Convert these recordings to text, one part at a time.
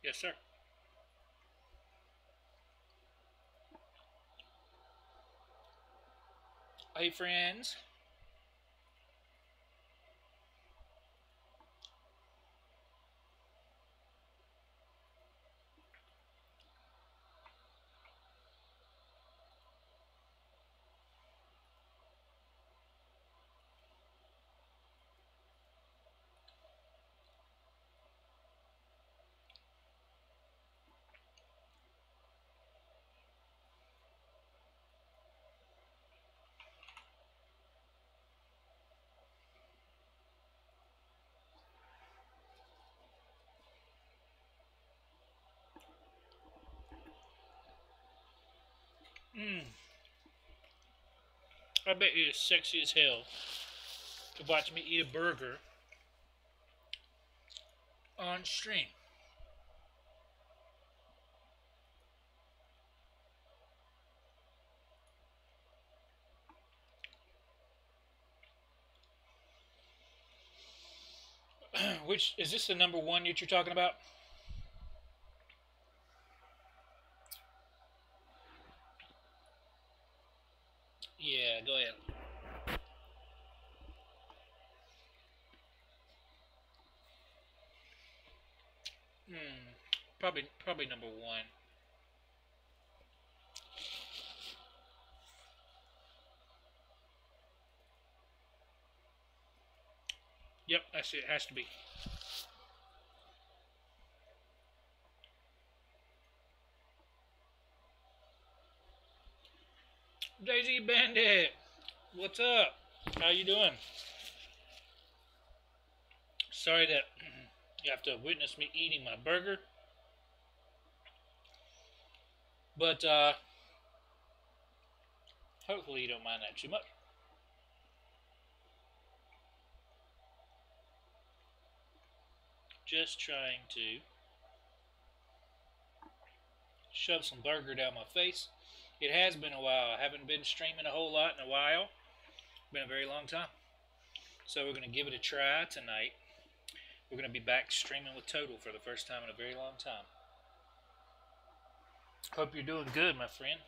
Yes, sir. Hey, friends. Mmm. I bet you it's sexy as hell to watch me eat a burger on stream. Which is this the number one that you're talking about? Yeah, go ahead. Hmm. Probably number one. Yep, that's it. It has to be. DayZ Bandit, what's up? How you doing? Sorry that you have to witness me eating my burger, but hopefully you don't mind that too much. Just trying to shove some burger down my face. It has been a while. I haven't been streaming a whole lot in a while. Been a very long time. So we're going to give it a try tonight. We're going to be back streaming with Total for the first time in a very long time. Hope you're doing good, my friend.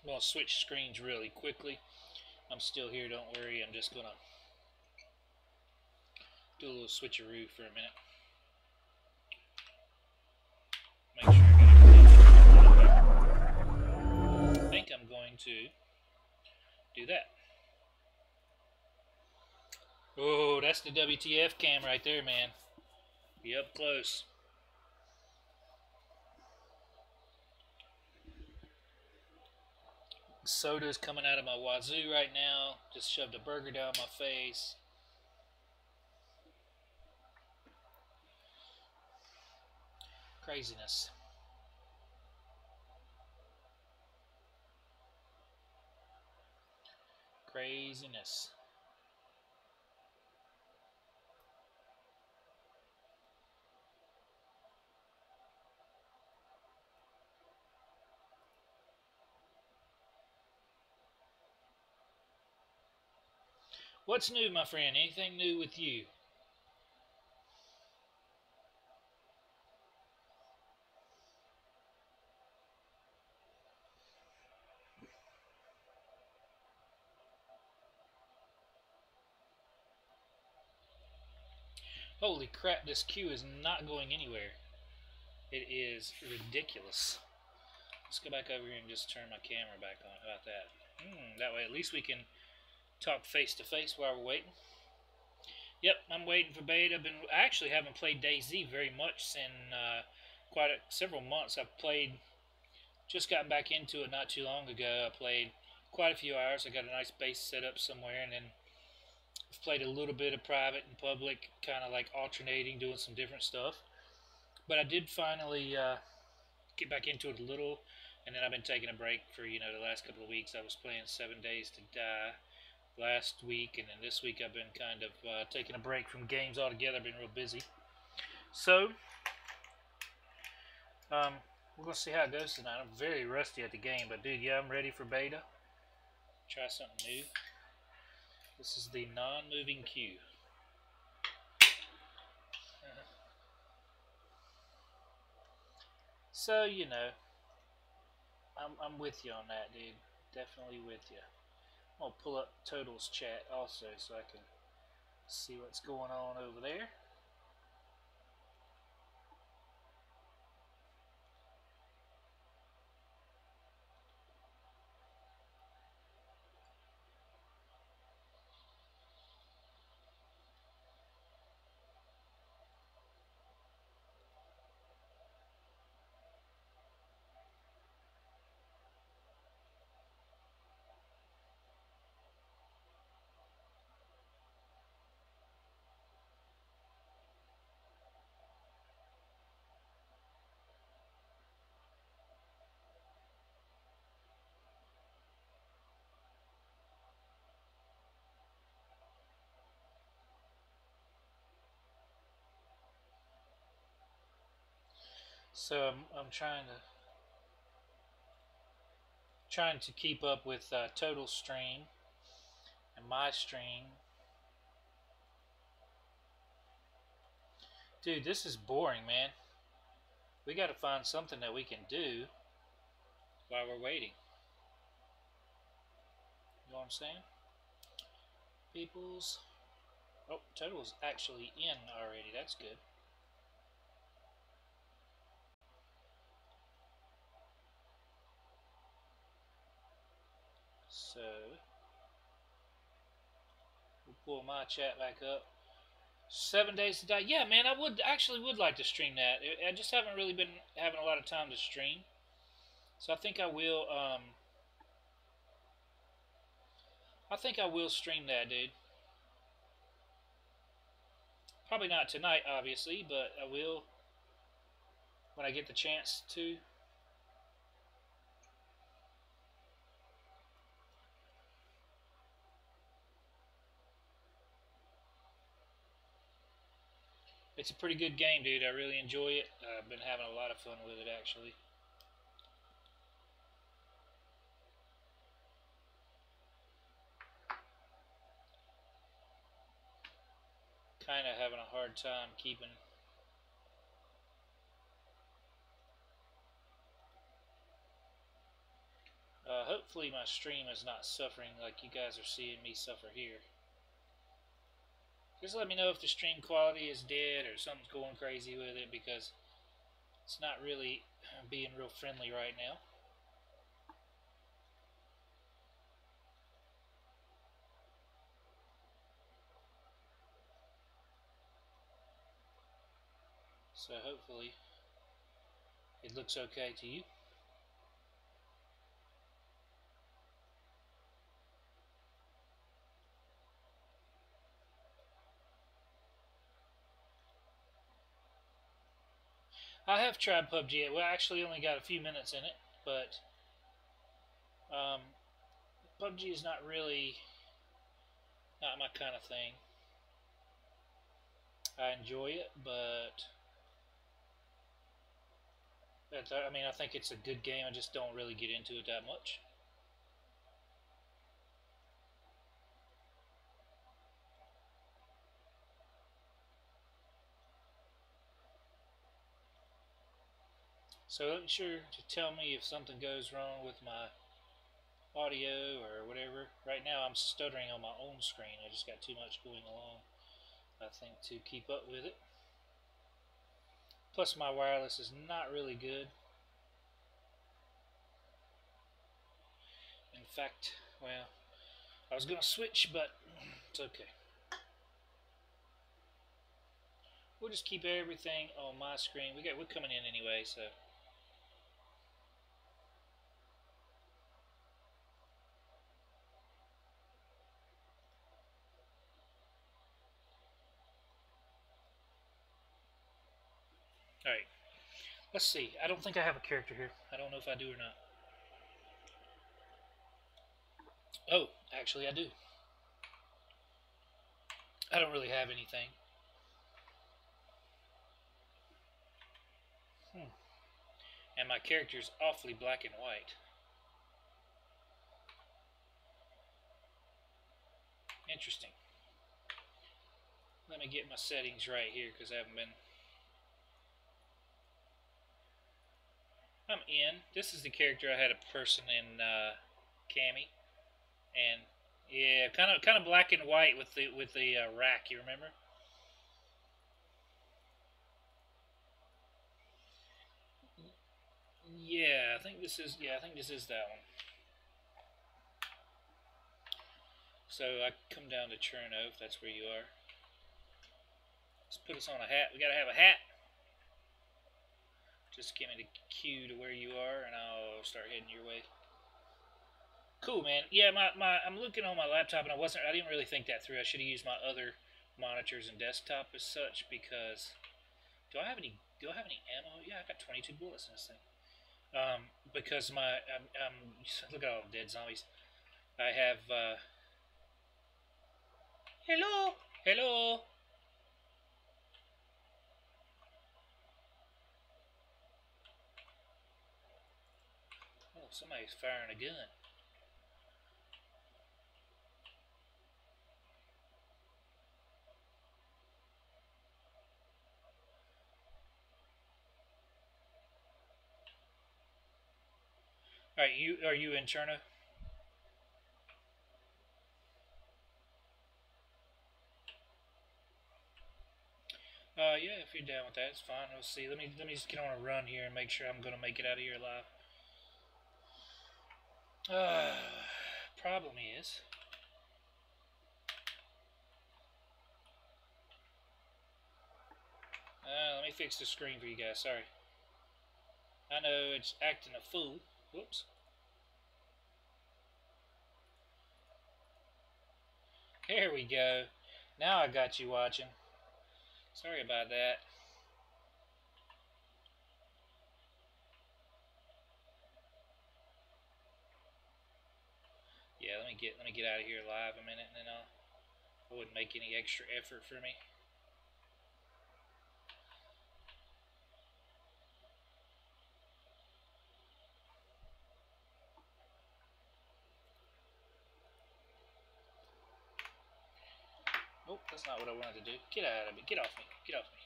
I'm going to switch screens really quickly. I'm still here, don't worry. I'm just going to do a little switcheroo for a minute. Make sure I got it. I think I'm going to do that. Oh, that's the WTF cam right there, man. Be up close. Soda's coming out of my wazoo right now. Just shoved a burger down my face. Craziness. Craziness. What's new, my friend? Anything new with you? Holy crap, this queue is not going anywhere. It is ridiculous. Let's go back over here and just turn my camera back on. How about that? That way at least we can talk face to face while we're waiting. Yep, I'm waiting for beta. I actually haven't played DayZ very much in several months. I've played, just gotten back into it not too long ago. I played quite a few hours. I got a nice base set up somewhere, and then I've played a little bit of private and public, kind of like alternating, doing some different stuff. But I did finally get back into it a little, and then I've been taking a break for the last couple of weeks. I was playing 7 Days to Die last week, and then this week I've been kind of taking a break from games altogether. I've been real busy. So, we're going to see how it goes tonight. I'm very rusty at the game, but dude, yeah, I'm ready for beta. Try something new. This is the non-moving cue. So, you know, I'm with you on that, dude. Definitely with you. I'm going to pull up Total's chat also so I can see what's going on over there. So I'm trying to keep up with Total stream and my stream. Dude, this is boring, man. We got to find something that we can do while we're waiting. You know what I'm saying? Peoples. Oh, Total's actually in already. That's good. So we'll pull my chat back up. 7 Days to Die. Yeah, man, I would like to stream that. I just haven't really been having a lot of time to stream, so I think I will. I think I will stream that, dude. Probably not tonight, obviously, but I will when I get the chance to. It's a pretty good game, dude. I really enjoy it. I've been having a lot of fun with it, actually. Kind of having a hard time keeping. Hopefully my stream is not suffering like you guys are seeing me suffer here. Just let me know if the stream quality is dead or something's going crazy with it, because it's not really being real friendly right now. So hopefully it looks okay to you. I have tried PUBG. Well, I actually only got a few minutes in it, but PUBG is not my kind of thing. I enjoy it, but I mean, I think it's a good game. I just don't really get into it that much. So be sure to tell me if something goes wrong with my audio or whatever. Right now I'm stuttering on my own screen. I just got too much going along, I think, to keep up with it. Plus my wireless is not really good. In fact, well, I was going to switch, but it's okay. We'll just keep everything on my screen. We're coming in anyway, so. Alright, let's see. I don't think I have a character here. I don't know if I do or not. Oh, actually I do. I don't really have anything. And my character's awfully black and white. Interesting. Let me get my settings right here because I haven't been. I'm in. This is the character I had a person in Cammy, and yeah, kind of black and white with the rack. You remember? Yeah, I think this is. Yeah, I think this is that one. So I come down to Chernarus. That's where you are. Let's put us on a hat. We gotta have a hat. Just give me the cue to where you are, and I'll start heading your way. Cool, man. Yeah, I'm looking on my laptop, and I didn't really think that through. I should have used my other monitors and desktop as such because do I have any ammo? Yeah, I got 22 bullets in this thing. Because look at all the dead zombies. I have hello, hello. Oh, somebody's firing a gun. All right, are you in Cherna? Yeah, if you're down with that, it's fine. Let's see. Let me just get on a run here and make sure I'm gonna make it out of here alive. Problem is, let me fix the screen for you guys. Sorry. I know it's acting a fool. Whoops. There we go. Now I got you watching. Sorry about that. Yeah, let me get out of here live a minute, and then I wouldn't make any extra effort for me. Oh, that's not what I wanted to do. Get out of me. Get off me. Get off me.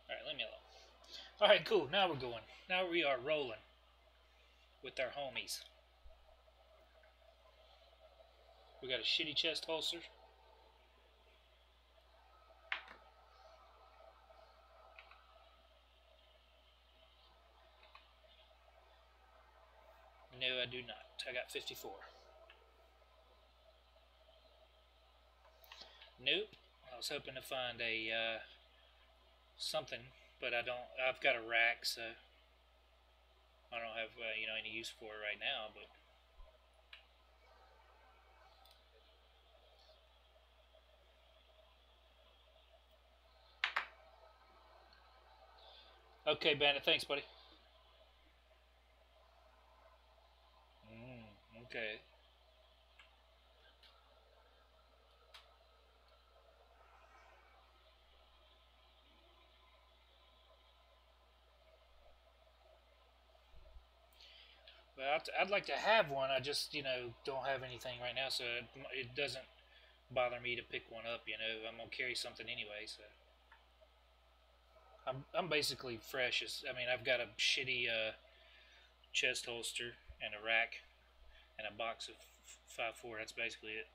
Alright, leave me alone. Alright, cool. Now we're going. Now we are rolling with our homies. We got a shitty chest holster. No, I do not. I got 54. Nope. I was hoping to find a something, but I don't. I've got a rack, so I don't have any use for it right now. But okay, Bandit. Thanks, buddy. Okay. Well, I'd like to have one. I just don't have anything right now, so it doesn't bother me to pick one up. I'm gonna carry something anyway, so I'm basically fresh. I mean, I've got a shitty chest holster and a rack and a box of 5.4. That's basically it.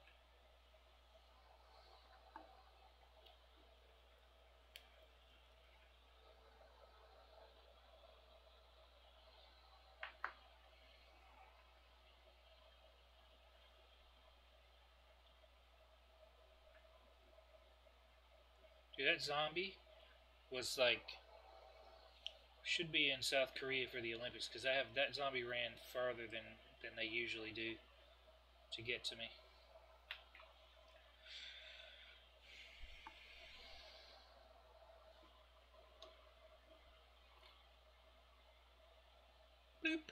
Dude, that zombie was like should be in South Korea for the Olympics because that zombie ran farther than they usually do to get to me. Bloop.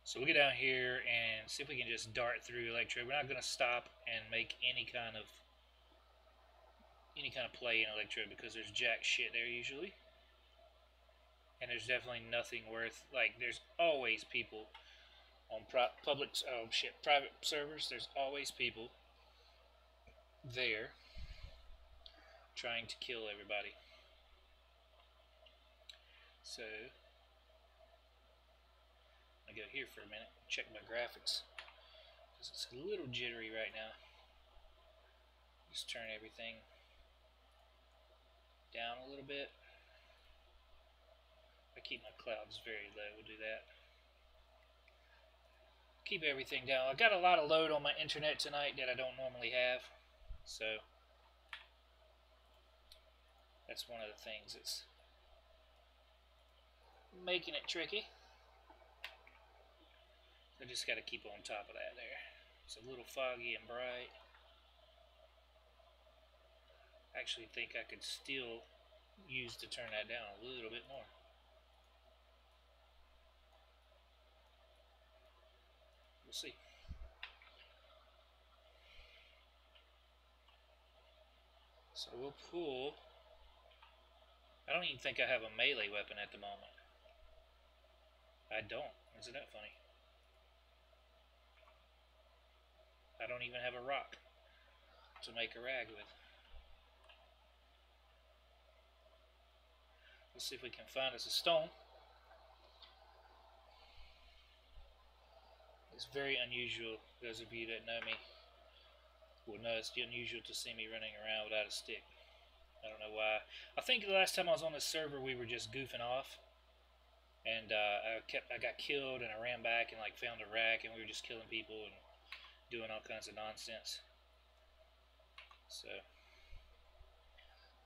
So we'll get down here and see if we can just dart through Electrode. We're not going to stop and make any kind of play in Electrode because there's jack shit there usually. And there's definitely nothing worth, like, there's always people on private servers. There's always people there trying to kill everybody. So I go here for a minute, check my graphics, because it's a little jittery right now. Just turn everything down a little bit. I keep my clouds very low, we'll do that. Keep everything down. I got a lot of load on my internet tonight that I don't normally have, so that's one of the things that's making it tricky. I just got to keep on top of that there. It's a little foggy and bright. I actually think I could still use to turn that down a little bit more. We'll see. So we'll pull. I don't even think I have a melee weapon at the moment. I don't. Isn't that funny? I don't even have a rock to make a rag with. Let's see if we can find us a stone. It's very unusual. Those of you that know me will know it's unusual to see me running around without a stick. I don't know why. I think the last time I was on this server, we were just goofing off, and I got killed, and I ran back and like found a rack, and we were just killing people and doing all kinds of nonsense. So,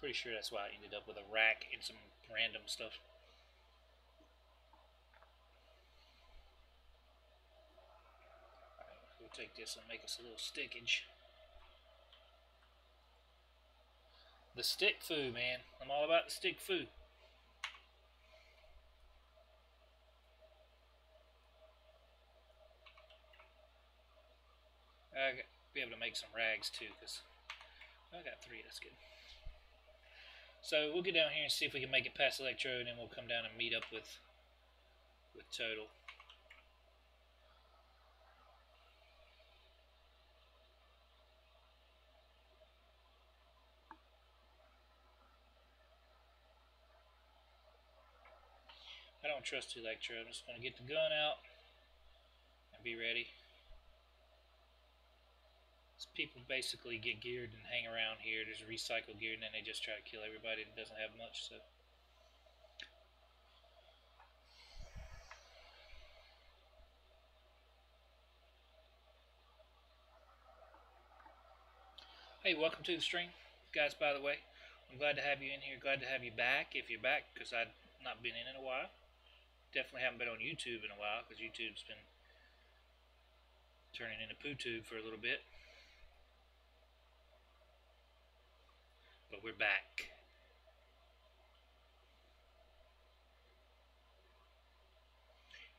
pretty sure that's why I ended up with a rack and some random stuff. Alright, we'll take this and make us a little stickage. The stick foo, man. I'm all about the stick foo. I got be able to make some rags too, because I got 3. That's good. So we'll get down here and see if we can make it past Electro, and then we'll come down and meet up with Total. I don't trust Electro. I'm just going to get the gun out and be ready. So people basically get geared and hang around here. There's a recycle gear, and then they just try to kill everybody that doesn't have much. So. Hey, welcome to the stream, guys, by the way. I'm glad to have you in here. Glad to have you back, if you're back, because I've not been in a while. Definitely haven't been on YouTube in a while, because YouTube's been turning into PooTube for a little bit. But we're back.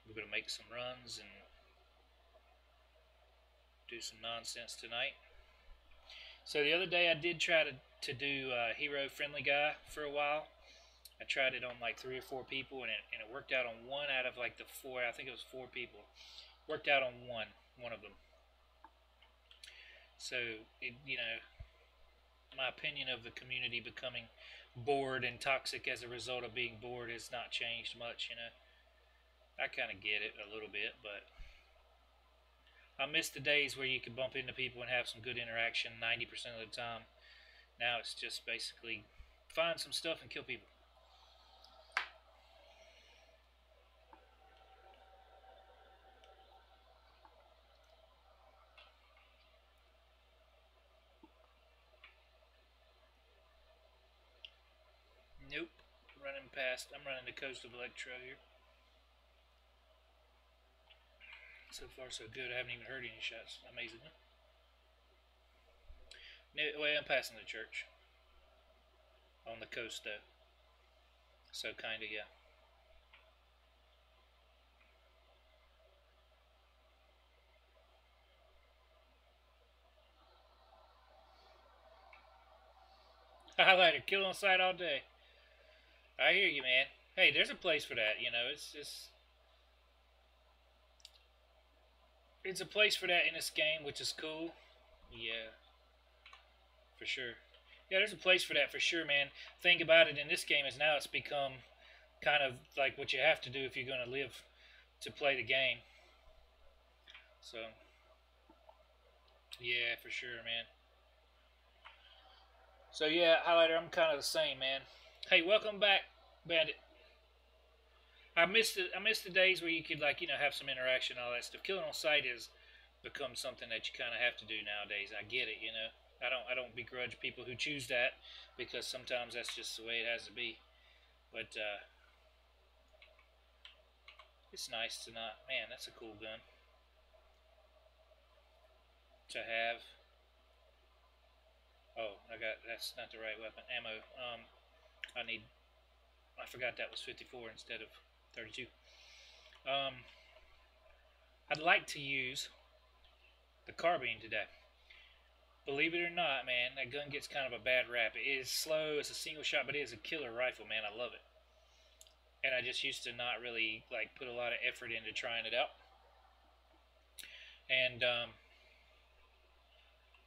We're going to make some runs and do some nonsense tonight. So the other day I did try to do Hero Friendly Guy for a while. I tried it on like 3 or 4 people, and it worked out on 1 out of like the 4. I think it was 4 people. Worked out on one of them. So my opinion of the community becoming bored and toxic as a result of being bored has not changed much. I kind of get it a little bit, but I miss the days where you could bump into people and have some good interaction 90% of the time. Now it's just basically find some stuff and kill people. Nope. I'm running the coast of Electro here. So far so good. I haven't even heard any shots. Amazing, huh? No, well, I'm passing the church. On the coast though. So kinda, yeah. Highlighter, kill on sight all day. I hear you, man. Hey, there's a place for that. You know, it's a place for that in this game, which is cool. Yeah, for sure. Yeah, there's a place for that for sure, man. Think about it in this game is now it's become kind of like what you have to do if you're going to live to play the game. So, yeah, for sure, man. So yeah, highlighter, I'm kind of the same, man. Hey, welcome back, Bandit. I missed the days where you could like have some interaction, and all that stuff. Killing on sight has become something that you kind of have to do nowadays. I get it, you know. I don't begrudge people who choose that because sometimes that's just the way it has to be. But it's nice to not. Man, that's a cool gun to have. Oh, I got that's not the right weapon. Ammo. I need. I forgot that was 54 instead of 32. Um, I'd like to use the carbine today. Believe it or not, man, that gun gets kind of a bad rap. It is slow, it's a single shot, but it is a killer rifle, man. I love it. And I just used to not really like put a lot of effort into trying it out. And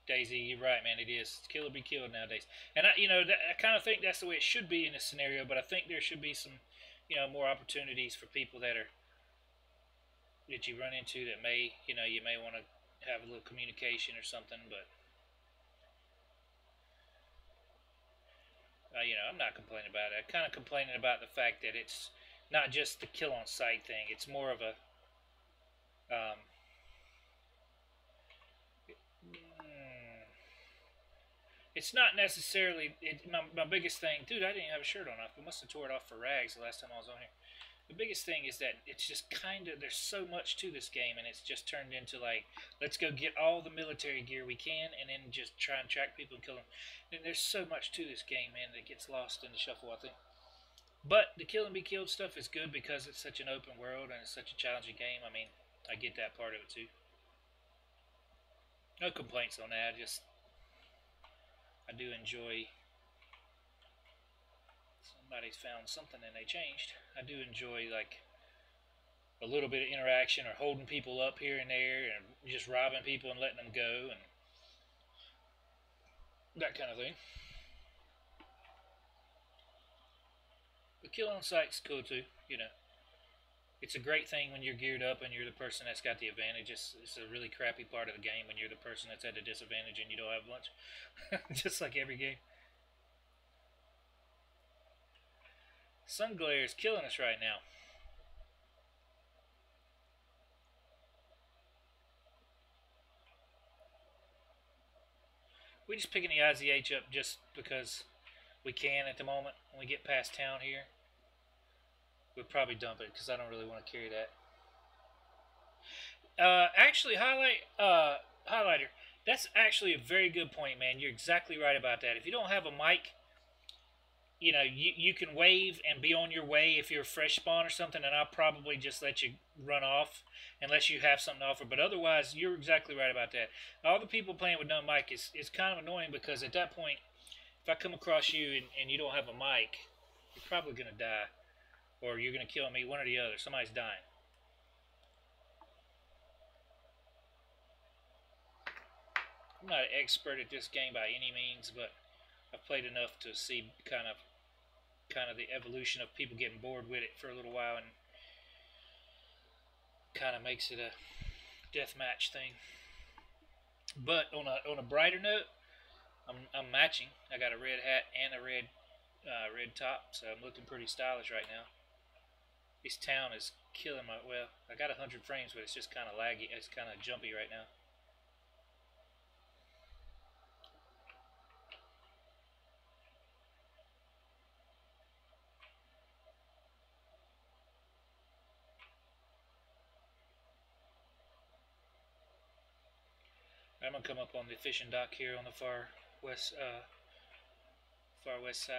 DayZ, you're right, man. It is kill or be killed nowadays. And I kind of think that's the way it should be in this scenario. But I think there should be some, more opportunities for people that you run into that may, you may want to have a little communication or something. But I'm not complaining about it. I'm kind of complaining about the fact that it's not just the kill on sight thing. It's more of a um, it's not necessarily my biggest thing, dude. I didn't have a shirt on off. I must have tore it off for rags the last time I was on here. The biggest thing is that it's just kind of there's so much to this game, and it's just turned into like let's go get all the military gear we can, and then just try and track people and kill them. And there's so much to this game, man, that gets lost in the shuffle, I think. But the kill and be killed stuff is good because it's such an open world and it's such a challenging game. I mean, I get that part of it too. No complaints on that. I do enjoy. Somebody's found something and they changed. I do enjoy like a little bit of interaction or holding people up here and there and just robbing people and letting them go and that kind of thing. But kill on sight's cool too, you know. It's a great thing when you're geared up and you're the person that's got the advantage. It's a really crappy part of the game when you're the person that's at a disadvantage and you don't have lunch. Just like every game. Sun glare is killing us right now. We just picking the IZH up just because we can at the moment. When we get past town here, we'll probably dump it because I don't really want to carry that. Actually, highlighter. That's actually a very good point, man. You're exactly right about that. If you don't have a mic, you can wave and be on your way if you're a fresh spawn or something, and I'll probably just let you run off unless you have something to offer. But otherwise, you're exactly right about that. All the people playing with no mic is kind of annoying because at that point, if I come across you and you don't have a mic, you're probably going to die. Or you're going to kill me, one or the other. Somebody's dying. I'm not an expert at this game by any means, but I've played enough to see kind of the evolution of people getting bored with it for a little while and kind of makes it a deathmatch thing. But on a brighter note, I'm matching. I got a red hat and a red top, so I'm looking pretty stylish right now. This town is killing my. Well, I got 100 frames, but it's just kind of laggy. It's kind of jumpy right now. I'm gonna come up on the fishing dock here on the far west side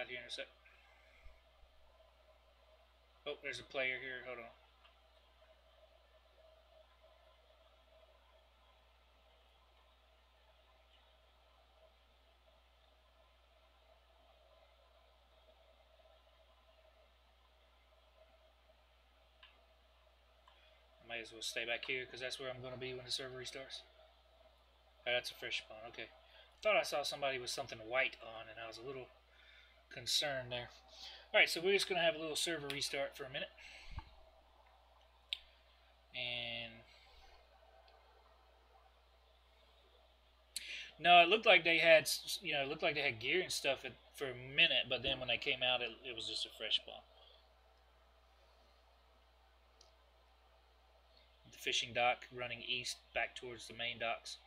here in a sec. Oh, there's a player here. Hold on. I may as well stay back here because that's where I'm going to be when the server restarts. Oh, that's a fresh spawn. Okay. Thought I saw somebody with something white on, and I was a little concerned there. Alright, so we're just going to have a little server restart for a minute. And no, it looked like they had, it looked like they had gear and stuff for a minute, but then when they came out, it was just a fresh spawn. The fishing dock running east back towards the main docks.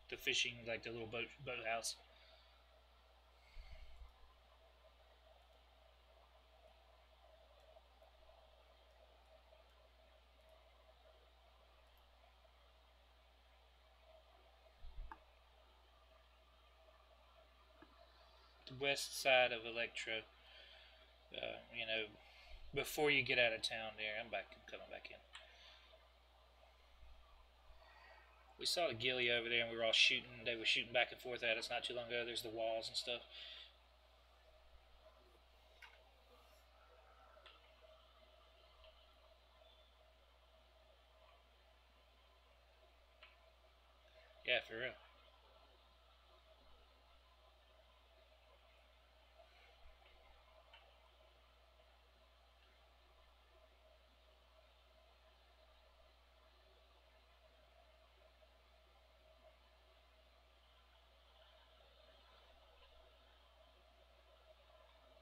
The fishing, like the little boathouse. The west side of Electro. Before you get out of town there. I'm coming back in. We saw the ghillie over there and we were all shooting. They were shooting back and forth at us not too long ago. There's the walls and stuff. Yeah, for real.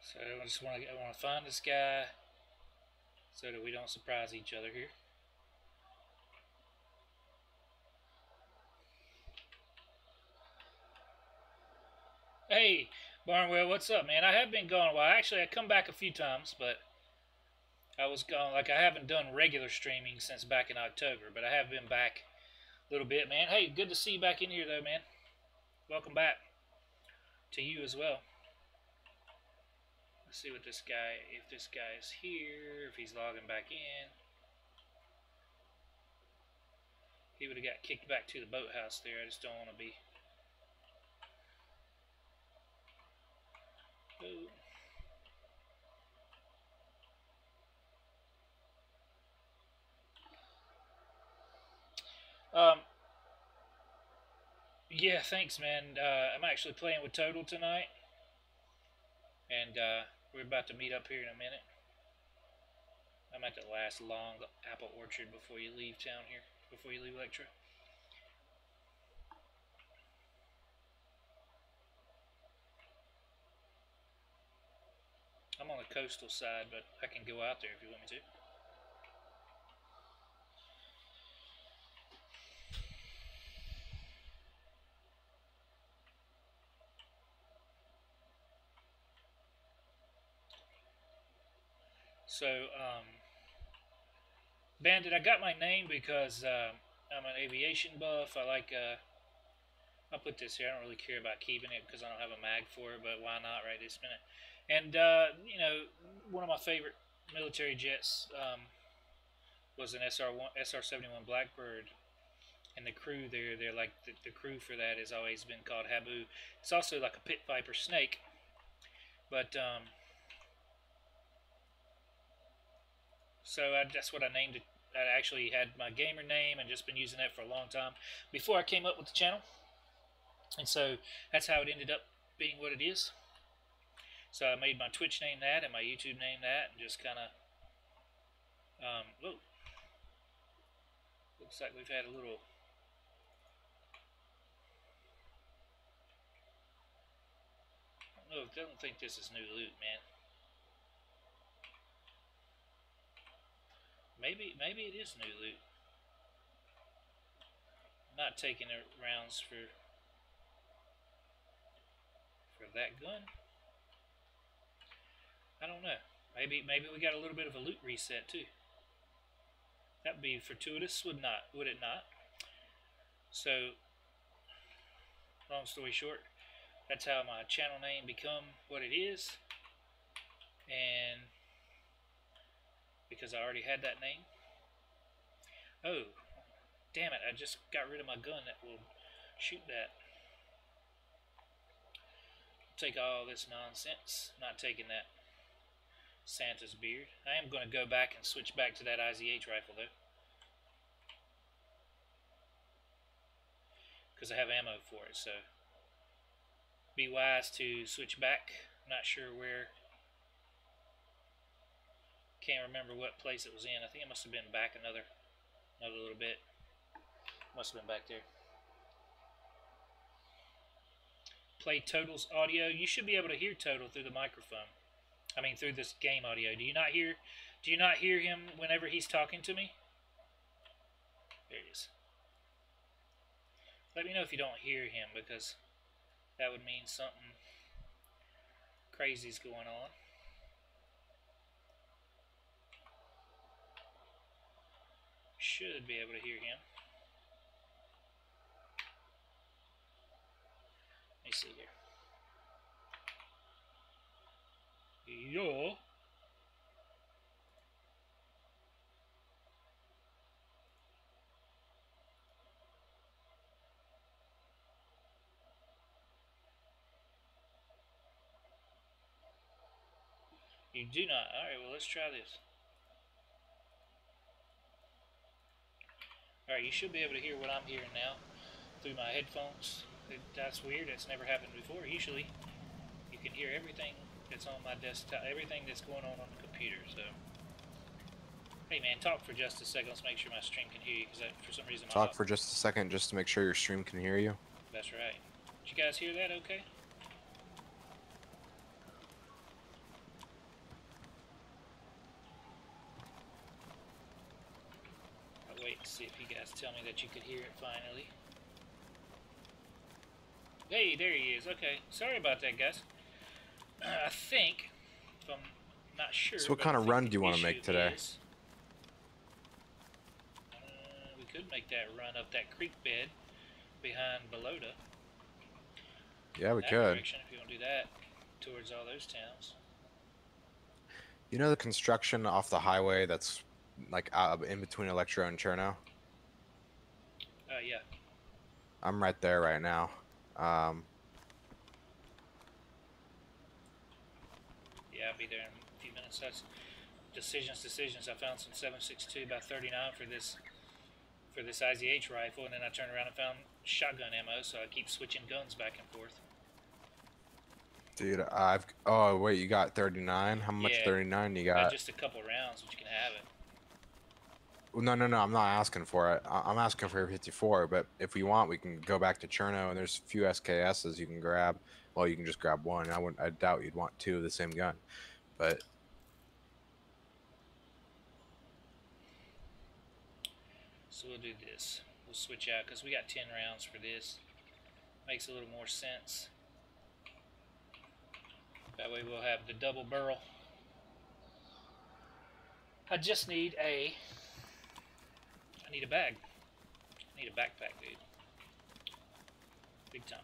So I just want to find this guy so that we don't surprise each other here. Hey, Barnwell, what's up, man? I have been gone a while. Actually, I come back a few times, but I was gone. Like, I haven't done regular streaming since back in October, but I have been back a little bit, man. Hey, good to see you back in here, though, man. Welcome back to you as well. Let's see what this guy, if this guy is here, if he's logging back in. He would have got kicked back to the boathouse there. I just don't want to be. Oh. Yeah, thanks, man. I'm actually playing with Total tonight, and we're about to meet up here in a minute. I'm at the last long apple orchard before you leave town here, before you leave Electra. I'm on the coastal side, but I can go out there if you want me to. So, Bandit, I got my name because I'm an aviation buff. I'll put this here. I don't really care about keeping it because I don't have a mag for it, but why not right this minute? And, one of my favorite military jets was an SR-71 Blackbird. And the crew they're like, the crew for that has always been called Habu. It's also like a pit viper snake. But, so that's what I named it. I actually had my gamer name and just been using that for a long time before I came up with the channel. And so that's how it ended up being what it is. So I made my Twitch name that and my YouTube name that, and just kind of, whoa. Looks like we've had a little. I don't think this is new loot, man. Maybe it is new loot. I'm not taking rounds for that gun. I don't know. Maybe we got a little bit of a loot reset too. That'd be fortuitous, would it not? So, long story short, that's how my channel name become what it is. And because I already had that name. Oh, damn it, I just got rid of my gun that will shoot that. Take all this nonsense. Not taking that. Santa's beard. I am going to go back and switch back to that IZH rifle though, because I have ammo for it. So be wise to switch back. I'm not sure where. Can't remember what place it was in. I think it must have been back another little bit. Must have been back there. Play Total's audio. You should be able to hear Total through the microphone. I mean, through this game audio. Do you not hear him whenever he's talking to me? There it is. Let me know if you don't hear him, because that would mean something crazy's going on. Should be able to hear him. Let me see here. Yo. You do not. Alright, well, let's try this. Alright, you should be able to hear what I'm hearing now through my headphones. That's weird. It's never happened before. Usually, you can hear everything that's on my desktop, everything that's going on the computer. So, hey man, talk for just a second. Let's make sure my stream can hear you, because for some reason talk for just a second, just to make sure your stream can hear you. That's right. Did you guys hear that? Okay. I'll wait and see if you guys tell me that you could hear it finally. Hey, there he is. Okay, sorry about that, guys. I think, if I'm not sure. So what kind of run do you want to make today? We could make that run up that creek bed behind Belota. Yeah, we could. Direction, if you want to do that, towards all those towns. You know the construction off the highway that's like in between Electro and Cherno? Yeah. I'm right there right now. Yeah, I'll be there in a few minutes. That's decisions. I found some 7.62 by 39 for this IZH rifle, and then I turned around and found shotgun ammo, so I keep switching guns back and forth. Dude, oh wait, you got 39? How much 39 you got? Just a couple rounds, but you can have it. Well, no, I'm not asking for it. I'm asking for 54, but if we want, we can go back to Cherno, and there's a few SKSs you can grab. Well, you can just grab one. I doubt you'd want two of the same gun, but... So we'll do this. We'll switch out, because we got 10 rounds for this. Makes a little more sense. That way we'll have the double barrel. I just need a... I need a bag. I need a backpack, dude. Big time.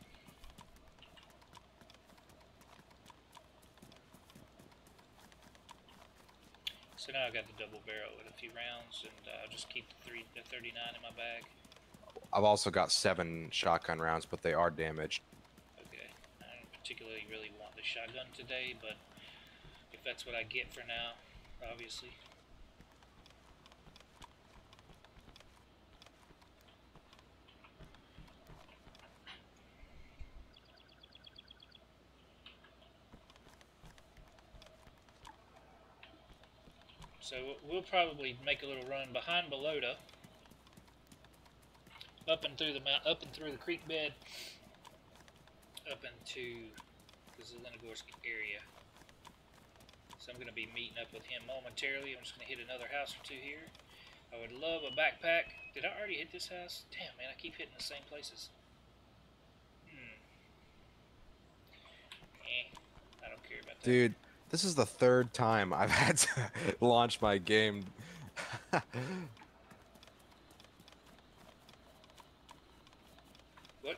So now I've got the double barrel with a few rounds, and I'll just keep the 39 in my bag. I've also got 7 shotgun rounds, but they are damaged. Okay. I don't particularly really want the shotgun today, but if that's what I get for now, obviously. So we'll probably make a little run behind Belota, up and through the creek bed, up into the Zelenogorsk area. So I'm going to be meeting up with him momentarily. I'm just going to hit another house or two here. I would love a backpack. Did I already hit this house? Damn, man, I keep hitting the same places. I don't care about that. Dude, this is the 3rd time I've had to launch my game.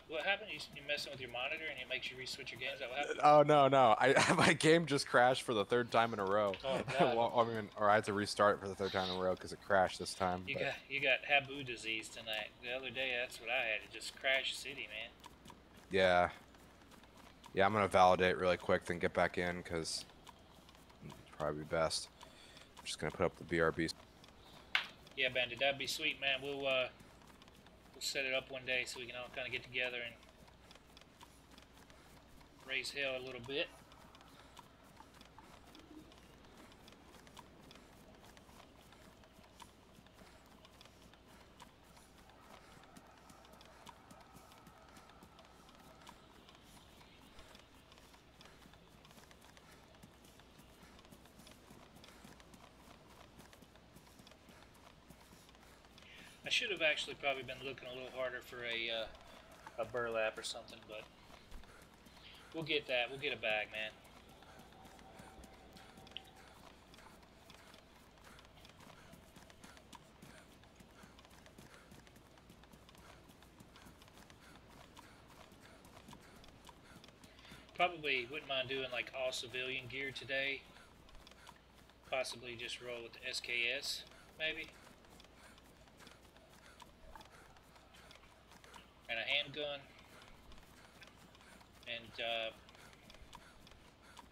What happened? You messing with your monitor and it makes you re-switch your games? Is that what happened? Oh no! My game just crashed for the 3rd time in a row. Oh God! Well, I mean, or I had to restart for the 3rd time in a row because it crashed this time. You got Habu disease tonight. The other day, that's what I had. It just crashed city, man. Yeah, I'm gonna validate really quick, then get back in because probably be best. I'm just gonna put up the BRB. Yeah, Bandit, that'd be sweet, man. We'll set it up one day so we can all kind of get together and raise hell a little bit. I should have actually probably been looking a little harder for a burlap or something, but we'll get that. We'll get a bag, man. Probably wouldn't mind doing like all civilian gear today. Possibly just roll with the SKS, maybe. And a handgun. And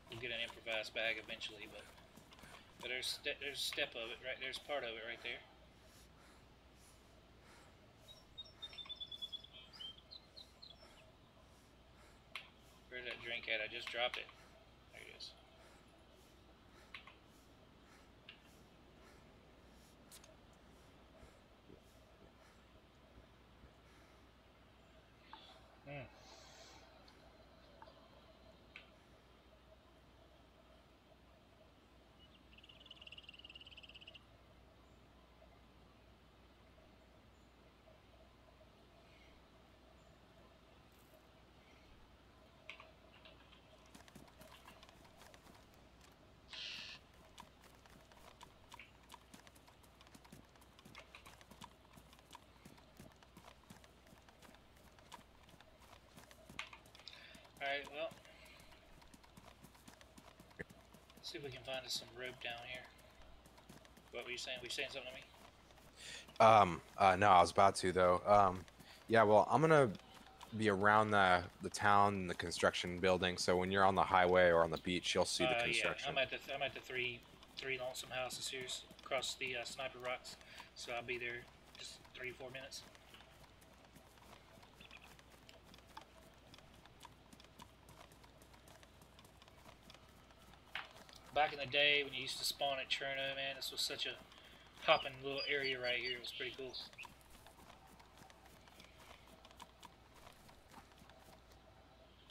we'll get an improvised bag eventually, but there's a step of it, right? There's part of it right there. Where's that drink at? I just dropped it. There it is. Alright, well, let's see if we can find us some rope down here. What were you saying? Were you saying something to me? No, I was about to though. Yeah, well, I'm gonna be around the town and the construction building, so when you're on the highway or on the beach, you'll see the construction. Yeah, I'm at the three lonesome houses here across the Sniper Rocks, so I'll be there just 3 or 4 minutes. Back in the day when you used to spawn at Chernarus, man, this was such a hopping little area right here. It was pretty cool.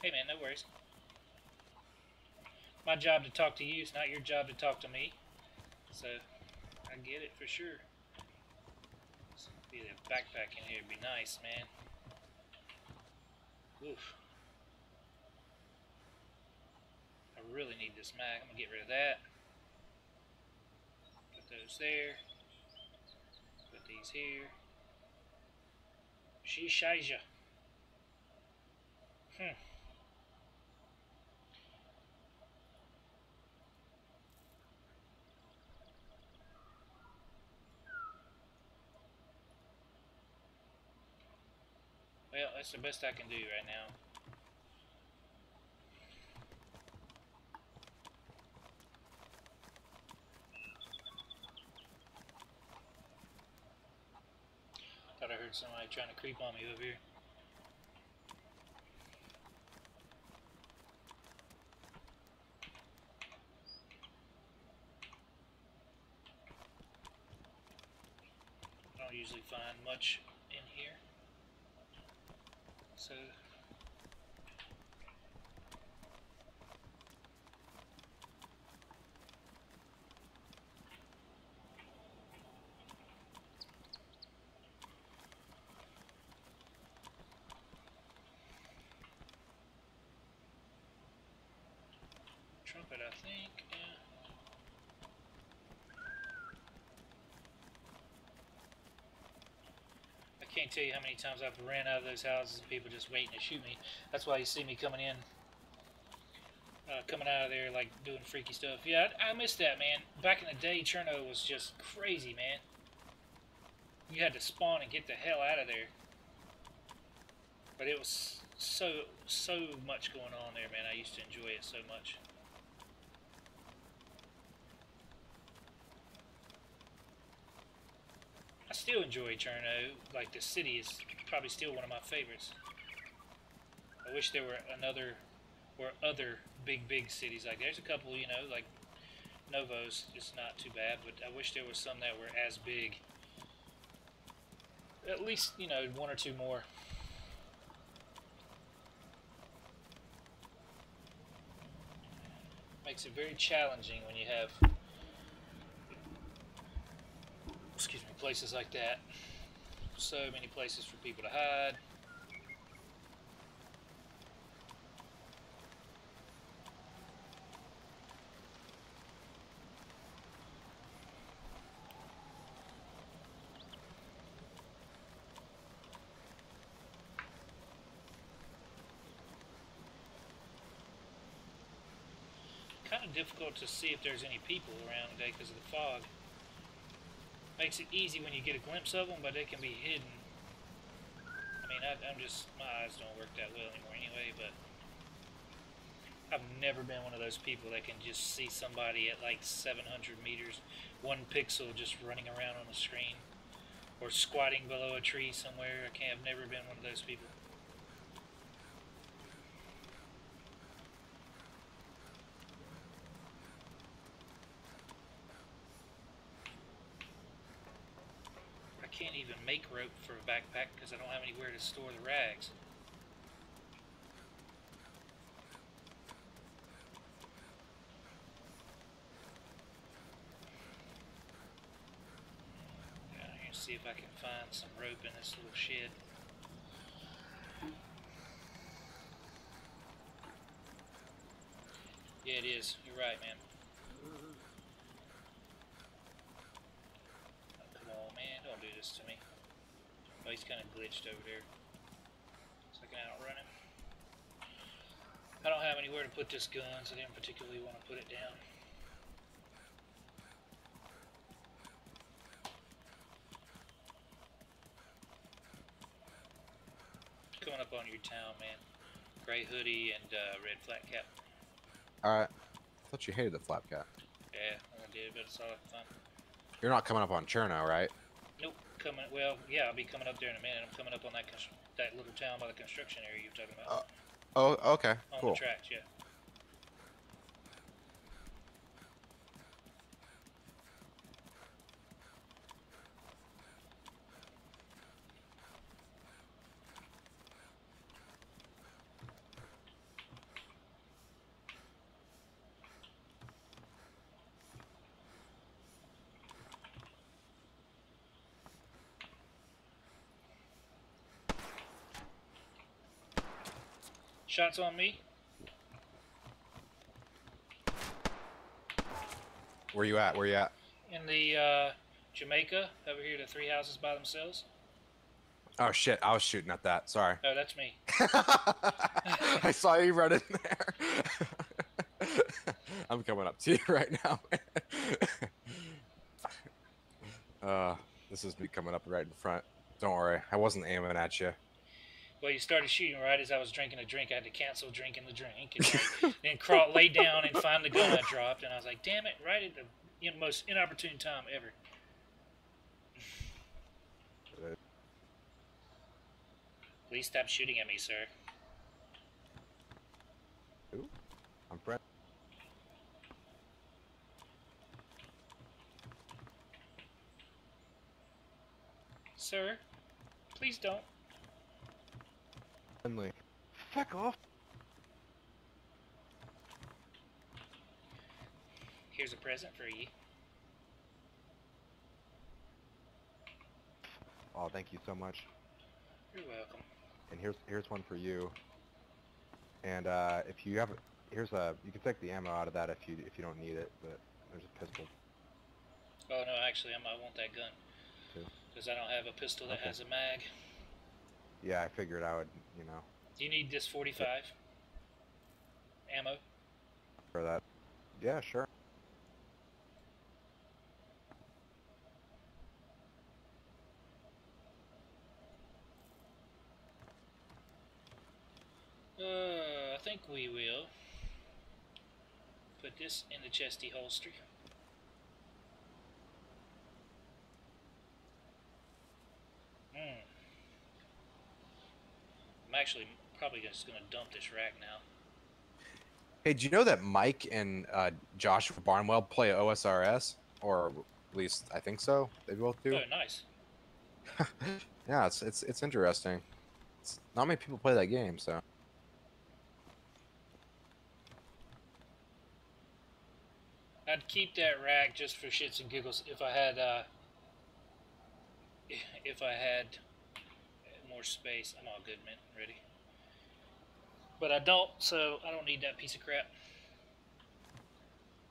Hey man, no worries. My job to talk to you, it's not your job to talk to me. So, I get it for sure. Be a backpack in here would be nice, man. Oof. I really need this mag. I'm gonna get rid of that. Put those there. Put these here. Shishaija. Well, that's the best I can do right now. Thought I heard somebody trying to creep on me over here. I don't usually find much in here. So trumpet, I think, yeah. I can't tell you how many times I've ran out of those houses and people just waiting to shoot me. That's why you see me coming in, coming out of there like doing freaky stuff. Yeah, I missed that, man. Back in the day, Chernarus was just crazy, man. You had to spawn and get the hell out of there. But it was so much going on there, man. I used to enjoy it so much. still enjoy Cherno. Like, the city is probably still one of my favorites. I wish there were other big cities. Like, there's a couple, you know, like Novo's is not too bad, but I wish there was some that were as big. At least, you know, one or two more. Makes it very challenging when you have, excuse me, places like that. So many places for people to hide. Kind of difficult to see if there's any people around today because of the fog. Makes it easy when you get a glimpse of them, but they can be hidden. I mean, I'm just, my eyes don't work that well anymore anyway, but I've never been one of those people that can just see somebody at like 700 meters, 1 pixel just running around on the screen, or squatting below a tree somewhere. I've never been one of those people. I can't even make rope for a backpack because I don't have anywhere to store the rags. Down here and see if I can find some rope in this little shed. Yeah, it is. You're right, man. Oh man, don't do this to me. Oh, he's kind of glitched over there. So I can outrun him. I don't have anywhere to put this gun, so I didn't particularly want to put it down. Coming up on your town, man. Gray hoodie and red flat cap. Alright. I thought you hated the flap cap. Yeah, I did, but it's all fun. You're not coming up on Cherno, right? Nope. Well, yeah, I'll be coming up there in a minute. I'm coming up on that little town by the construction area you were talking about. Oh, okay, cool. On the tracks, yeah. Shots on me. Where you at? Where you at? In the Jamaica, over here, the 3 houses by themselves. Oh shit, I was shooting at that. Sorry. Oh, that's me. I saw you running there. I'm coming up to you right now, man. This is me coming up right in front. Don't worry, I wasn't aiming at you. Well, you started shooting right as I was drinking a drink. I had to cancel drinking the drink, and then lay down and find the gun I dropped. And I was like, "Damn it!" Right at the most inopportune time ever. Please stop shooting at me, sir. Ooh, I'm friend. Sir, please don't. Friendly. Fuck off. Here's a present for you. Oh, thank you so much. You're welcome. And here's one for you. And if you have, you can take the ammo out of that if you don't need it, but there's a pistol. Oh no, actually, I want that gun. Because I don't have a pistol that has a mag. Yeah, I figured I would, you know. Do you need this 45 ammo? For that. Yeah, sure. I think we will put this in the chesty holster. actually probably just gonna dump this rack now. Hey, do you know that Mike and Joshua Barnwell play OSRS? Or at least I think so. They both do. Oh, nice. Yeah, it's interesting. Not many people play that game, so. I'd keep that rack just for shits and giggles if I had more space. I'm all good, man. Ready. But I don't, so I don't need that piece of crap.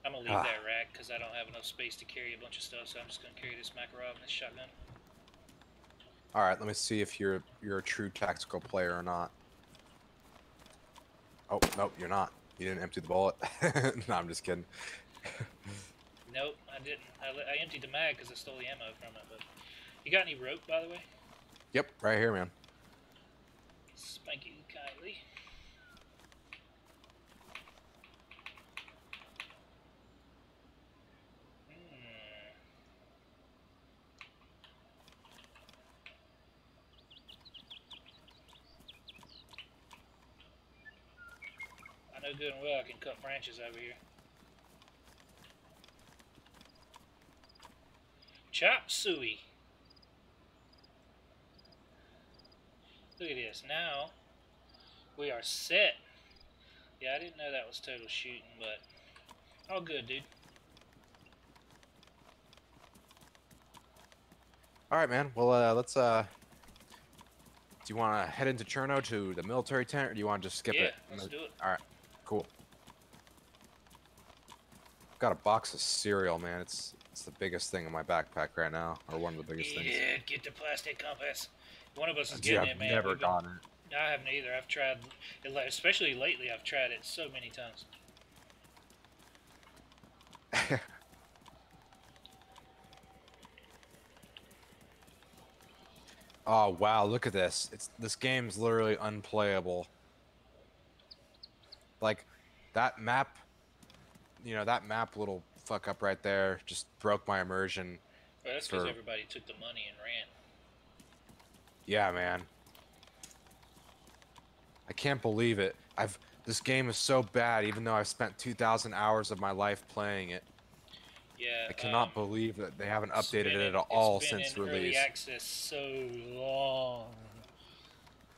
I'm gonna leave that rack because I don't have enough space to carry a bunch of stuff. So I'm just gonna carry this Makarov and this shotgun. All right, let me see if you're a true tactical player or not. Oh, nope, you're not. You didn't empty the bullet. No, I'm just kidding. Nope, I didn't. I emptied the mag because I stole the ammo from it. But you got any rope, by the way? Yep, right here, man. Thank you kindly. I know good and well I can cut branches over here. Chop suey. Look at this. Now we are set. Yeah, I didn't know that was total shooting, but all good, dude. All right, man. Well, let's. Do you want to head into Cherno to the military tent, or do you want to just skip it? Yeah, let's do it. All right, cool. Got a box of cereal, man. It's the biggest thing in my backpack right now, or one of the biggest things. Yeah, get the plastic compass. One of us is getting it, man. I've never gotten it. I haven't either. I've tried, especially lately. I've tried it so many times. Oh wow, look at this. This game's literally unplayable. Like that map, that map little fuck up right there just broke my immersion. Well, that's because everybody took the money and ran. Yeah, man. I can't believe it. This game is so bad even though I've spent 2,000 hours of my life playing it. Yeah, I cannot believe that they haven't updated it at all since release. Early access so long,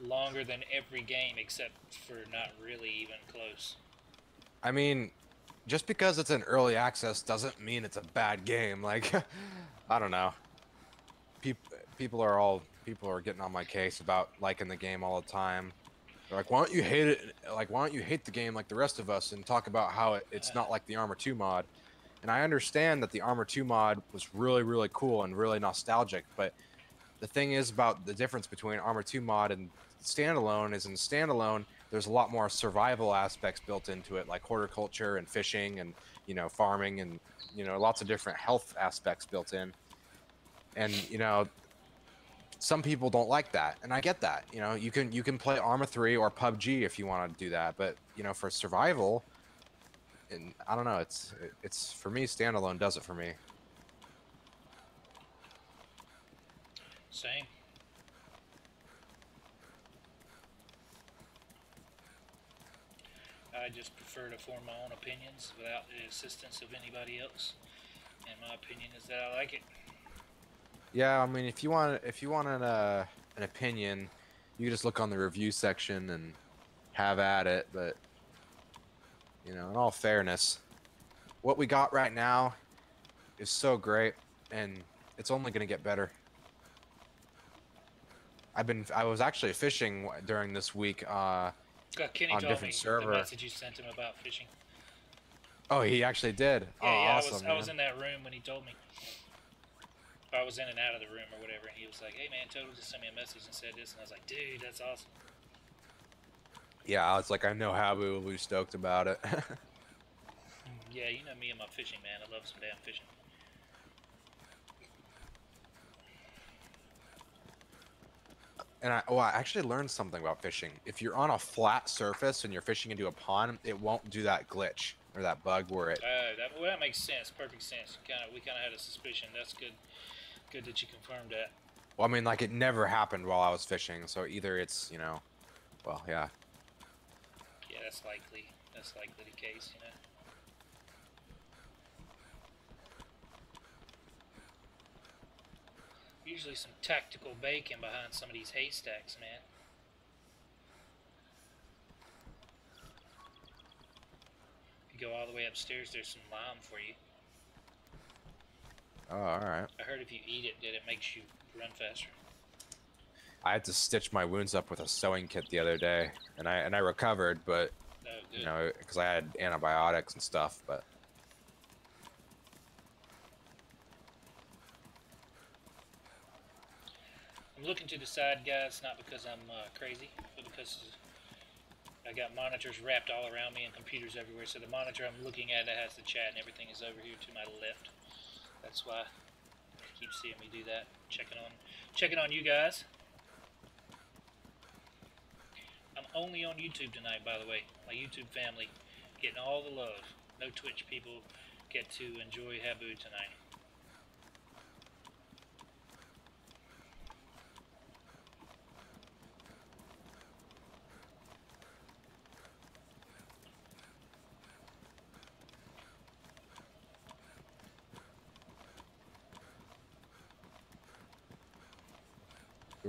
longer than every game except for not really even close. I mean, just because it's in early access doesn't mean it's a bad game. Like, I don't know. People are getting on my case about liking the game all the time. They're like, why don't you hate it? Like, why don't you hate the game like the rest of us and talk about how it's not like the Armor 2 mod? And I understand that the Armor 2 mod was really, really cool and really nostalgic, but the thing is about the difference between Armor 2 mod and Standalone is in Standalone, there's a lot more survival aspects built into it, like horticulture and fishing and, farming and, lots of different health aspects built in. And, some people don't like that, and I get that. You can play Arma 3 or PUBG if you want to do that, but, for survival... And I don't know. It's for me. Standalone does it for me. Same. I just prefer to form my own opinions without the assistance of anybody else. And my opinion is that I like it. Yeah, I mean, if you want an opinion, you can just look on the review section and have at it. But in all fairness, what we got right now is so great, and it's only going to get better. I was actually fishing during this week Kenny on told different me server. the message you sent him about fishing. Oh, he actually did. Yeah, oh, yeah. Awesome, I was in that room when he told me. I was in and out of the room or whatever, and he was like, "Hey man, Total just sent me a message and said this," and I was like, "Dude, that's awesome." Yeah, I was like, I know Habu will be stoked about it. Yeah, you know me and my fishing, man. I love some damn fishing. And I actually learned something about fishing. If you're on a flat surface and you're fishing into a pond, it won't do that glitch or that bug where it. That makes sense. Perfect sense. We kind of had a suspicion. That's good. Good that you confirmed that. Well, I mean, like it never happened while I was fishing. So either it's Well, yeah. Yeah, that's likely. That's likely the case, you know. Usually some tactical bacon behind some of these haystacks, man. If you go all the way upstairs, there's some lime for you. Oh, all right. I heard if you eat it, that it makes you run faster. I had to stitch my wounds up with a sewing kit the other day, and I recovered, but Oh, good. you know, because I had antibiotics and stuff. But I'm looking to the side, guys, not because I'm crazy, but because I got monitors wrapped all around me and computers everywhere. So the monitor I'm looking at that has the chat and everything is over here to my left. That's why you keep seeing me do that. Checking on you guys. I'm only on YouTube tonight, by the way. My YouTube family getting all the love. No Twitch people get to enjoy Habu tonight.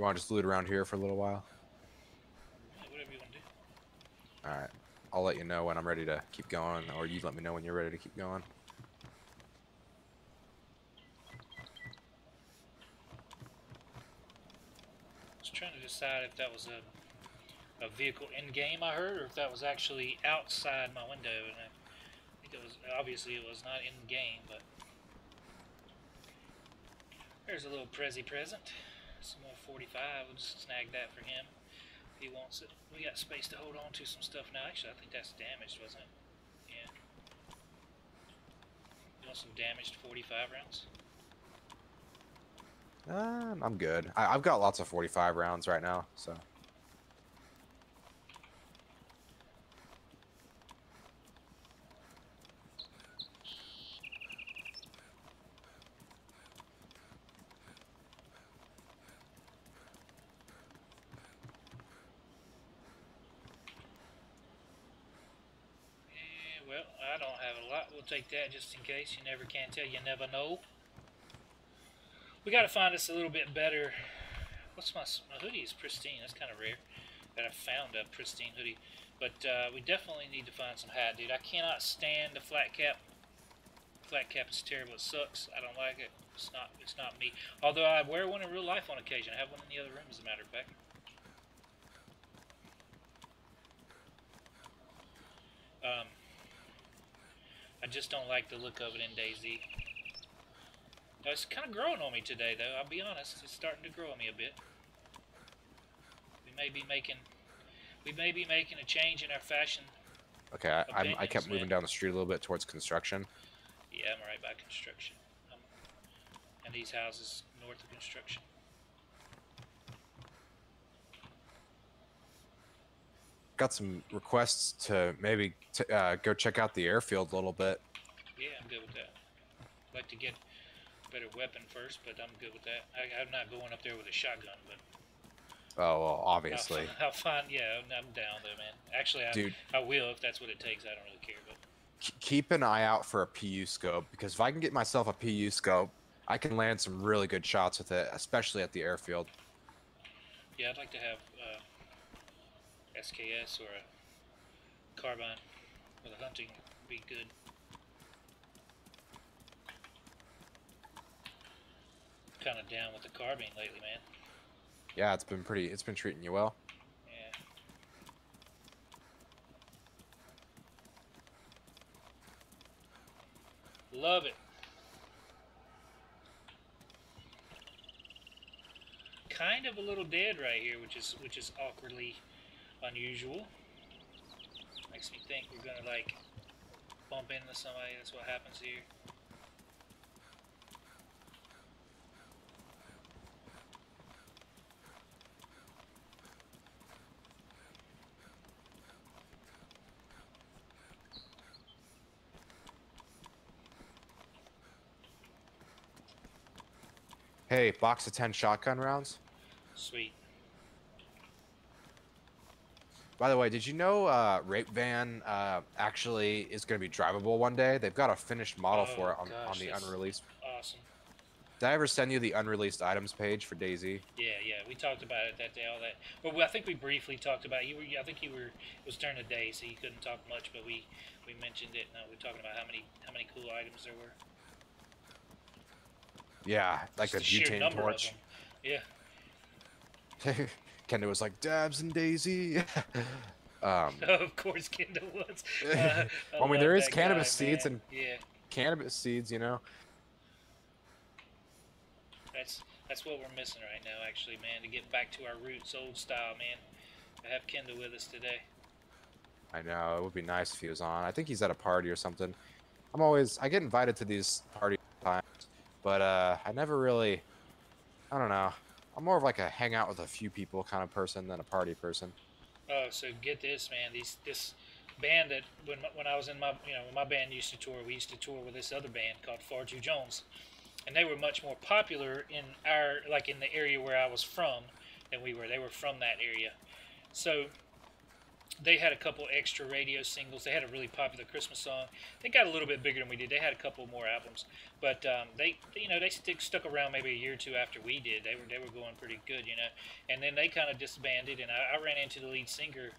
you want to just loot around here for a little while? Yeah, whatever you want to do. All right. I'll let you know when I'm ready to keep going, or you let me know when you're ready to keep going. I was trying to decide if that was a vehicle in game I heard, or if that was actually outside my window. And I think it was, obviously it was not in game, but there's a little Prezi present. Some more 45. We'll just snag that for him if he wants it. We got space to hold on to some stuff now. Actually, I think that's damaged, wasn't it? Yeah. You want some damaged 45 rounds? I'm good. I've got lots of 45 rounds right now, so. Well, I don't have a lot. We'll take that just in case. You never can tell. You never know. We got to find us a little bit better. What's my hoodie is pristine. That's kind of rare that I found a pristine hoodie. But we definitely need to find some hat, dude. I cannot stand the flat cap. Flat cap is terrible. It sucks. I don't like it. It's not me. Although I wear one in real life on occasion. I have one in the other room, as a matter of fact. I just don't like the look of it in DayZ. It's kind of growing on me today, though. I'll be honest. It's starting to grow on me a bit. We may be making a change in our fashion. Okay, I kept moving down the street a little bit towards construction. Yeah, I'm right by construction. And these houses north of construction. Got some requests to maybe go check out the airfield a little bit. Yeah, I'm good with that. I'd like to get a better weapon first, but I'm good with that. I'm not going up there with a shotgun, but... Oh, well, obviously. I'll find... Yeah, I'm down though, man. Actually, I will if that's what it takes. I don't really care, but... Keep an eye out for a PU scope, because if I can get myself a PU scope, I can land some really good shots with it, especially at the airfield. Yeah, I'd like to have SKS or a carbine with a hunting would be good. Kind of down with the carbine lately, man. Yeah, it's been treating you well. Yeah. Love it. Kind of a little dead right here, which is awkwardly unusual. Makes me think we're gonna like bump into somebody. That's what happens here. Hey, box of 10 shotgun rounds. Sweet. By the way, did you know Rape Van actually is going to be drivable one day? They've got a finished model Oh for it on gosh, the that's unreleased. awesome. Did I ever send you the unreleased items page for DayZ? Yeah, we talked about it that day. All that. Well, I think we briefly talked about it. I think you were. It was during the day, so you couldn't talk much. But we mentioned it. And we were talking about how many cool items there were. Yeah, like Just the the sheer butane number of torch. them. Yeah. Kendall was like dabs and DayZ. um, Of course, Kendall was. I I mean, love there is that guy, cannabis seeds man. and Yeah. cannabis seeds, you know. That's what we're missing right now, actually, man. To get back to our roots, old style, man. To have Kendall with us today. I know it would be nice if he was on. I think he's at a party or something. I get invited to these parties sometimes, but I never really. I don't know. I'm more of like a hang out with a few people kind of person than a party person. Oh, so get this, man. This band that when I was in my when my band used to tour, we used to tour with this other band called Far Too Jones, and they were much more popular in in the area where I was from than we were. They were from that area, so they had a couple extra radio singles. They had a really popular Christmas song. They got a little bit bigger than we did. They had a couple more albums, but they stuck around maybe a year or two after we did. They were going pretty good, and then they kind of disbanded. And I ran into the lead singer.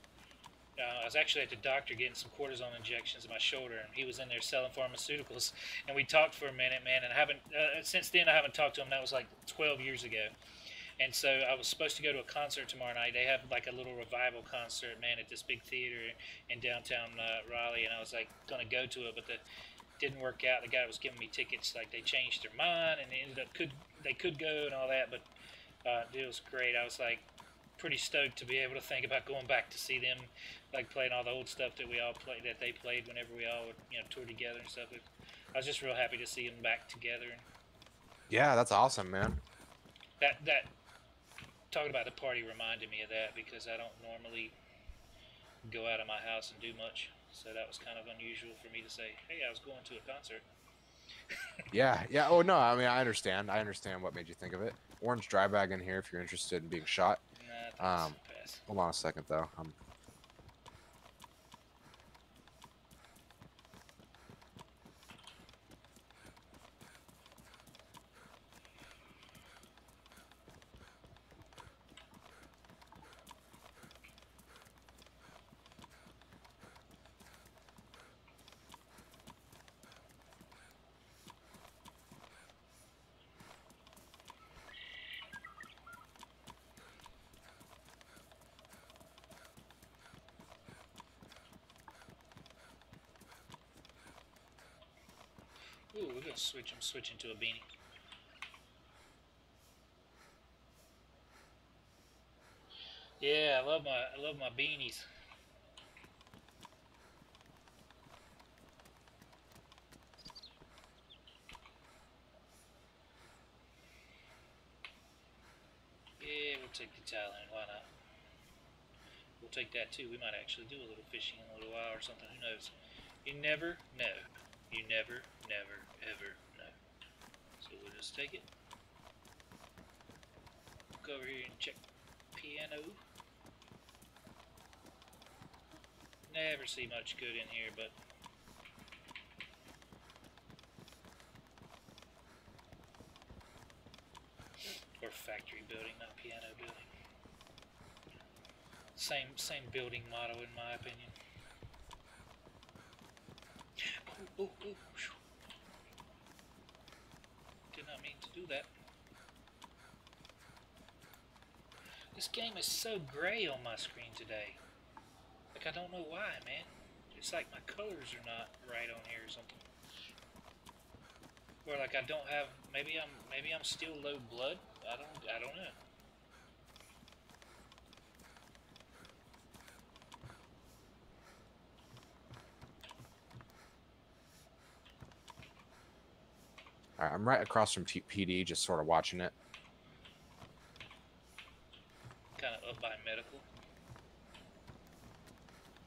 I was actually at the doctor getting some cortisone injections in my shoulder, and he was in there selling pharmaceuticals. And we talked for a minute, man. And I haven't since then. I haven't talked to him. That was like 12 years ago. And so I was supposed to go to a concert tomorrow night. They have like a little revival concert, man, at this big theater in downtown Raleigh, and I was like going to go to it, but didn't work out. The guy was giving me tickets, like they changed their mind, and they ended up they could go and all that, but it was great. I was like pretty stoked to be able to think about going back to see them, like playing all the old stuff that they played whenever we all would tour together and stuff. I was just real happy to see them back together. And Yeah, that's awesome, man. that talking about the party reminded me of that because I don't normally go out of my house and do much. So that was kind of unusual for me to say, hey, I was going to a concert. Yeah, yeah. Oh no, I mean I understand. I understand what made you think of it. Orange dry bag in here if you're interested in being shot. Nah, pass. Hold on a second though. Ooh, we're gonna switch. I'm switching to a beanie. Yeah, I love my beanies. Yeah, we'll take the Thailand. Why not? We'll take that too. We might actually do a little fishing in a little while or something. Who knows? You never know. You never, ever know. So we'll just take it. Go over here and check piano. Never see much good in here, but or factory building, not piano building. Same building motto in my opinion. Oh, did not mean to do that. This game is so gray on my screen today. Like I don't know why, man. It's like my colors are not right on here or something. Or like I don't have maybe I'm still low blood. I don't know. All right, I'm right across from PD, just sort of watching it. Kind of up by medical.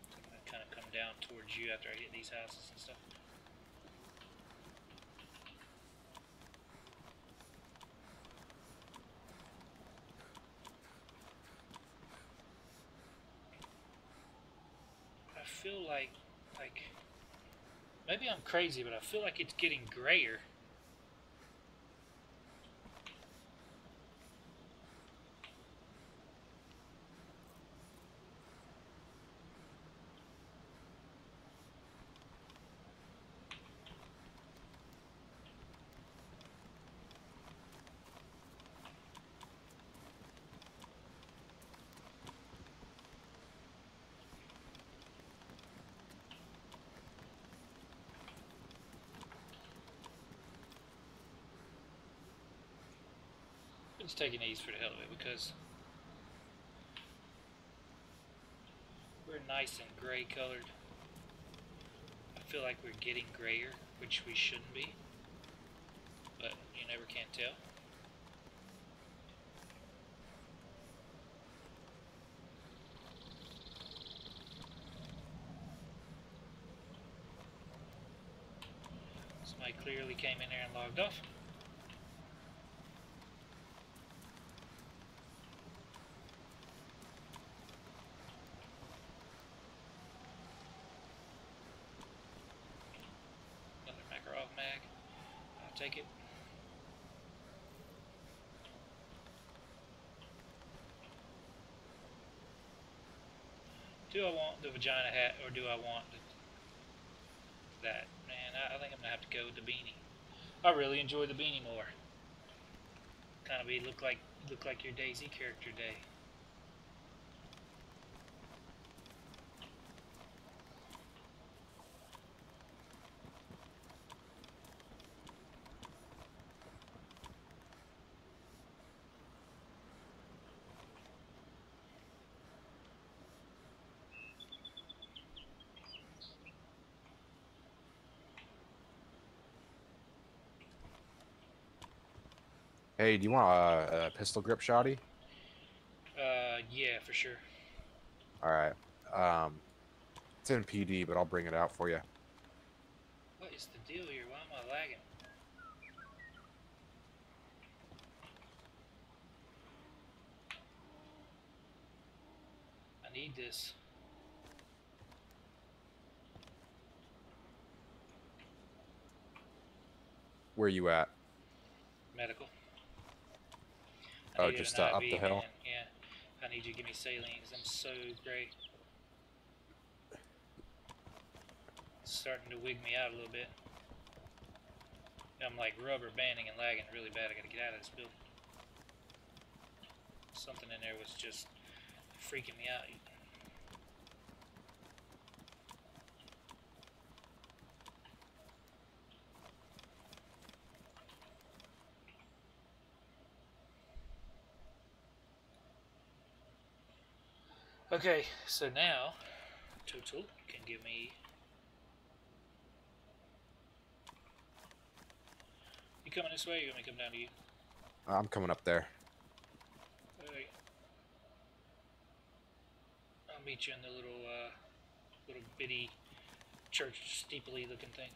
So I'm gonna kind of come down towards you after I hit these houses and stuff. feel like maybe I'm crazy, but I feel like it's getting grayer. It's taking these for the hell of it because we're nice and gray colored. I feel like we're getting grayer, which we shouldn't be, but you never can tell. Somebody clearly came in there and logged off. Mag. I'll take it. Do I want the vagina hat or do I want that? Man, I think I'm gonna have to go with the beanie. I really enjoy the beanie more. Kind of look like your DayZ character day. Hey, do you want a pistol grip shotty? Yeah, for sure. All right. It's in PD, but I'll bring it out for you. What is the deal here? Why am I lagging? I need this. Where you at? Medical. Oh, just up the hill? Man. Yeah. I need you to give me saline because I'm so gray. It's starting to wig me out a little bit. I'm like rubber banding and lagging really bad. I gotta get out of this building. Something in there was just freaking me out. Okay, so now Total can give me. You coming this way or you want me to come down to you? I'm coming up there. Alright. I'll meet you in the little bitty church steepley looking thing.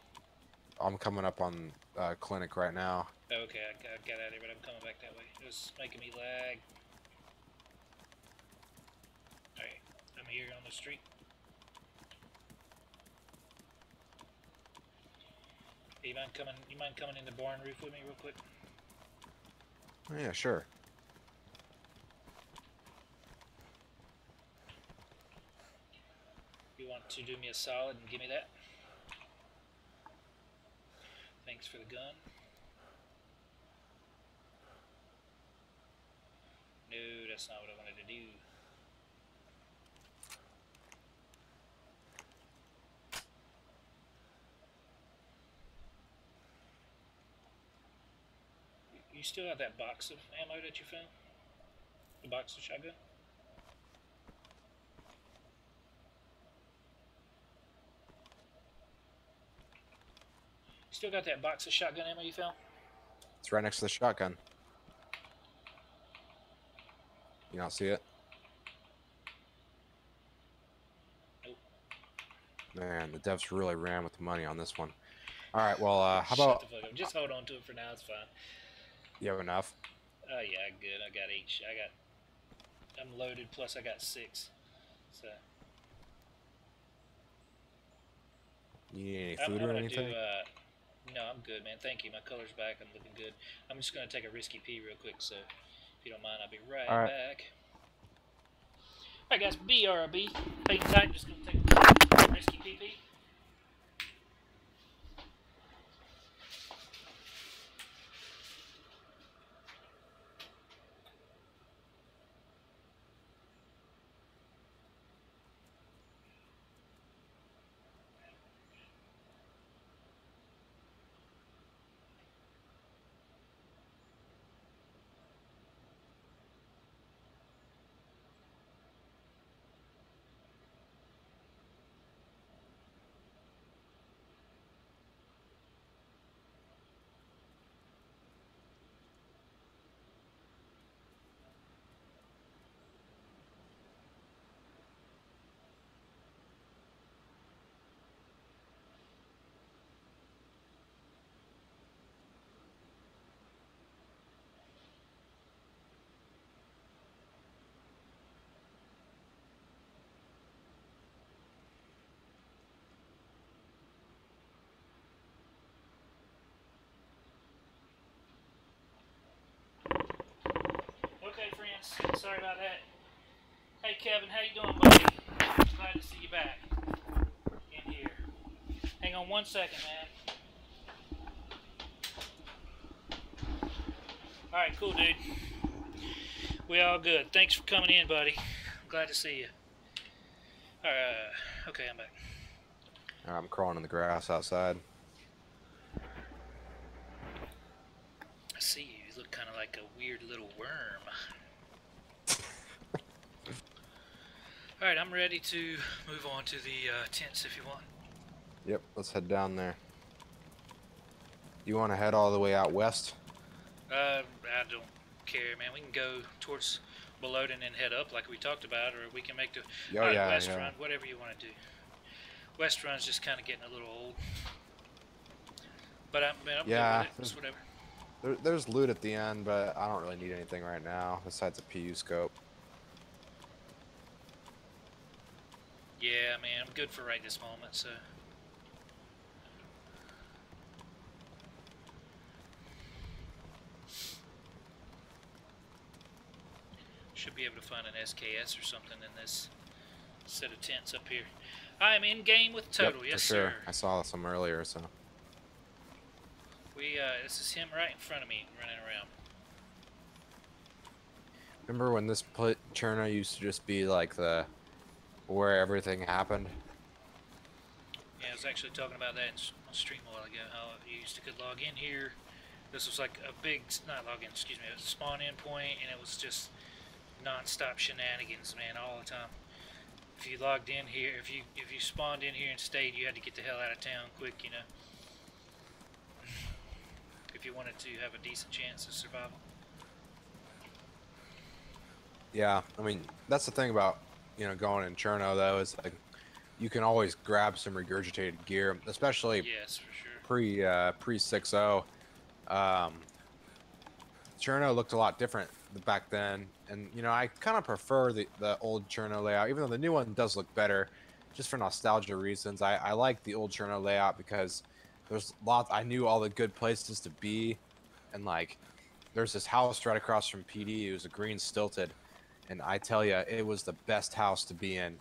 I'm coming up on clinic right now. Okay, I got out of there, but I'm coming back that way. It was making me lag. Alright, I'm here on the street. You mind coming in the barn roof with me real quick? Oh, yeah, sure. You want to do me a solid and give me that? Thanks for the gun. No, that's not what I wanted to do. You still have that box of ammo that you found? The box of shotgun? You still got that box of shotgun ammo you found? It's right next to the shotgun. You don't see it? Nope. Man, the devs really ran with the money on this one. All right, well, how Shut about... the fuck up. Just hold on to it for now, it's fine. You have enough? Oh yeah, good. I got each. I'm loaded, plus I got 6. So You need any I'm food or gonna do. anything? No, I'm good, man. Thank you. My color's back. I'm looking good. I'm just gonna take a risky pee real quick. So if you don't mind, I'll be All right right. back. All right, guys. BRB. Hang tight. Just gonna take a risky pee pee. Okay, friends. Sorry about that. Hey, Kevin. How you doing, buddy? Glad to see you back in here. Hang on 1 second, man. All right, cool, dude. We all good. Thanks for coming in, buddy. Glad to see you. Okay, I'm back. I'm crawling in the grass outside. I see you. You look kind of like a weird little worm. All right, I'm ready to move on to the tents if you want. Yep, let's head down there. You want to head all the way out west? I don't care, man. We can go towards Beloden and head up like we talked about, or we can make the west front, whatever you want to do. West front's just kind of getting a little old. But I'm good with it. It's whatever. There's loot at the end, but I don't really need anything right now besides a PU scope. Yeah, man, I'm good for right this moment, so. Should be able to find an SKS or something in this set of tents up here. I am in game with Total, Yep, yes for sure. sir. I saw some earlier, so. This is him right in front of me, running around. Remember when this Chernarus used to just be like where everything happened? Yeah, I was actually talking about that on stream a while ago, how you used to could log in here. This was like a big, not login, excuse me, it was a spawn in point, and it was just non-stop shenanigans, man, all the time. If you logged in here, if you spawned in here and stayed, you had to get the hell out of town quick, you know. If you wanted to have a decent chance of survival. Yeah, I mean, that's the thing about, going in Cherno, though, is like, you can always grab some regurgitated gear, especially yes, for sure. pre 6.0. Cherno looked a lot different back then, and I kind of prefer the old Cherno layout, even though the new one does look better, just for nostalgia reasons. I like the old Cherno layout because there's lots. I knew all the good places to be, and like, there's this house right across from PD. It was a green stilted, and I tell you, it was the best house to be in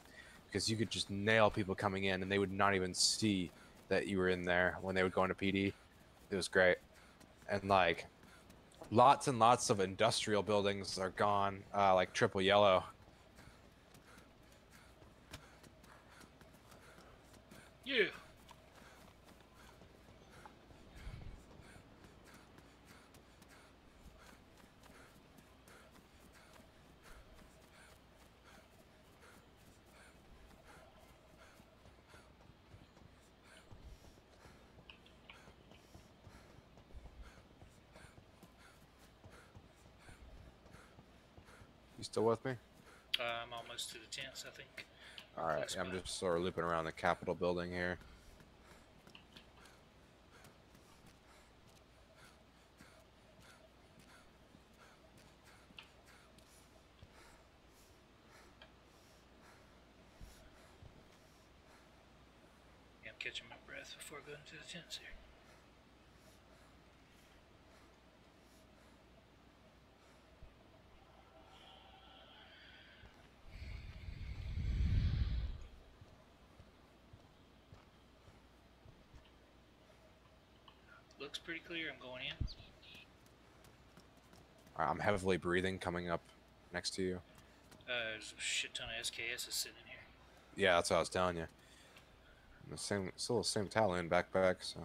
because you could just nail people coming in, and they would not even see that you were in there when they would go into PD. It was great, and like, lots and lots of industrial buildings are gone, like Triple Yellow. Yeah. You still with me? I'm almost to the tents, I think. All right, I'm just sort of looping around the Capitol building here. Yeah. catching my breath before going to the tents here. Looks pretty clear. I'm going in. Alright, I'm heavily breathing coming up next to you. There's a shit ton of SKSs sitting in here. Yeah, that's what I was telling you. The same, still the same Talon backpack, so.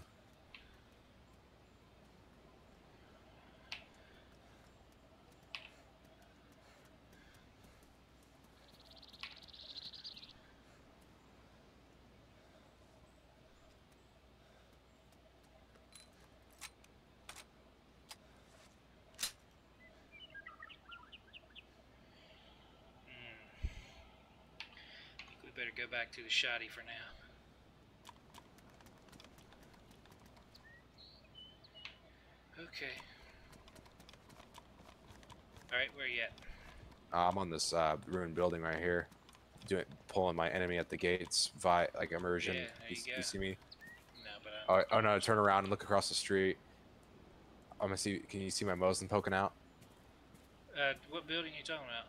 Better go back to the shoddy for now. Okay. Alright, where are you at? I'm on this ruined building right here, pulling my enemy at the gates like immersion. Yeah, there you go. You see me? No, but Oh no! Turn around and look across the street. I'm gonna see. Can you see my Mosin poking out? what building are you talking about?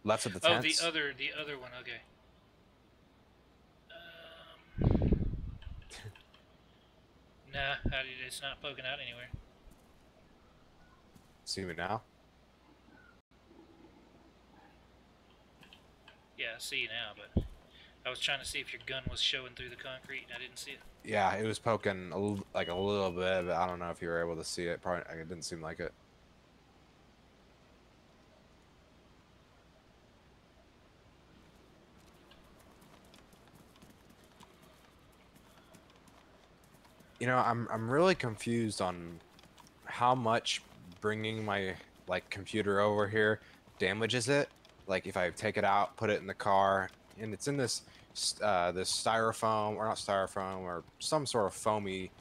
Left of the tents. Oh, the other one. Okay. Nah, it's not poking out anywhere. See me now? Yeah, I see you now, but I was trying to see if your gun was showing through the concrete, and I didn't see it. Yeah, it was poking a little bit, but I don't know if you were able to see it. Probably, it didn't seem like it. You know, I'm really confused on how much bringing my computer over here damages it. Like if I take it out, put it in the car, and it's in this this styrofoam, or not styrofoam, or some sort of foamy,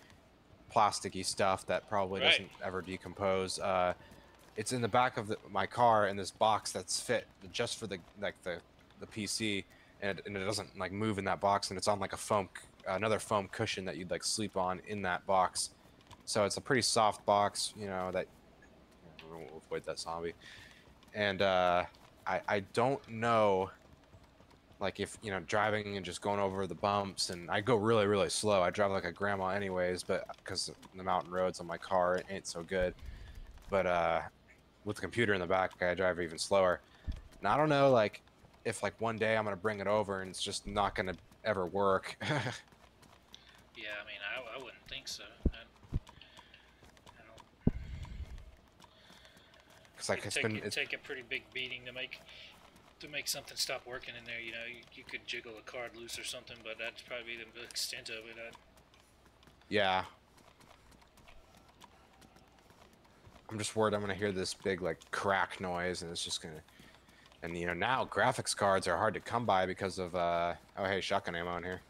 plasticky stuff that probably doesn't ever decompose. It's in the back of my car in this box that's fit just for the PC, and it doesn't move in that box, and it's on like another foam cushion that you'd sleep on in that box. So it's a pretty soft box, you know, that we'll avoid that zombie. And I don't know, if driving and just going over the bumps, and I go really slow. I drive like a grandma anyways, but because the mountain roads on my car ain't so good. But with the computer in the back, I drive even slower. And I don't know if one day I'm gonna bring it over and it's just not gonna ever work. Yeah, I mean, I wouldn't think so. I don't. Because it'd take a pretty big beating to make something stop working in there. You know, you could jiggle a card loose or something, but that'd probably be the extent of it. Yeah. I'm just worried I'm gonna hear this big crack noise, and it's just gonna. And now graphics cards are hard to come by because of oh hey, shotgun ammo in here.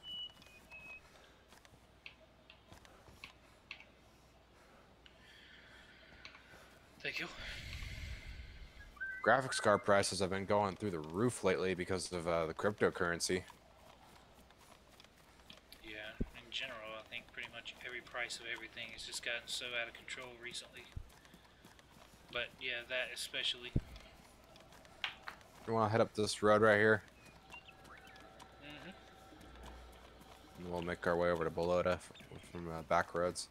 Thank you. Graphics card prices have been going through the roof lately because of the cryptocurrency. Yeah, in general, I think pretty much every price of everything has just gotten so out of control recently. But yeah, that especially. You want to head up this road right here? Mm-hmm. And we'll make our way over to Bolota from back roads.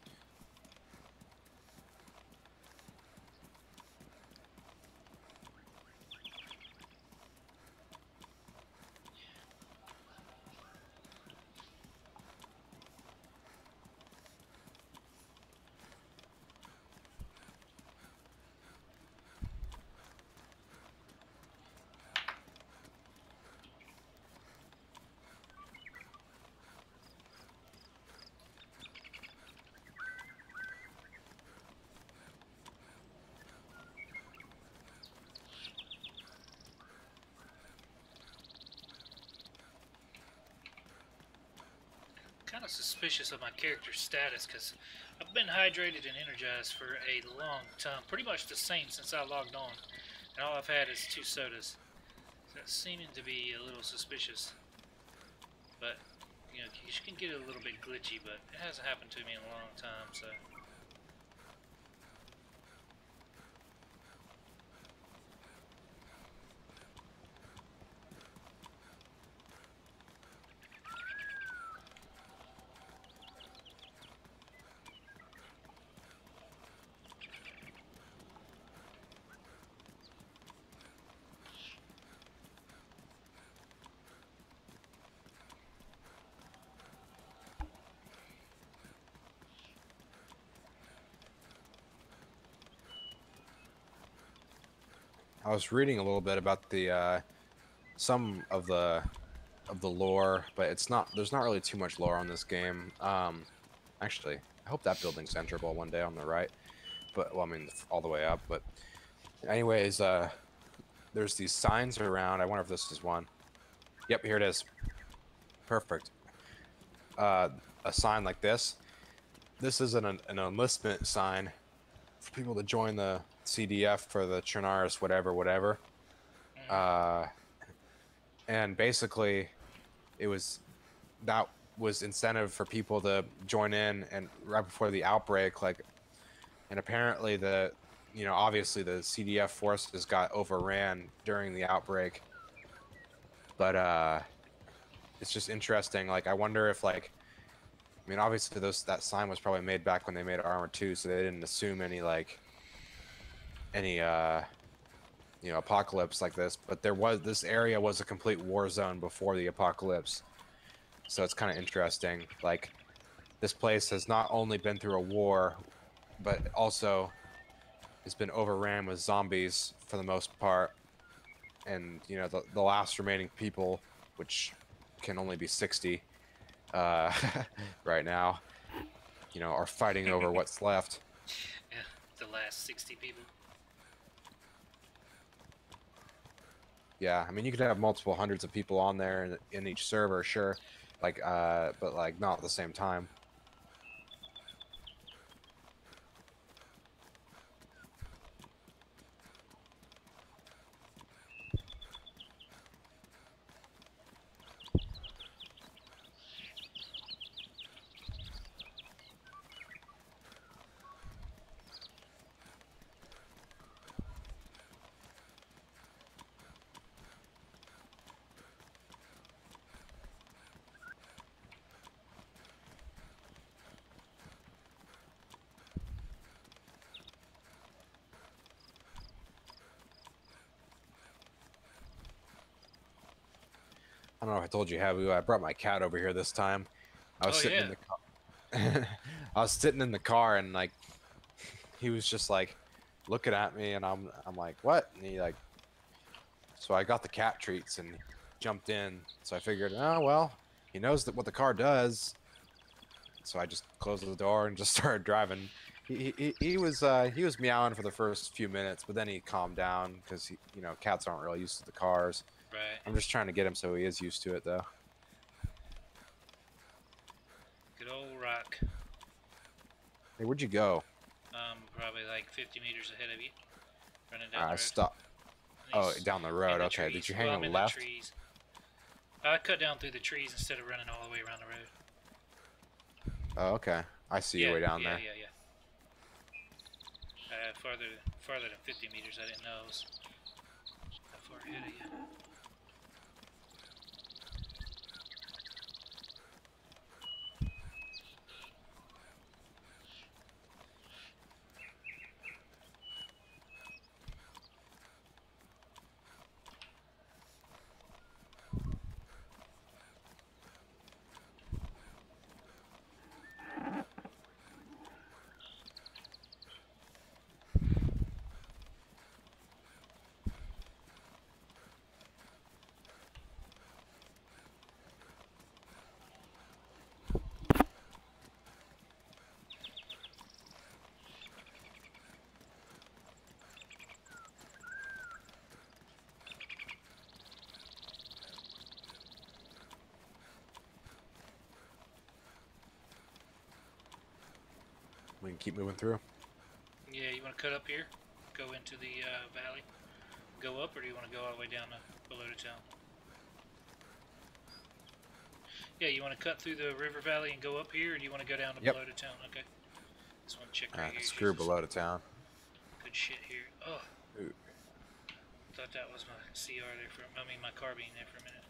Kind of suspicious of my character's status because I've been hydrated and energized for a long time, pretty much the same since I logged on, and all I've had is 2 sodas. So that's seeming to be a little suspicious, but you know, you can get it a little bit glitchy, but it hasn't happened to me in a long time, so. I was reading a little bit about the some of the lore, but it's not. There's not really too much lore on this game. Actually, I hope that building's enterable one day on the right. But well, I mean, all the way up. But anyways, there's these signs around. I wonder if this is one. Yep, here it is. Perfect. A sign like this. This is an enlistment sign for people to join the CDF for the Chernarus, whatever. And basically, that was incentive for people to join in, and right before the outbreak, and apparently obviously the CDF forces got overran during the outbreak, but it's just interesting. Like, I wonder if I mean, obviously that sign was probably made back when they made Armor 2, so they didn't assume any apocalypse like this, but this area was a complete war zone before the apocalypse. So it's kind of interesting. Like, this place has not only been through a war, but also has been overran with zombies for the most part. And, the last remaining people, which can only be 60 right now, are fighting over what's left. Yeah, the last 60 people. Yeah, I mean, you could have multiple hundreds of people on there in each server, sure. But not at the same time. I don't know if I told you, Habu, I brought my cat over here this time. I was sitting in the car. I was sitting in the car, and he was just looking at me, and I'm like, what? And so I got the cat treats and jumped in. So I figured, oh well, he knows what the car does. So I just closed the door and just started driving. He was meowing for the first few minutes, but then he calmed down because cats aren't really used to the cars. Right. I'm just trying to get him so he is used to it, though. Good old rock. Hey, where'd you go? Probably like 50 meters ahead of you. Running down the road. Stop. Oh, down the road. Okay. Trees. Did you hang on the left? Trees. I cut down through the trees instead of running all the way around the road. Oh, okay. I see you way down there. Yeah. Farther than 50 meters. I didn't know it was that far ahead of you. We can keep moving through. Yeah, you want to cut up here? Go into the valley? Go up, or do you want to go all the way down below the town? Yeah, you want to cut through the river valley and go up here, or do you want to go down to Yep. below to town? Okay. This one chick right here. Screw She's below to town. good shit here. Oh, Ooh. thought that was my CR there for. I mean, my carbine there for a minute.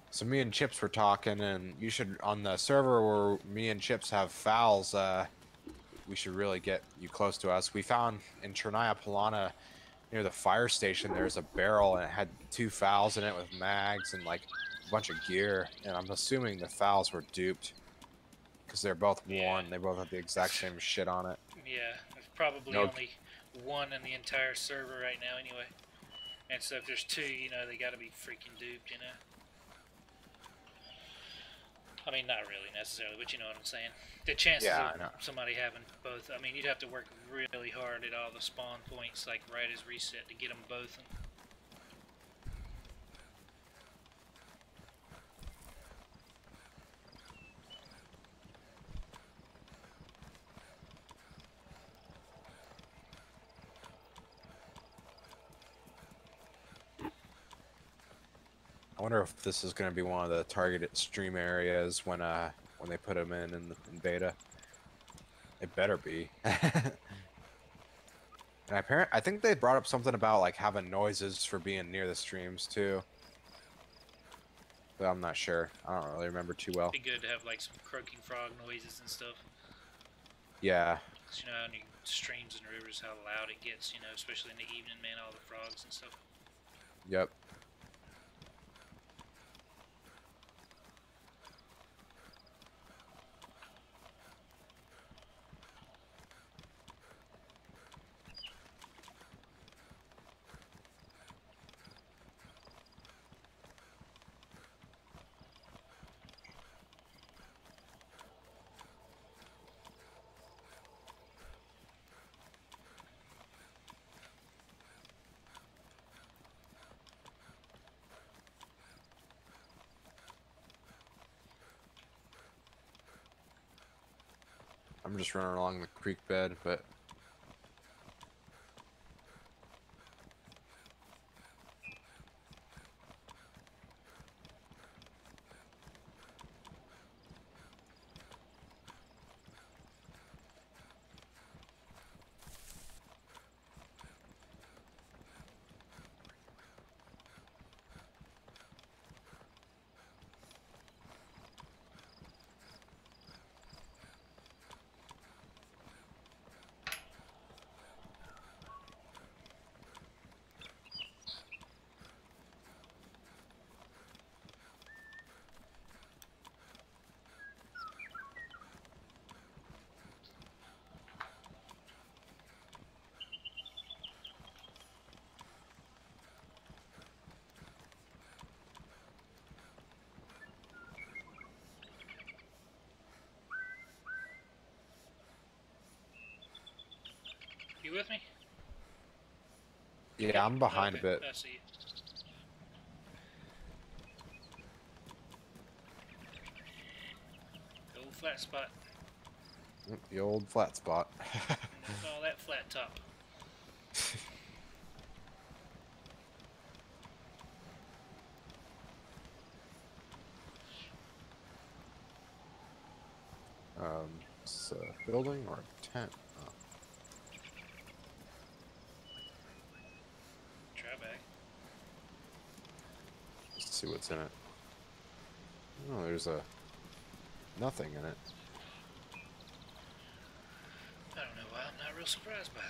So me and Chips were talking, and you should, on the server where me and Chips have fouls, we should really get you close to us. We found in Chernarus near the fire station, there's a barrel, and it had 2 fouls in it with mags and like a bunch of gear. And I'm assuming the fouls were duped because they're both worn. Yeah. They both have the exact same shit on it. Yeah, there's probably No. only one in the entire server right now, anyway. And so if there's 2, you know, they got to be freaking duped, you know. I mean, not really necessarily, but you know what I'm saying. The chances of somebody having both, I mean, you'd have to work really hard at all the spawn points, like right as reset, to get them both. I wonder if this is going to be one of the targeted stream areas when they put them in beta. It better be. And I think they brought up something about like having noises for being near the streams too. But I'm not sure. I don't really remember too well. It'd be good to have like some croaking frog noises and stuff. Yeah. 'Cause, you know, on your streams and rivers, how loud it gets, you know, especially in the evening, man, all the frogs and stuff. Yep. I'm just running along the creek bed, but You with me? yeah, I'm behind a bit. I see you. The old flat spot. The old flat spot. All that flat top. It's a building or a tent? Oh. Try back. Let's see what's in it. Oh, there's nothing in it. I don't know why I'm not real surprised by that.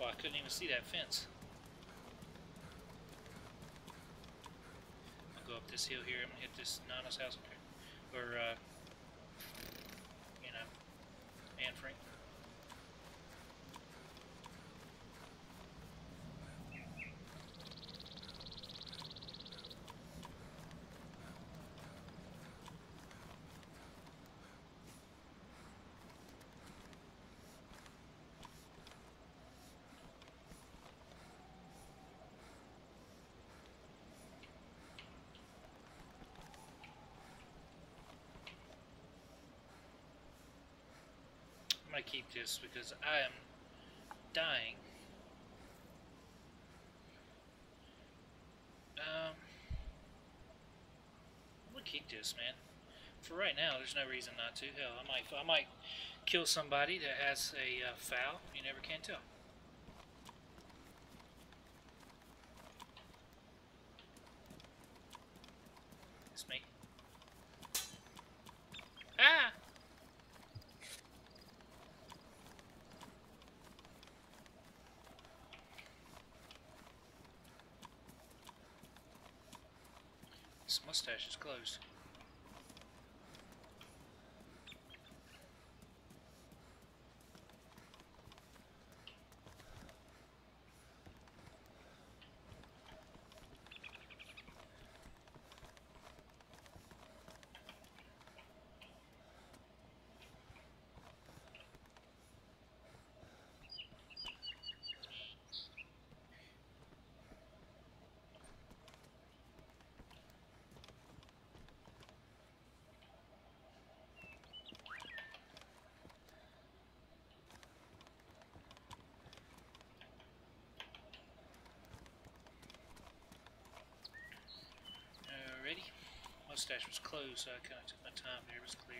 Oh, I couldn't even see that fence. I'll go up this hill here. I'm gonna hit this Nana's house, or you know, Anne Frank. to keep this because I am dying. I'm gonna keep this, man. For right now, there's no reason not to. Hell, I might kill somebody that has a foul. You never can tell. It's me. Ah! This mustache is closed. Alrighty. Mustache was closed, so I kind of took my time there. It was clear.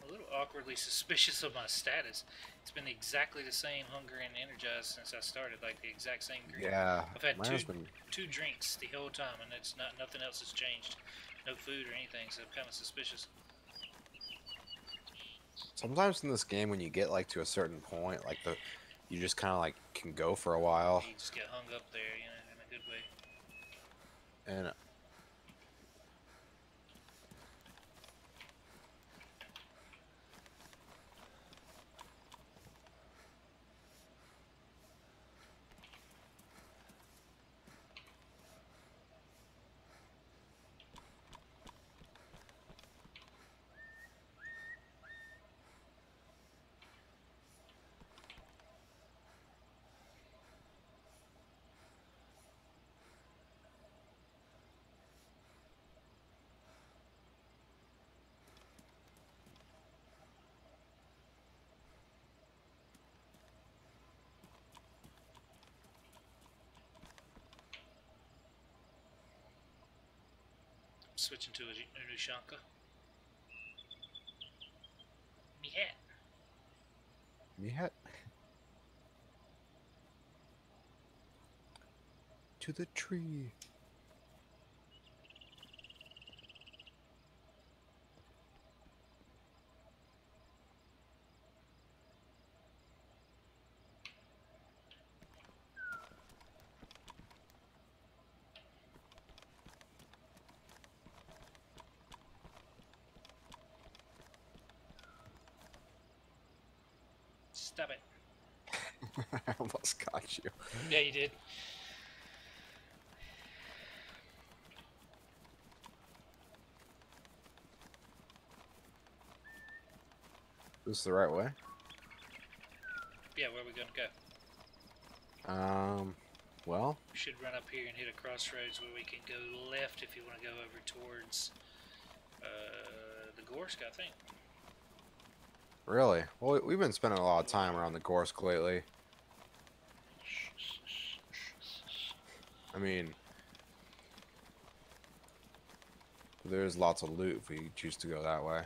A little awkwardly suspicious of my status. It's been exactly the same hunger and energized since I started, like the exact same green. Yeah, I've had mine has been... two drinks the whole time, and it's not nothing else has changed. No food or anything, so I'm kind of suspicious. Sometimes in this game, when you get like to a certain point, like you just kind of like can go for a while. You just get hung up there, you know, in a good way. And Switching to a new Shanka. Me hat. me hat to the tree. Stop it. I almost got you. Yeah, you did. This is the right way? Yeah, where are we gonna go? Well, We should run up here and hit a crossroads where we can go left if you want to go over towards the Gorsk, I think. really? Well, we've been spending a lot of time around the Gorsk lately. I mean, there's lots of loot if we choose to go that way.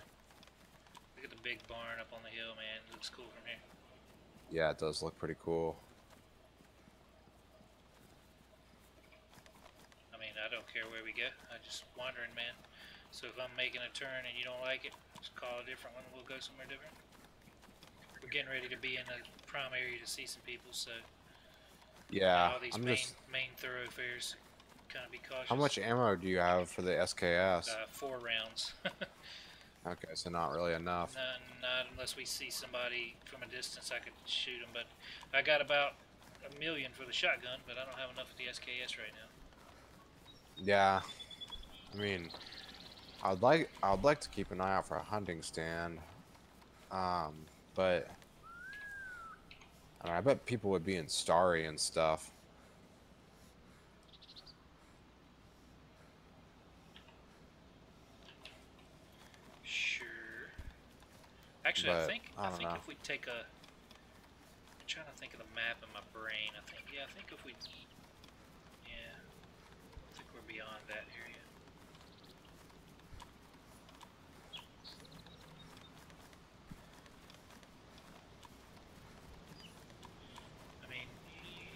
Look at the big barn up on the hill, man. It looks cool from here. Yeah, it does look pretty cool. I mean, I don't care where we go. I'm just wandering, man. So if I'm making a turn and you don't like it, just call a different one. We'll go somewhere different. We're getting ready to be in a prime area to see some people, so Yeah, all these I'm main thoroughfares, kind of be cautious. How much ammo do you have for the SKS? 4 rounds. Okay, so not really enough. Not unless we see somebody from a distance. I could shoot them, but I got about 1 million for the shotgun, but I don't have enough for the SKS right now. Yeah, I mean, I'd like to keep an eye out for a hunting stand, but I don't know, I bet people would be in Starry and stuff. Actually, but I I don't think know. if we take a, I'm trying to think of the map in my brain. I think if we, yeah, I think we're beyond that area. I mean,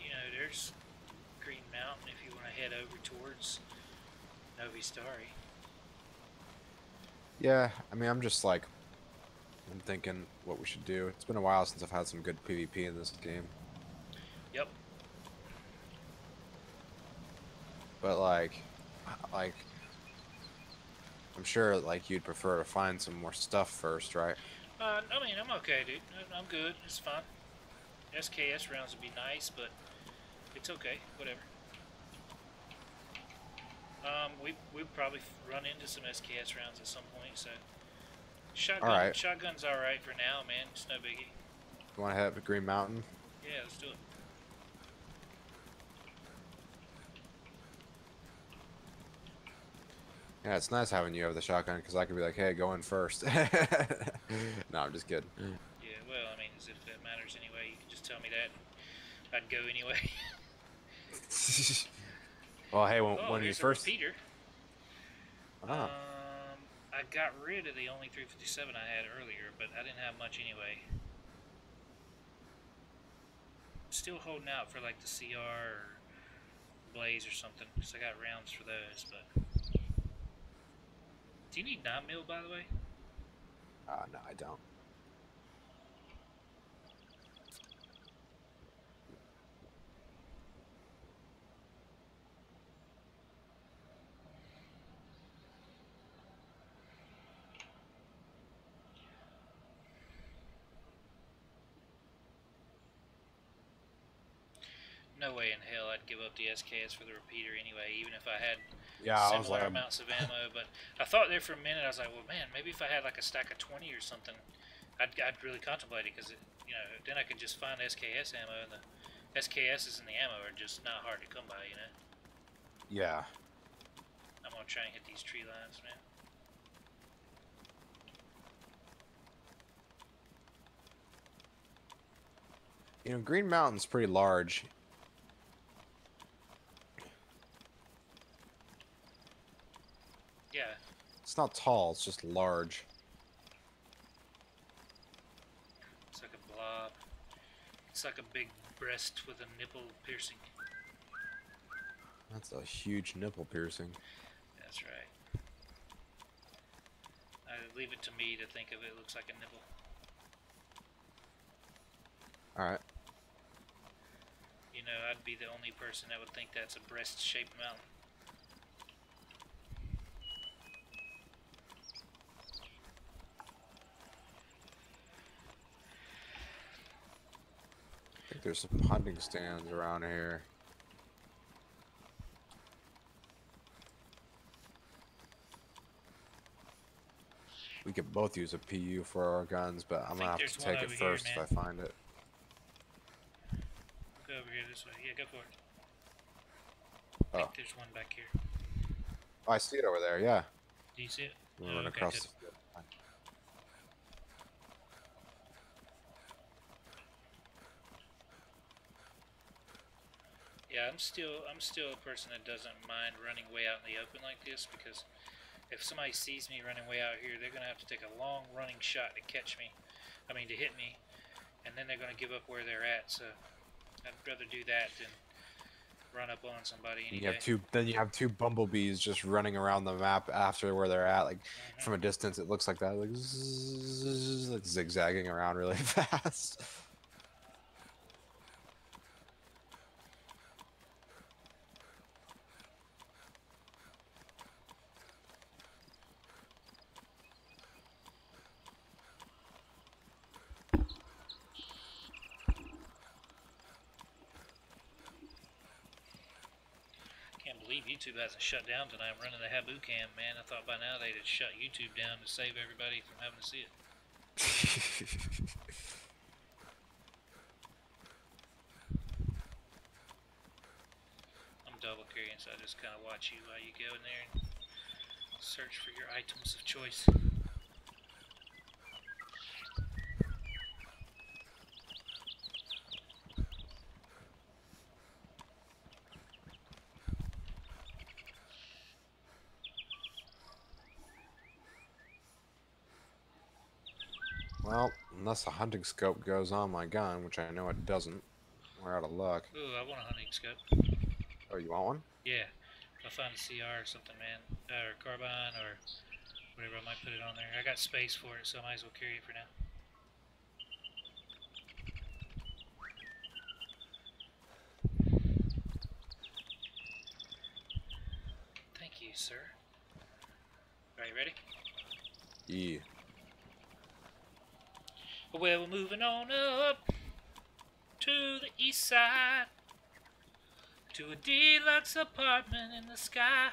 you know, there's Green Mountain if you want to head over towards Novi Stari. Yeah, I mean, I'm just like, I'm thinking what we should do. It's been a while since I've had some good PvP in this game. Yep. But like, I'm sure like you'd prefer to find some more stuff first, right? I mean, I'm okay, dude. I'm good. It's fine. SKS rounds would be nice, but it's okay. Whatever. We probably run into some SKS rounds at some point, so All right. shotgun's all right for now, man. It's no biggie. You want to head up to Green Mountain? Yeah, let's do it. Yeah, it's nice having you have the shotgun because I could be like, hey, go in first. No, I'm just kidding. Yeah, well, I mean, as if that matters anyway. You can just tell me that, and I'd go anyway. Well, hey, when you here's first. a repeater. Oh. I got rid of the only 357 I had earlier, but I didn't have much anyway. Still holding out for like the CR or Blaze or something, because I got rounds for those, but... Do you need 9mm, by the way? No, I don't. No way in hell I'd give up the SKS for the repeater anyway, even if I had Yeah, similar amounts of ammo. But I thought there for a minute, I was like, well, man, maybe if I had like a stack of 20 or something, I'd really contemplate it, because, you know, then I could just find SKS ammo, and the SKSs and the ammo are just not hard to come by, you know? Yeah. I'm gonna try and hit these tree lines, man. You know, Green Mountain's pretty large. Yeah. It's not tall, it's just large. It's like a blob. It's like a big breast with a nipple piercing. That's a huge nipple piercing. That's right. I leave it to me to think of it. Looks like a nipple. Alright. You know, I'd be the only person that would think that's a breast-shaped mountain. I think there's some hunting stands around here. We could both use a PU for our guns, but I'm gonna have to take it first if I find it. Go over here this way. Yeah, go for it. I think there's one back here. Oh, I see it over there, yeah. Do you see it? We'll run across the field. Yeah, I'm still a person that doesn't mind running way out in the open like this, because if somebody sees me running way out here, they're gonna have to take a long running shot to catch me. I mean, to hit me, and then they're gonna give up where they're at. So I'd rather do that than run up on somebody any day. Then you have two bumblebees just running around the map after where they're at. Like from a distance, it looks like that, like, zzz, like zigzagging around really fast. Can't believe YouTube hasn't shut down tonight. I'm running the Habu cam, man. I thought by now they'd have shut YouTube down to save everybody from having to see it. I'm double carrying, so I just kind of watch you while you go in there and search for your items of choice. Well, unless a hunting scope goes on my gun, which I know it doesn't, we're out of luck. Ooh, I want a hunting scope. Oh, you want one? Yeah. If I find a CR or something, man. Or carbine or whatever, I might put it on there. I got space for it, so I might as well carry it for now. Thank you, sir. Alright, ready? Yeah. Well, we're moving on up to the east side, to a deluxe apartment in the sky.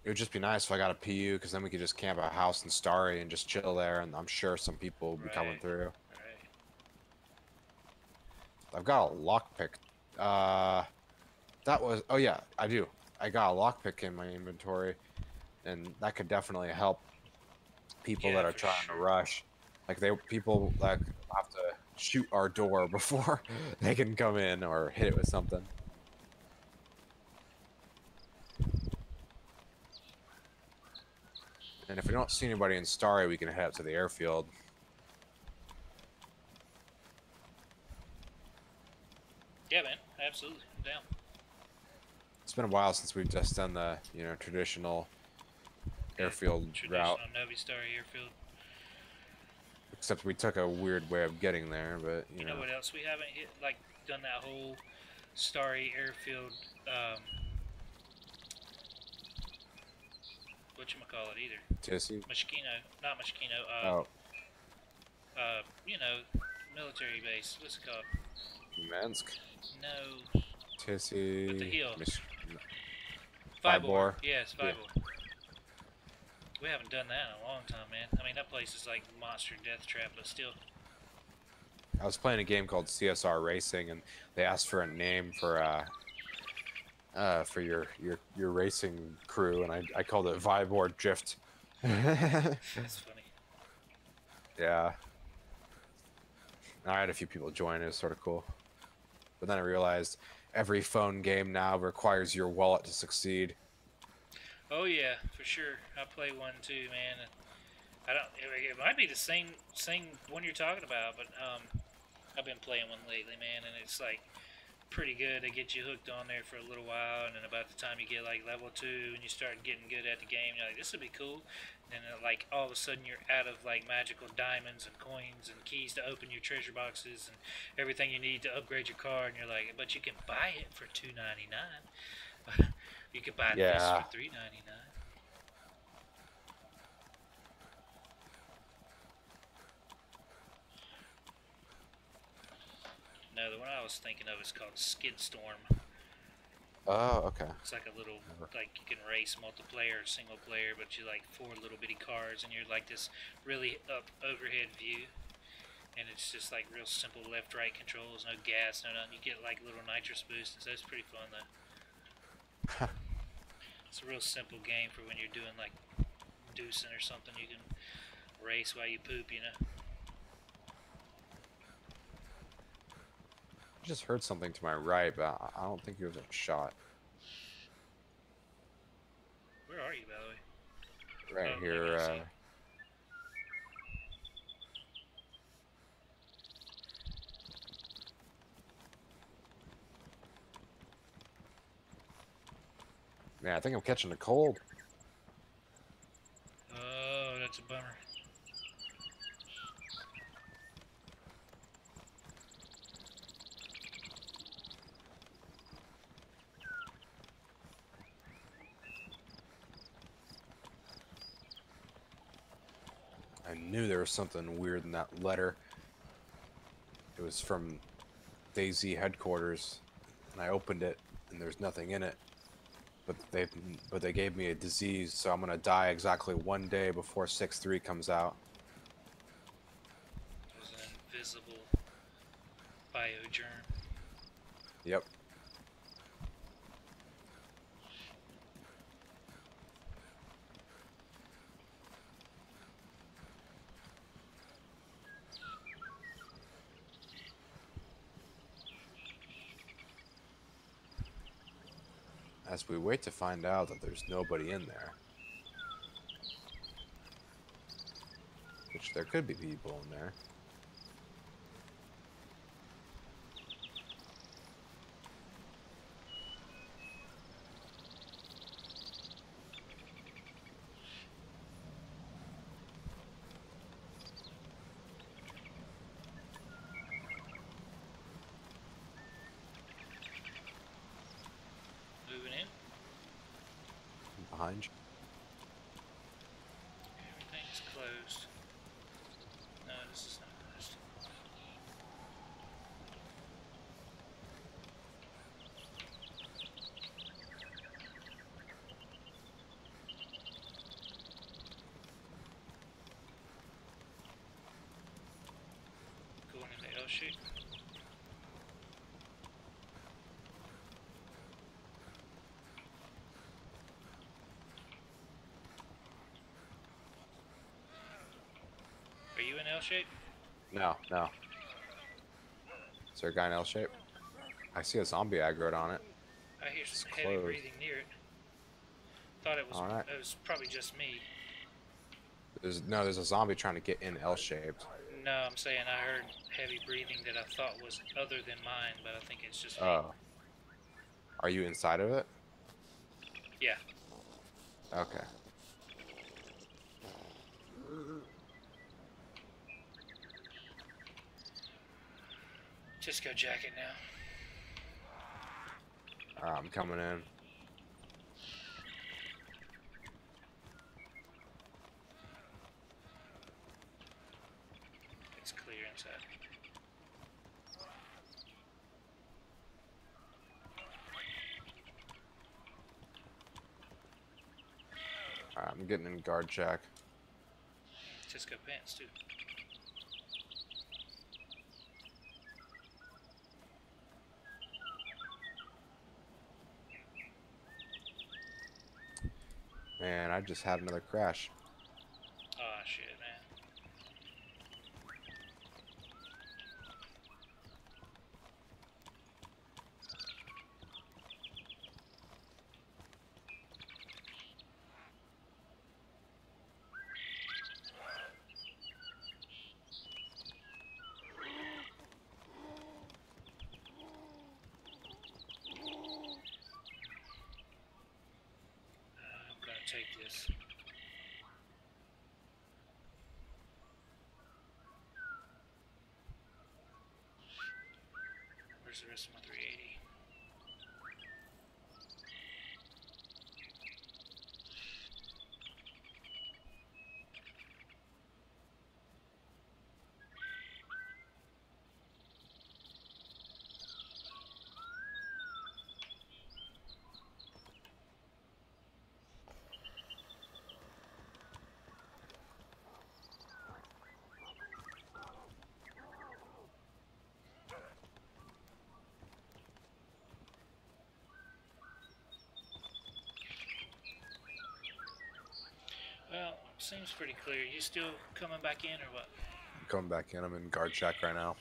It would just be nice if I got a PU, because then we could just camp a house in Starry and just chill there, and I'm sure some people will be coming through. Right. I've got a lockpick. That was... Oh, yeah, I do. I got a lockpick in my inventory, and that could definitely help people that are trying to rush. Like, people like have to shoot our door before they can come in or hit it with something. And if we don't see anybody in Starry, we can head up to the airfield. Yeah, man, absolutely. I'm down. It's been a while since we've just done the, traditional airfield route. Traditional Novi Star airfield. Except we took a weird way of getting there, but you know what else we haven't hit? Like done that whole Starry airfield. Whatchamacallit either. Tissy? Mashkino, not Mashkino. Oh. Military base. What's it called? Minsk? No. Tissy. With the hill. Vybor. Yes, Vybor. Yeah. We haven't done that in a long time, man. I mean, that place is like monster death trap, but still. I was playing a game called CSR Racing, and they asked for a name for your racing crew, and I called it Vybor Drift. That's funny. Yeah. I had a few people join. It was sort of cool. But then I realized every phone game now requires your wallet to succeed. Oh yeah, for sure. I play one too, man. I don't. It might be the same one you're talking about, but I've been playing one lately, man, and it's like pretty good. They get you hooked on there for a little while, and then about the time you get like level 2 and you start getting good at the game, you're like, this would be cool. And then like all of a sudden you're out of like magical diamonds and coins and keys to open your treasure boxes and everything you need to upgrade your car, and you're like, but you can buy it for $2.99. You could buy this for $3.99. No, the one I was thinking of is called Skid Storm. Oh, okay. It's like a little, like you can race multiplayer or single player, but you like 4 little bitty cars, and you're like this really overhead view, and it's just like real simple left-right controls, no gas, no nothing. You get like little nitrous boosts, so it's pretty fun though. It's a real simple game for when you're doing like deucing or something. You can race while you poop, you know. I just heard something to my right, but I don't think it was a shot. Where are you, by the way? Right here. Man, I think I'm catching a cold. Oh, that's a bummer. I knew there was something weird in that letter. It was from DayZ headquarters, and I opened it, and there's nothing in it. But they gave me a disease, so I'm gonna die exactly 1 day before 6-3 comes out. It was an invisible biogerm. Yep. As we wait to find out that there's nobody in there. which there could be people in there. Moving in. Behind you. Everything's closed. No, this is not closed. Going into L shape. Are you in L shape? No, no. Is there a guy in L shape? I see a zombie aggroed on it. I hear It's some heavy closed. breathing near it. Thought it was. All right. It was probably just me. There's a zombie trying to get in L shaped. No, I'm saying I heard heavy breathing that I thought was other than mine, but I think it's just me. Oh. Are you inside of it? Yeah. Okay. Just go jacket now. I'm coming in. It's clear inside. I'm getting in guard check. Cisco pants too. Man, I just had another crash. Oh shit, man. I'm gonna take this. Where's the rest of my 380? Well, seems pretty clear. You still coming back in or what? I'm coming back in. I'm in guard check right now.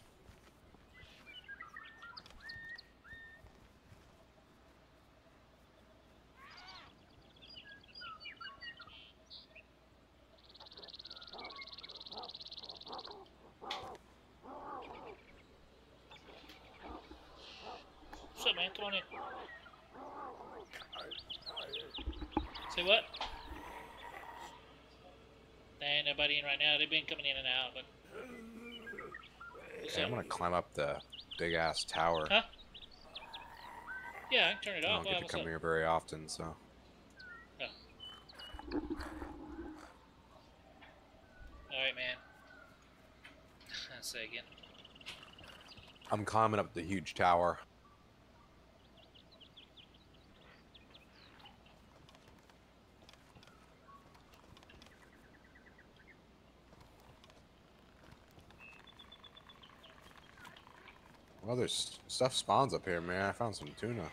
What's up, man? Come on in. Say what? There ain't nobody in right now. They've been coming in and out, but. Hey, I'm gonna climb up the big ass tower. Huh? Yeah, I can turn it I off. don't get to come here very often, so. Oh. Alright, man. Say again. I'm climbing up the huge tower. Well, there's stuff spawns up here, man. I found some tuna.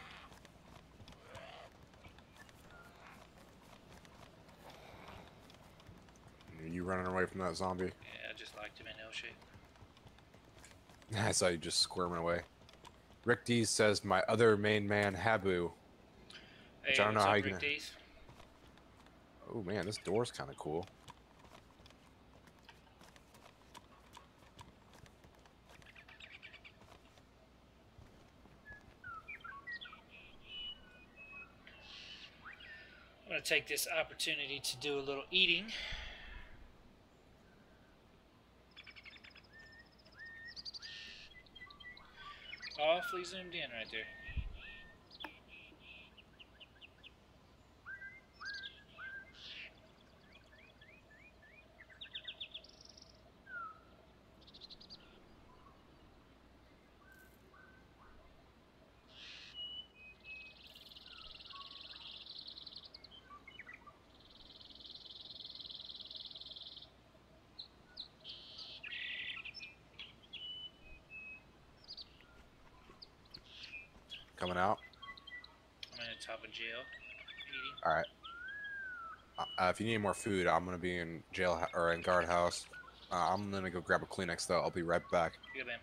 Are you running away from that zombie? Yeah, I just liked him in L shape. I saw you just squirming away. Rick D says my other main man Habu. Hey, Which I don't know what's how up, you Rick can. D's? Oh man, this door's kind of cool. to take this opportunity to do a little eating. Awfully zoomed in right there. Coming out. I'm in the top of jail eating. All right. If you need more food, I'm gonna be in jail or in guardhouse. I'm gonna go grab a Kleenex though. I'll be right back. Good man.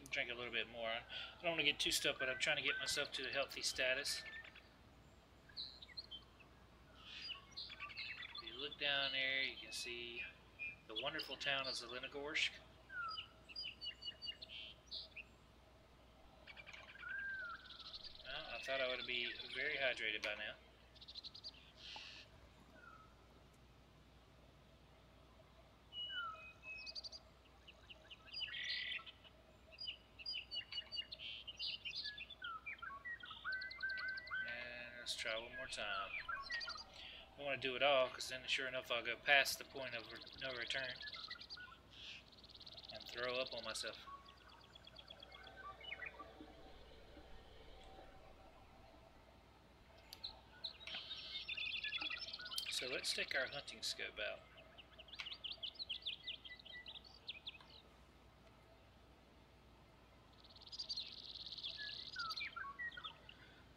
Drink a little bit more. I don't want to get too stuffed, but I'm trying to get myself to a healthy status. If you look down there, you can see the wonderful town of Zelenogorsk. Well, I thought I would be very hydrated by now. Let's try one more time. I want to do it all because then sure enough I'll go past the point of no return and throw up on myself. So let's take our hunting scope out.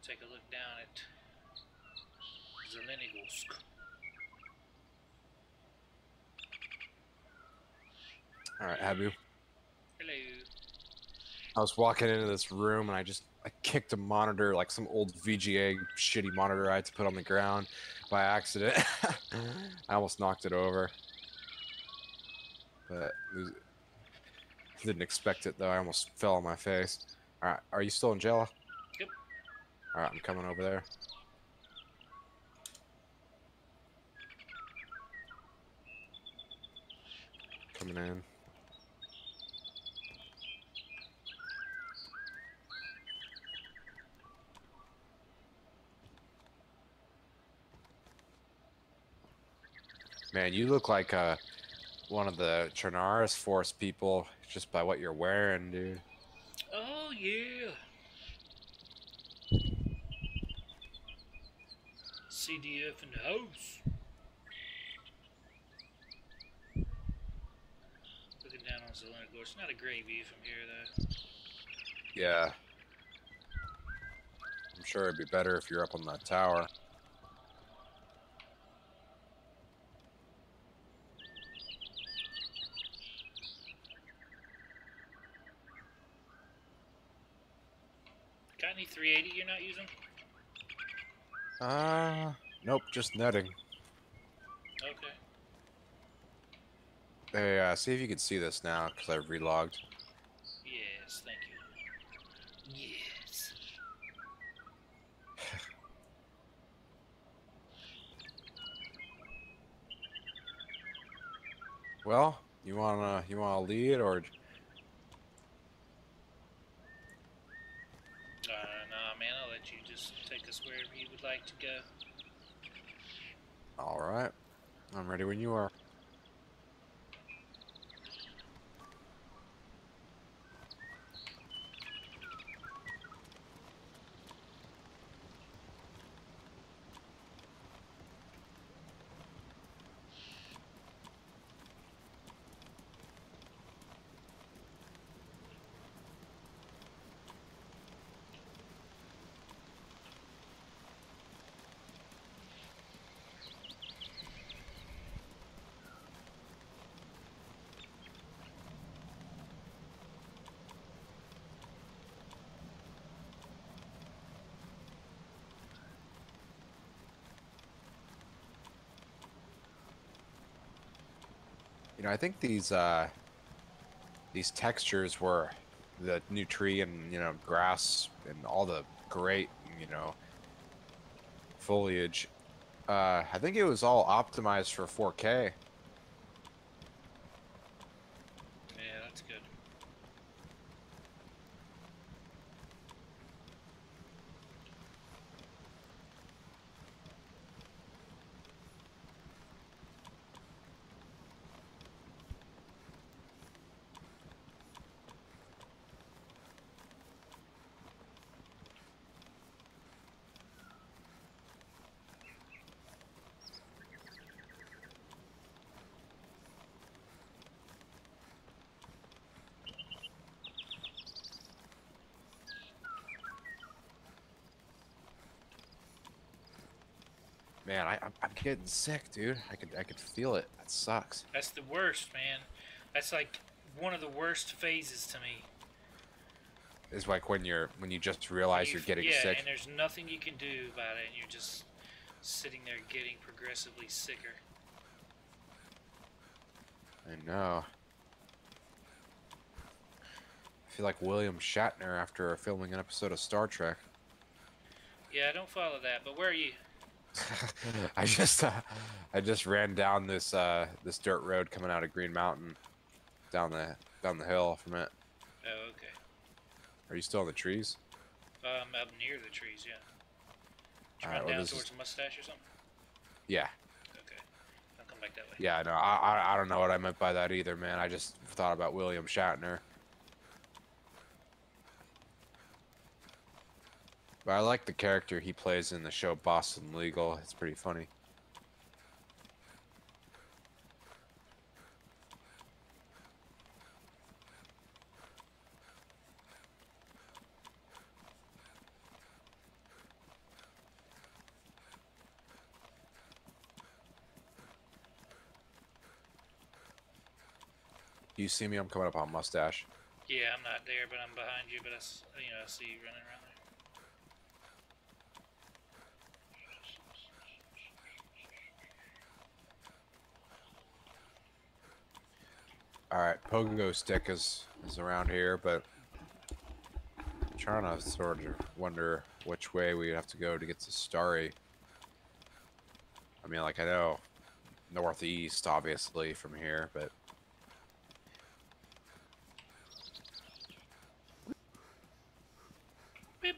Take a look down at Zelenogorsk. All right, Habu. Hello. I was walking into this room and I kicked a monitor, like some old VGA shitty monitor I had to put on the ground by accident. I almost knocked it over, but didn't expect it though. I almost fell on my face. All right, are you still in jail? Yep. All right, I'm coming over there. Coming in. Man, you look like one of the Chernarus Force people just by what you're wearing, dude. Oh yeah. CDF in the house. Looking down on Zelenogorsk. Not a great view from here though. Yeah. I'm sure it'd be better if you're up on that tower. Got any 380 you're not using? Nope, just netting. Okay. Hey, see if you can see this now, because I've relogged. Yes, thank you. Yes. Well, you wanna lead or? Nah, man, I'll let you just take us wherever you would like to go. All right, I'm ready when you are. You know, I think these textures were the new tree and, you know, grass and all the great, you know, foliage. I think it was all optimized for 4K. Yeah, that's good. Man, I'm getting sick, dude. I could feel it. That sucks. That's the worst, man. That's like one of the worst phases to me. It's like when you just When realize you, you're getting yeah, sick. and there's nothing you can do about it, and you're just sitting there getting progressively sicker. I know. I feel like William Shatner after filming an episode of Star Trek. Yeah, I don't follow that, but where are you? I just ran down this dirt road coming out of Green Mountain down the hill from it. Oh, okay. Are you still in the trees? Up near the trees, yeah. Did you All right, run well down this towards is a mustache or something? yeah. Okay. I'll come back that way. Yeah, no, I don't know what I meant by that either, man. I just thought about William Shatner. But I like the character he plays in the show Boston Legal. It's pretty funny. Do you see me? I'm coming up on Mustache. Yeah, I'm not there, but I'm behind you. But I see you running around there. All right, Pogo Stick is around here, but I'm trying to sort of wonder which way we have to go to get to Starry. I mean, like I know northeast, obviously, from here, but Beep.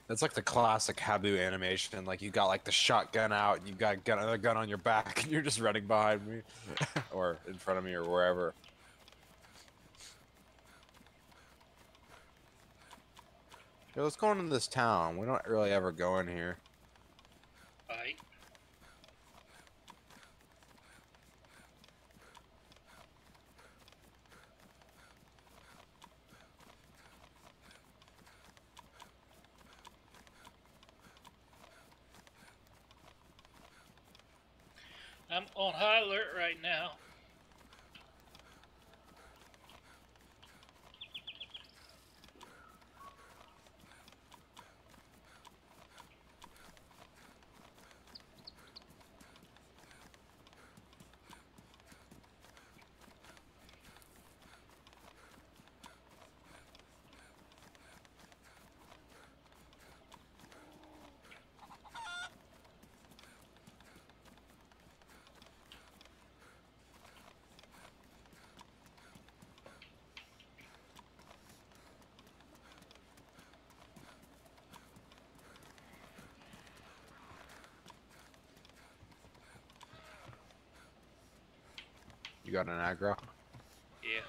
that's like the classic Habu animation. Like you got like the shotgun out, and you got another gun on your back, and you're just running behind me, or in front of me, or wherever. Yo, let's go into this town. We don't really ever go in here. Bye. I'm on high alert right now. You got an aggro? Yeah.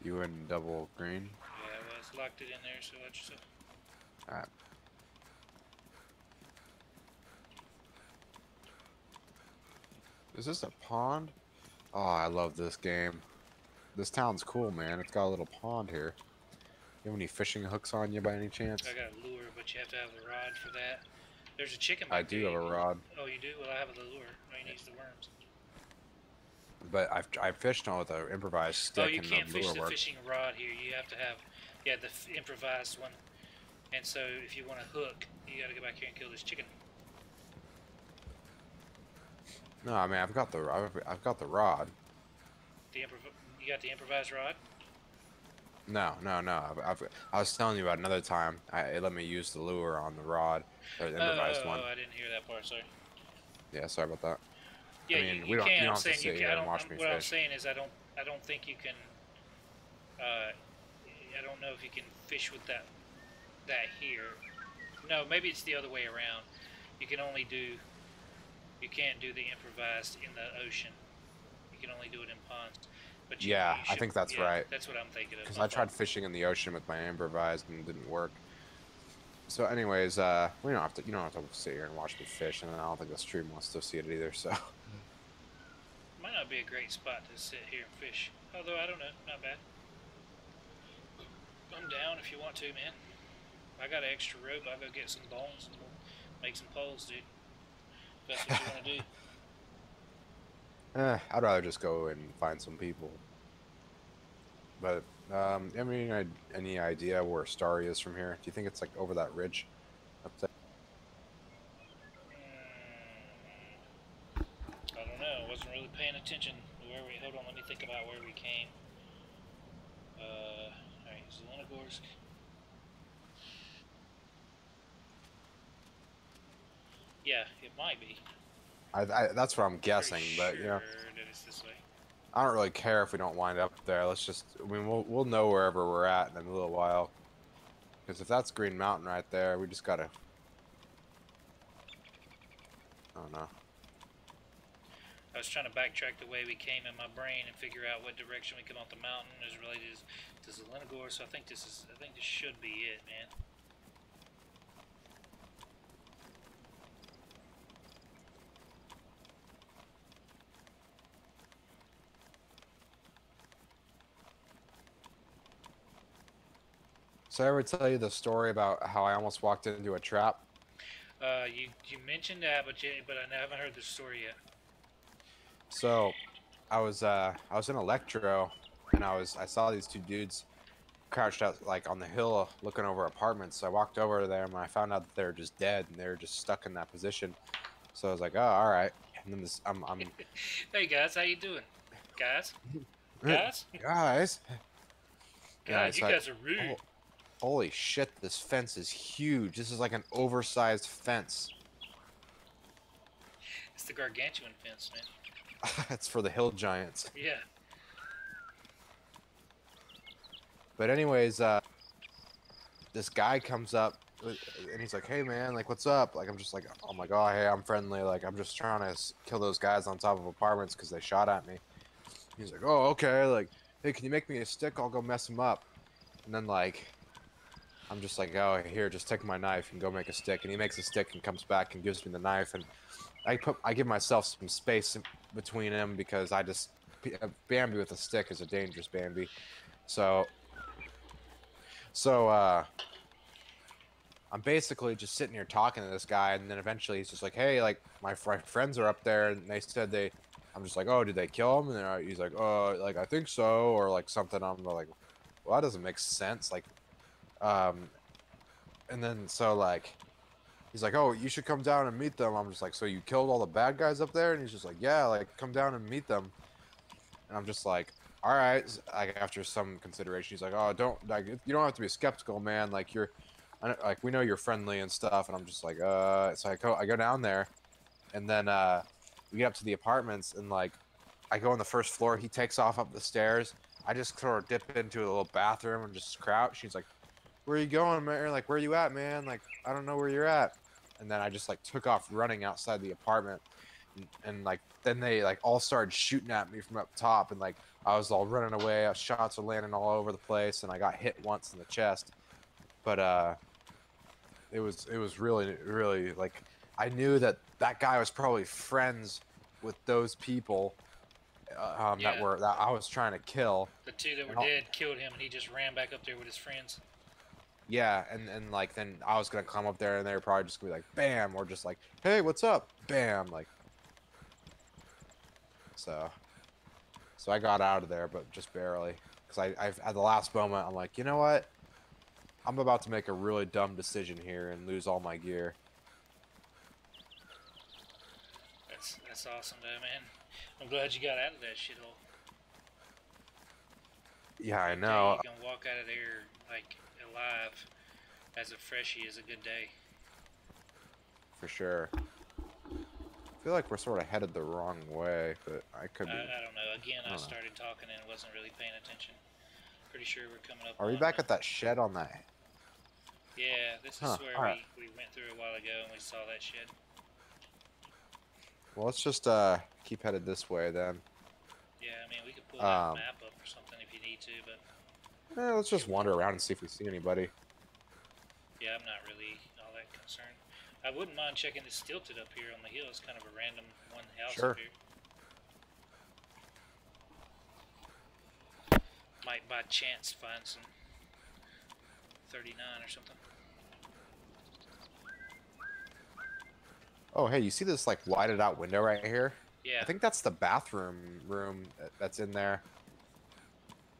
You in double green? Yeah, I was locked it in there, so watch yourself. Alright. Is this a pond? Oh, I love this game. This town's cool, man. It's got a little pond here. You have any fishing hooks on you by any chance? I got a lure, but you have to have the rod for that. There's a chicken I back there. do have a rod. Oh, you do? Well, I have the lure. All you need is the worms. But I fished on with an improvised stick. Oh, you and can't the fish lure the worked. fishing rod here. You have to have, yeah, the improvised one. And so if you want to hook, you got to go back here and kill this chicken. No, I mean I've got the rod. You got the improvised rod? No. I was telling you about another time. It let me use the lure on the rod, or the improvised one. Oh, I didn't hear that part. Sorry. Yeah, sorry about that. Yeah, I mean, you you can. don't I'm have to saying sit here and watch me what I'm fish. saying is I don't think you can. I don't know if you can fish with that here. No, maybe it's the other way around. You can only do. You can't do the improvised in the ocean. You can only do it in ponds. But Yeah, I think that's right. That's what I'm thinking of. Because I tried fishing in the ocean with my improvised and it didn't work. So, anyways, we don't have to. You don't have to sit here and watch me fish, and I don't think the stream wants to see it either. So. Might not be a great spot to sit here and fish. Although I don't know, not bad. I'm down if you want to, man. I got an extra rope. I'll go get some bones and we'll make some poles, dude. If that's what you want to do. I'd rather just go and find some people. But, I mean, any idea where Starry is from here? Do you think it's like over that ridge up there? I don't know. I wasn't really paying attention. Hold on, let me think about where we came. Alright, Zelenogorsk. Yeah, it might be. That's what I'm guessing, but you know, that it's this way. I don't really care if we don't wind up there. Let's just, I mean, we'll know wherever we're at in a little while. Because if that's Green Mountain right there, we just gotta. I don't know. I was trying to backtrack the way we came in my brain and figure out what direction we come off the mountain is related to Zelenogorsk. So I think this should be it, man. So I ever tell you the story about how I almost walked into a trap? You mentioned that, but I haven't heard the story yet. So, I was in Electro, and I saw these two dudes crouched out like on the hill looking over apartments. So I walked over there and I found out that they were just dead and they were just stuck in that position. So I was like, oh, all right. And then I'm Hey guys, how you doing? Guys? guys. Guys, you guys are rude. Holy shit, this fence is huge. This is like an oversized fence. It's the gargantuan fence, man. It's for the hill giants. Yeah. But anyways, this guy comes up and he's like, hey man, like what's up? Like I'm just like, oh my god, hey, I'm friendly. Like I'm just trying to kill those guys on top of apartments because they shot at me. He's like, oh okay, like hey, can you make me a stick? I'll go mess him up. And then like I'm just like, oh here, just take my knife and go make a stick. And he makes a stick and comes back and gives me the knife. And I give myself some space between him because Bambi with a stick is a dangerous Bambi. So I'm basically just sitting here talking to this guy, and then eventually he's just like, hey, like my friends are up there, and they said I'm just like, oh, did they kill him? And he's like, oh, like I think so, or like something. I'm like, well, that doesn't make sense. Like, and then so like he's like, oh, you should come down and meet them. I'm just like, so you killed all the bad guys up there? And he's just like, yeah, like come down and meet them. And I'm just like, all right. Like after some consideration, he's like, oh, you don't have to be skeptical, man. Like like we know you're friendly and stuff. And I'm just like, so I go down there, and then we get up to the apartments, and like I go on the first floor. He takes off up the stairs. I just sort of dip into a little bathroom and just crouch. She's like, where are you going, man? Like, where are you at, man? Like, I don't know where you're at. And then I just like took off running outside the apartment. and like then they like all started shooting at me from up top, and like I was all running away. Shots were landing all over the place, and I got hit once in the chest. But it was really like I knew that guy was probably friends with those people Yeah. that I was trying to kill. The two that were And dead killed him, and he just ran back up there with his friends. yeah, and like then I was gonna climb up there, and they were probably just gonna be like, bam, or just like, hey, what's up, bam, like. So I got out of there, but just barely, because I at the last moment I'm like, you know what, I'm about to make a really dumb decision here and lose all my gear. That's awesome, though, man. I'm glad you got out of that shithole. Yeah, I know. You can walk out of there like alive as a freshie is a good day. For sure. I feel like we're sort of headed the wrong way, but I could be. I don't know. Again, I started talking and wasn't really paying attention. Pretty sure we're coming up. Are we back at that shed on that? Yeah, this is where we went through a while ago and we saw that shed. Well, let's just keep headed this way then. Yeah, I mean, we could pull that map up or something if you need to, but... let's just wander around and see if we see anybody. Yeah, I'm not really all that concerned. I wouldn't mind checking this stilted up here on the hill. It's kind of a random one house up here. Might by chance find some 39 or something. Oh, hey, you see this like lighted out window right here? Yeah. I think that's the bathroom room that's in there.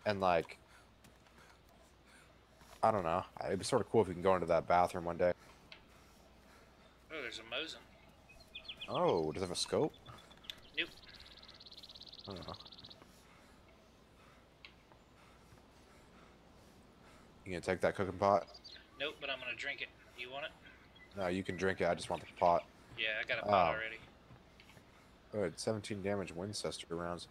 And like, I don't know. It'd be sort of cool if we can go into that bathroom one day. Oh, there's a Mosin. Oh, does it have a scope? Nope. I don't know. You gonna take that cooking pot? Nope, but I'm gonna drink it. You want it? No, you can drink it. I just want the pot. Yeah, I got a pot already. Good. 17 damage Winchester rounds.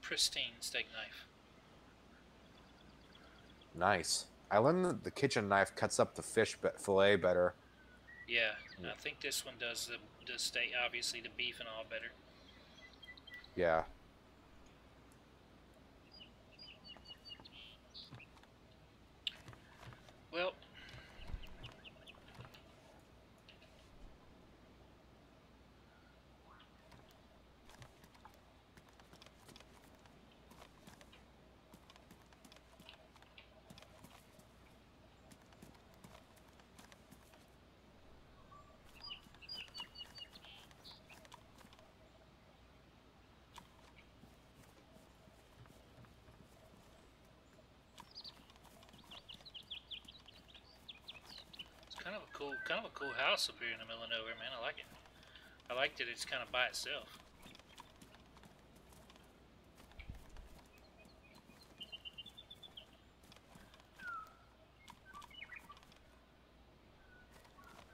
Pristine steak knife. Nice. I learned that the kitchen knife cuts up the fish fillet better. Yeah, I think this one does the steak, obviously the beef and all better. Yeah. Well, kind of a cool house up here in the middle of nowhere, man. I like it. I like that it's kind of by itself.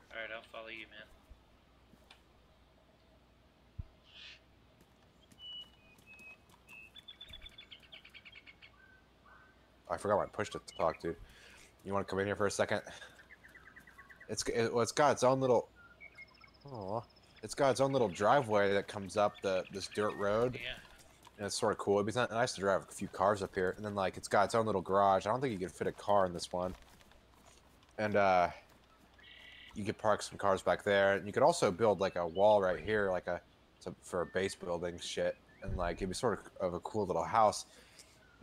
Alright, I'll follow you, man. I forgot my push to talk, dude. You want to come in here for a second? It's got its own little. Oh, it's got its own little driveway that comes up this dirt road. Yeah. And it's sort of cool. It'd be nice to drive a few cars up here, and then like it's got its own little garage. I don't think you could fit a car in this one. And you could park some cars back there. And you could also build like a wall right here, like for a base building shit. And like it'd be sort of a cool little house.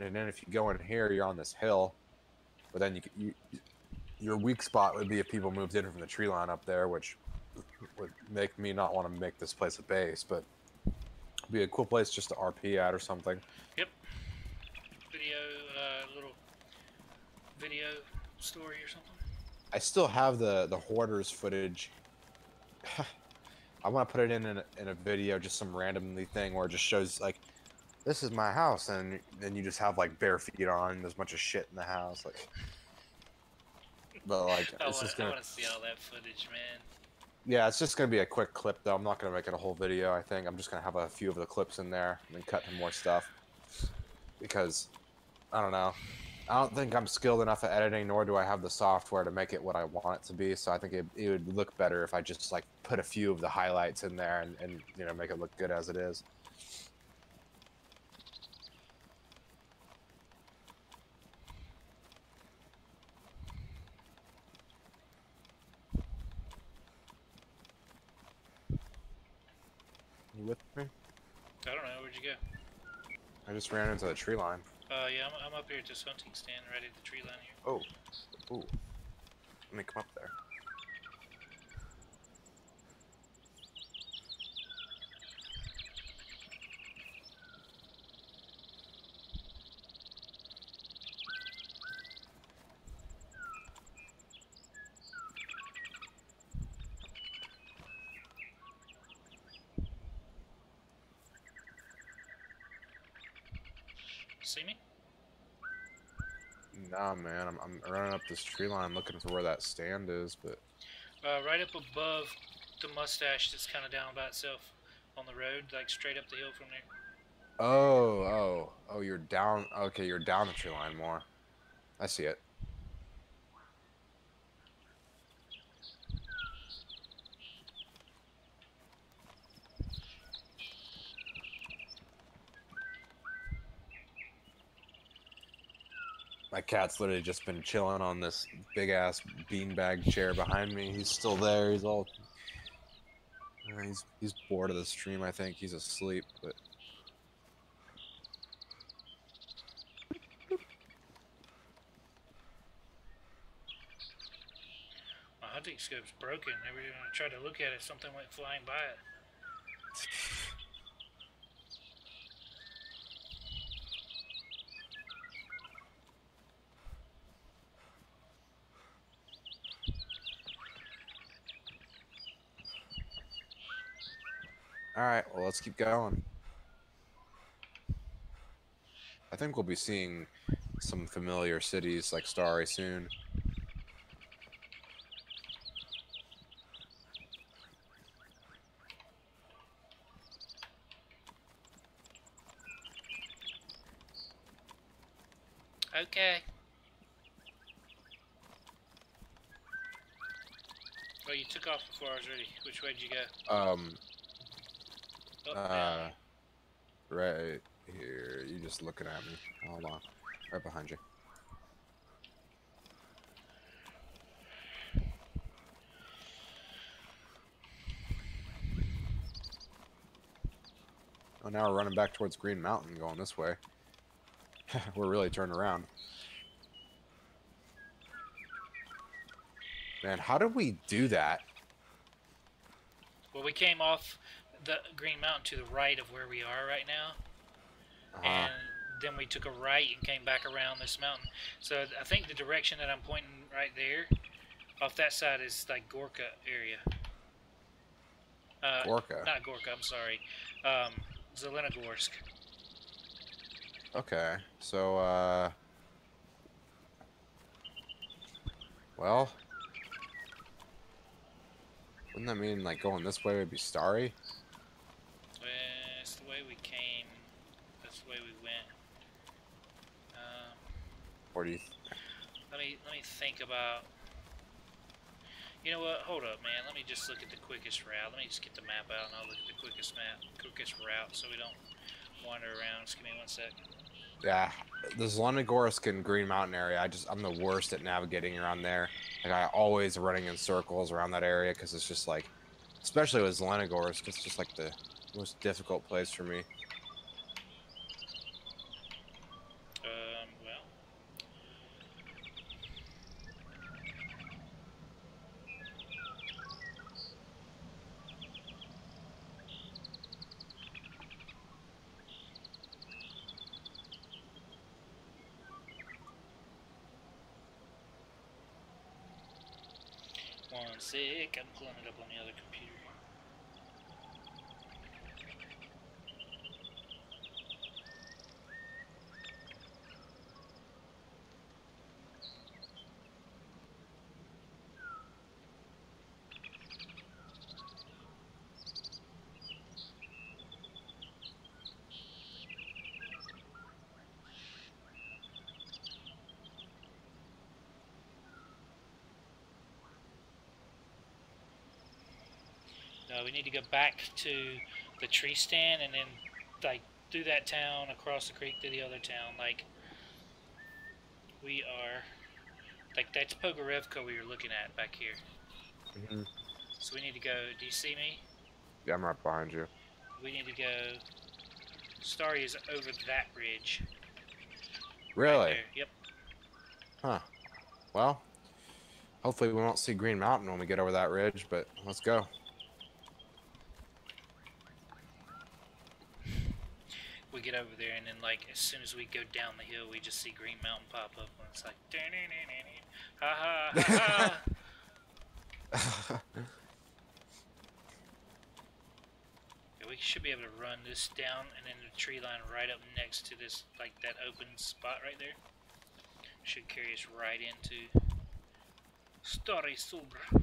And then if you go in here, you're on this hill. But then your weak spot would be if people moved in from the tree line up there, which would make me not want to make this place a base, but it'd be a cool place just to RP at or something. Yep. Little video story or something. I still have the hoarders footage. I want to put it in a video, just some randomly thing where it just shows like this is my house, and then you just have like bare feet on. There's a bunch of shit in the house, like. But like, it's just I gonna. want to see all that footage, man. Yeah, it's just gonna be a quick clip though. I'm not gonna make it a whole video. I think I'm just gonna have a few of the clips in there and then cut to more stuff because I don't know. I don't think I'm skilled enough at editing, nor do I have the software to make it what I want it to be. So I think it would look better if I just like put a few of the highlights in there and you know make it look good as it is. You with me? I don't know. Where'd you go? I just ran into the tree line. Yeah, I'm up here at this hunting stand right at the tree line here. Oh, ooh. Let me come up there. See me? Nah, man, I'm running up this tree line looking for where that stand is, but Right up above the mustache that's kind of down by itself on the road, like straight up the hill from there. oh, you're down. Okay, you're down the tree line more. I see it. My cat's literally just been chilling on this big ass beanbag chair behind me. He's still there. He's all. He's bored of the stream. I think he's asleep, but. My hunting scope's broken. Every time I tried to look at it, something went flying by it. All right, well, let's keep going. I think we'll be seeing some familiar cities like Starry soon. Okay. Oh, you took off before I was ready. Which way did you go? Down. Right here. You just looking at me. Hold on. Right behind you. Oh, now we're running back towards Green Mountain, going this way. We're really turning around. Man, how did we do that? Well, we came off the Green Mountain to the right of where we are right now. And then we took a right and came back around this mountain. So I think the direction that I'm pointing right there, off that side, is like Gorka area. Gorka? Not Gorka, I'm sorry. Zelenogorsk. Okay, so, well, wouldn't that mean, like, going this way would be Starry? It's the way we came. That's the way we went. Or do you... Let me think about... You know what? Hold up, man. Let me just look at the quickest route. Let me just get the map out and I'll look at the quickest route so we don't wander around. Just give me 1 sec. Yeah, the Zelenogorsk and Green Mountain area, I'm the worst at navigating around there. Like, I always running in circles around that area because it's just like, especially with Zelenogorsk, it's just like the most difficult place for me. Well. One sec, I'm pulling it up on the other computer. No, we need to go back to the tree stand and then, like, through that town, across the creek to the other town. Like, we are, like, that's Pogorevko we were looking at back here. Hmm. So we need to go, do you see me? Yeah, I'm right behind you. We need to go, Starry is over that ridge. Right Really? there, yep. Huh. Well, hopefully we won't see Green Mountain when we get over that ridge, but let's go. We get over there and then, like, as soon as we go down the hill, we just see Green Mountain pop up and it's like, ha ha ha ha. We should be able to run this down and then the tree line right up next to this, like that open spot right there. Should carry us right into Stary Sobra.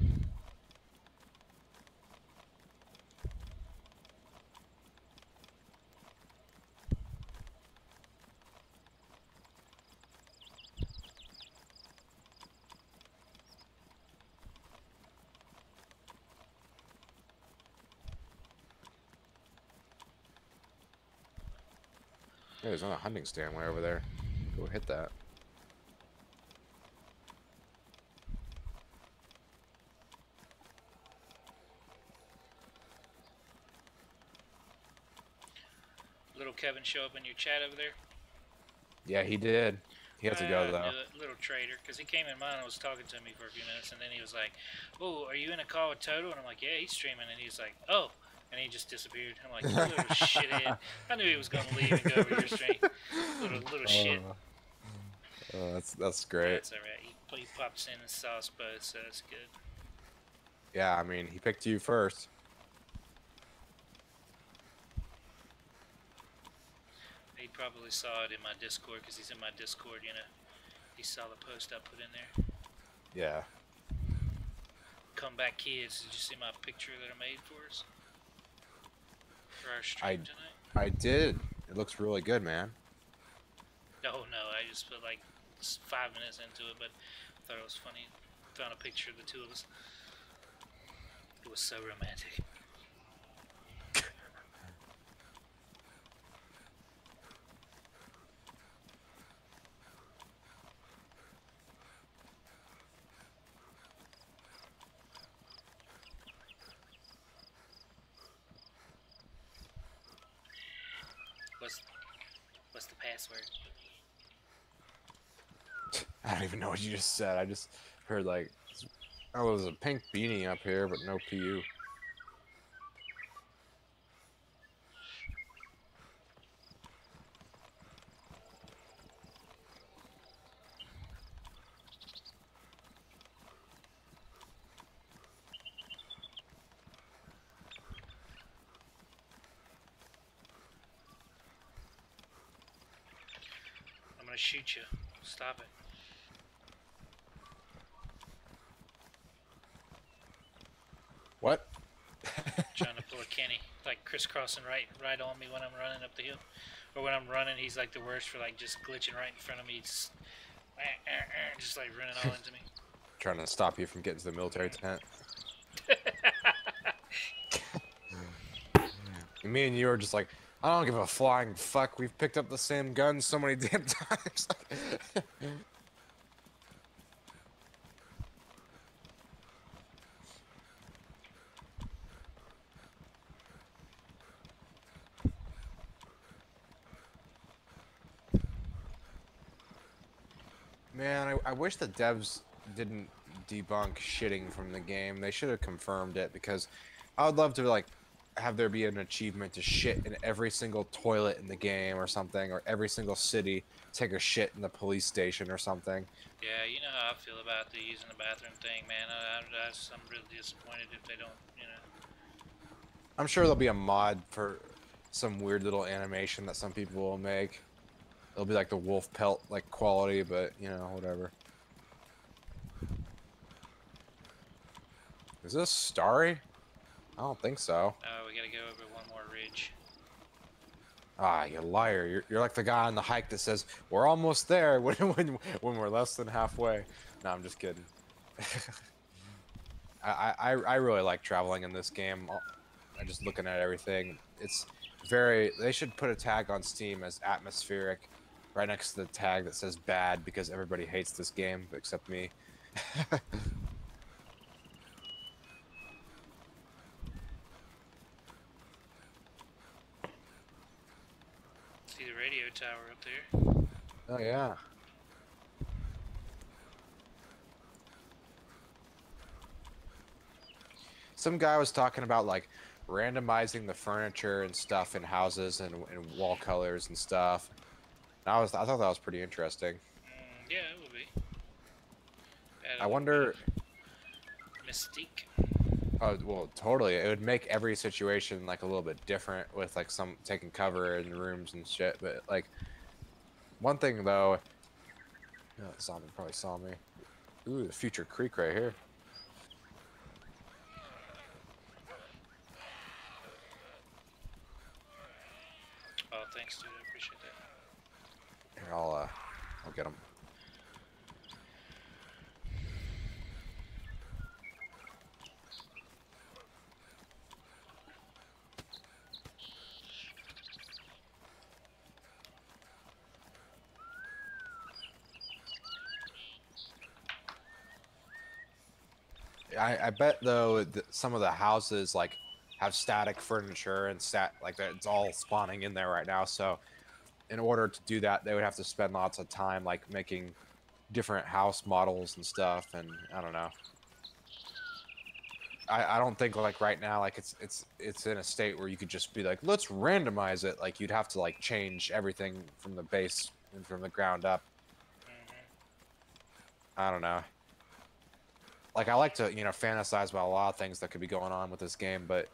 Yeah, there's another hunting stand way over there. Go hit that. Little Kevin show up in your chat over there? Yeah, he did. He had to go though. Little traitor, because he came in mine and was talking to me for a few minutes, and then he was like, "Oh, are you in a call with Toto?" And I'm like, "Yeah, he's streaming." And he's like, "Oh," and he just disappeared. I'm like, "You little shithead!" I knew he was gonna leave and go over your stream. Little shit. Oh, that's great. That's alright. He pops in and saw us both, so that's good. Yeah, I mean, he picked you first. He probably saw it in my Discord because he's in my Discord, you know. He saw the post I put in there. Yeah. Come back, kids. Did you see my picture that I made for us? For our stream tonight? I did. It looks really good, man. Oh no, I just put like 5 minutes into it, but I thought it was funny. Found a picture of the two of us. It was so romantic. What's the password? I don't even know what you just said. I just heard like, oh, there's a pink beanie up here, but no PU. I'm gonna shoot you. Stop it. What? Trying to pull a Kenny, like crisscrossing right on me when I'm running up the hill, or when I'm running, he's like the worst for like just glitching right in front of me, just like running all into me. Trying to stop you from getting to the military tent. Me and you are just like, I don't give a flying fuck. We've picked up the same guns so many damn times. Man, I wish the devs didn't debunk shitting from the game. They should have confirmed it, because I would love to like have there be an achievement to shit in every single toilet in the game or something, or every single city take a shit in the police station or something. Yeah, you know how I feel about the using the bathroom thing, man. I'm really disappointed if they don't, you know. I'm sure there'll be a mod for some weird little animation that some people will make. It'll be like the wolf pelt like quality, but you know, whatever. Is this Starry? I don't think so. Oh, we gotta go over one more ridge. Ah, you liar. You're like the guy on the hike that says, we're almost there when we're less than halfway. No, I'm just kidding. I really like traveling in this game. and just looking at everything. It's very. They should put a tag on Steam as atmospheric, right next to the tag that says bad because everybody hates this game except me. See the radio tower up there? Oh yeah. Some guy was talking about like randomizing the furniture and stuff in houses and wall colors and stuff. And I thought that was pretty interesting. Yeah, it will be. Add a I little bit wonder. of mystique. Oh well, totally. It would make every situation like a little bit different with like some taking cover in rooms and shit. But like one thing though, oh, the zombie probably saw me. Ooh, the future creek right here. Oh, thanks, dude. I appreciate that. Here, I'll get him. I bet though that some of the houses like have static furniture and like that it's all spawning in there right now. So in order to do that, they would have to spend lots of time like making different house models and stuff. And I don't know. I don't think like right now like it's in a state where you could just be like let's randomize it. Like you'd have to like change everything from the base and from the ground up. I don't know. Like I like to fantasize about a lot of things that could be going on with this game, but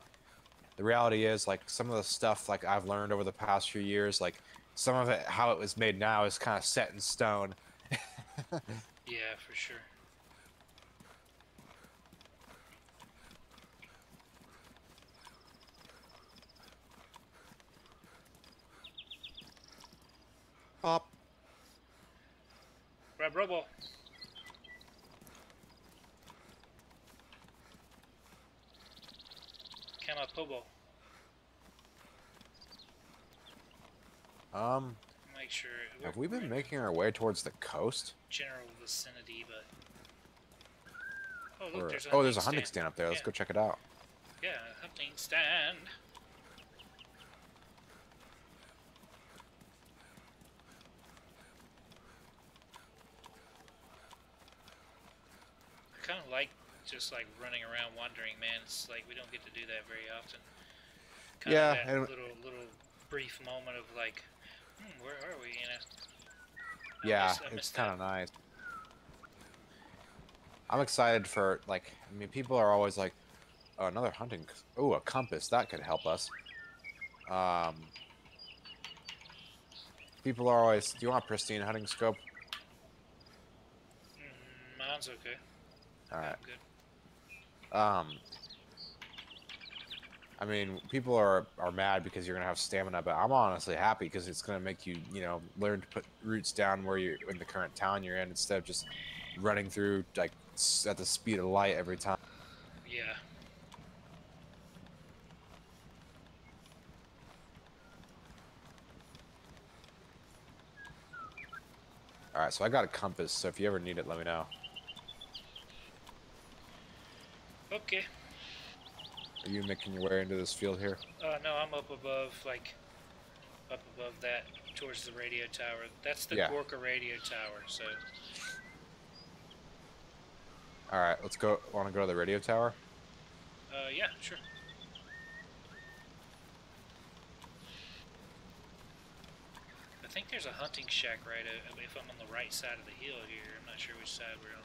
the reality is like some of the stuff like I've learned over the past few years, like some of it how it was made now is kind of set in stone. Yeah, for sure. Pop. Grab Robo. Kama Pobo. Make sure. Have we been making our way towards the coast? General vicinity, but. Oh, look, there's a hunting stand up there. Let's go check it out. Yeah, hunting stand. I kind of like just like running around wandering, man. It's like we don't get to do that very often. Kind yeah, of that little brief moment of like, where are we? You know. Yeah, it's kind of nice. I'm excited for like. I mean, people are always like, "Oh, another hunting. Oh, a compass that could help us." People are always. Do you want a pristine hunting scope? Mine's okay. All right. I'm good. I mean, people are mad because you're gonna have stamina, but I'm honestly happy because it's gonna make you, learn to put roots down where you're in the current town you're in instead of just running through like at the speed of light every time. Yeah. All right, so I got a compass, so if you ever need it, let me know. Okay. Are you making your way into this field here? No, I'm up above, up above that, towards the radio tower. That's the Gorka radio tower, so. All right, let's go. Want to go to the radio tower? Yeah, sure. I think there's a hunting shack right if I'm on the right side of the hill here. I'm not sure which side we're on.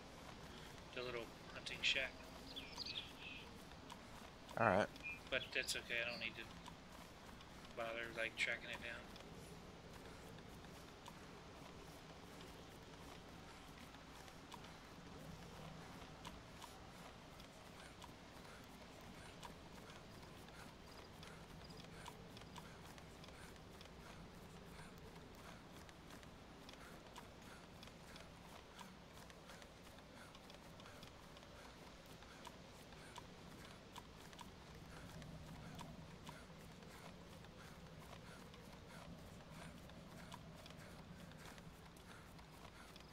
The little hunting shack. Alright. But that's okay, I don't need to bother like tracking it down.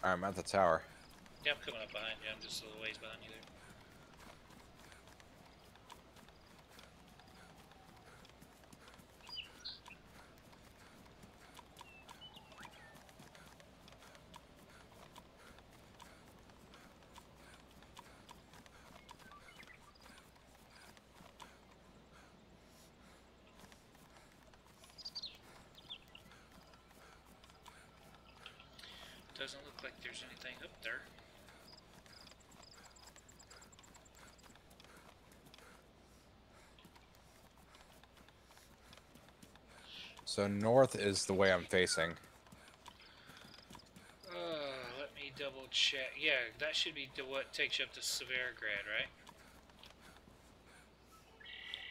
Alright, I'm at the tower. Yeah, I'm coming up behind you. I'm just a little ways behind you there. Doesn't look like there's anything up there. So north is the way I'm facing. Let me double check. Yeah, that should be what takes you up to Severograd, right?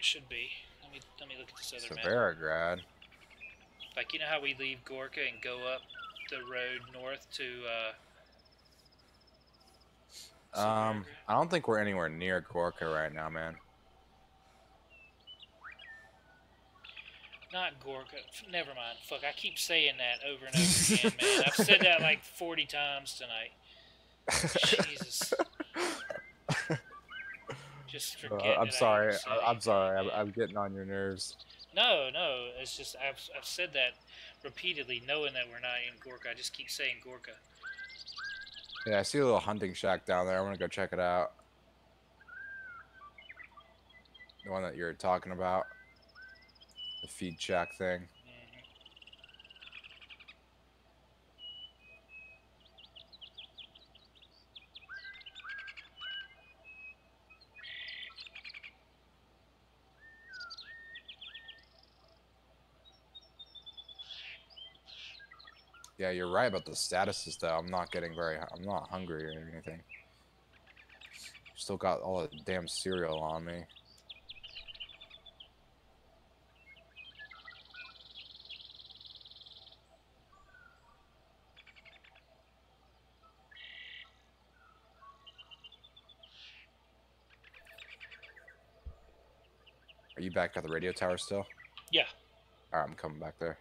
Should be. Let me look at this other map. Severograd. Like, you know how we leave Gorka and go up the road north to I don't think we're anywhere near Gorka right now, man. Not Gorka. Never mind. Fuck, I keep saying that over and over again, man. I've said that like 40 times tonight. Jesus. Just forget I'm sorry. I'm sorry. I'm getting on your nerves. No, it's just I've said that repeatedly, knowing that we're not in Gorka. I just keep saying Gorka. Yeah, I see a little hunting shack down there. I want to go check it out. The one that you're talking about. The feed shack thing. Yeah, you're right about the statuses, though. I'm not hungry or anything. Still got all the damn cereal on me. Are you back at the radio tower still? Yeah. Alright, I'm coming back there.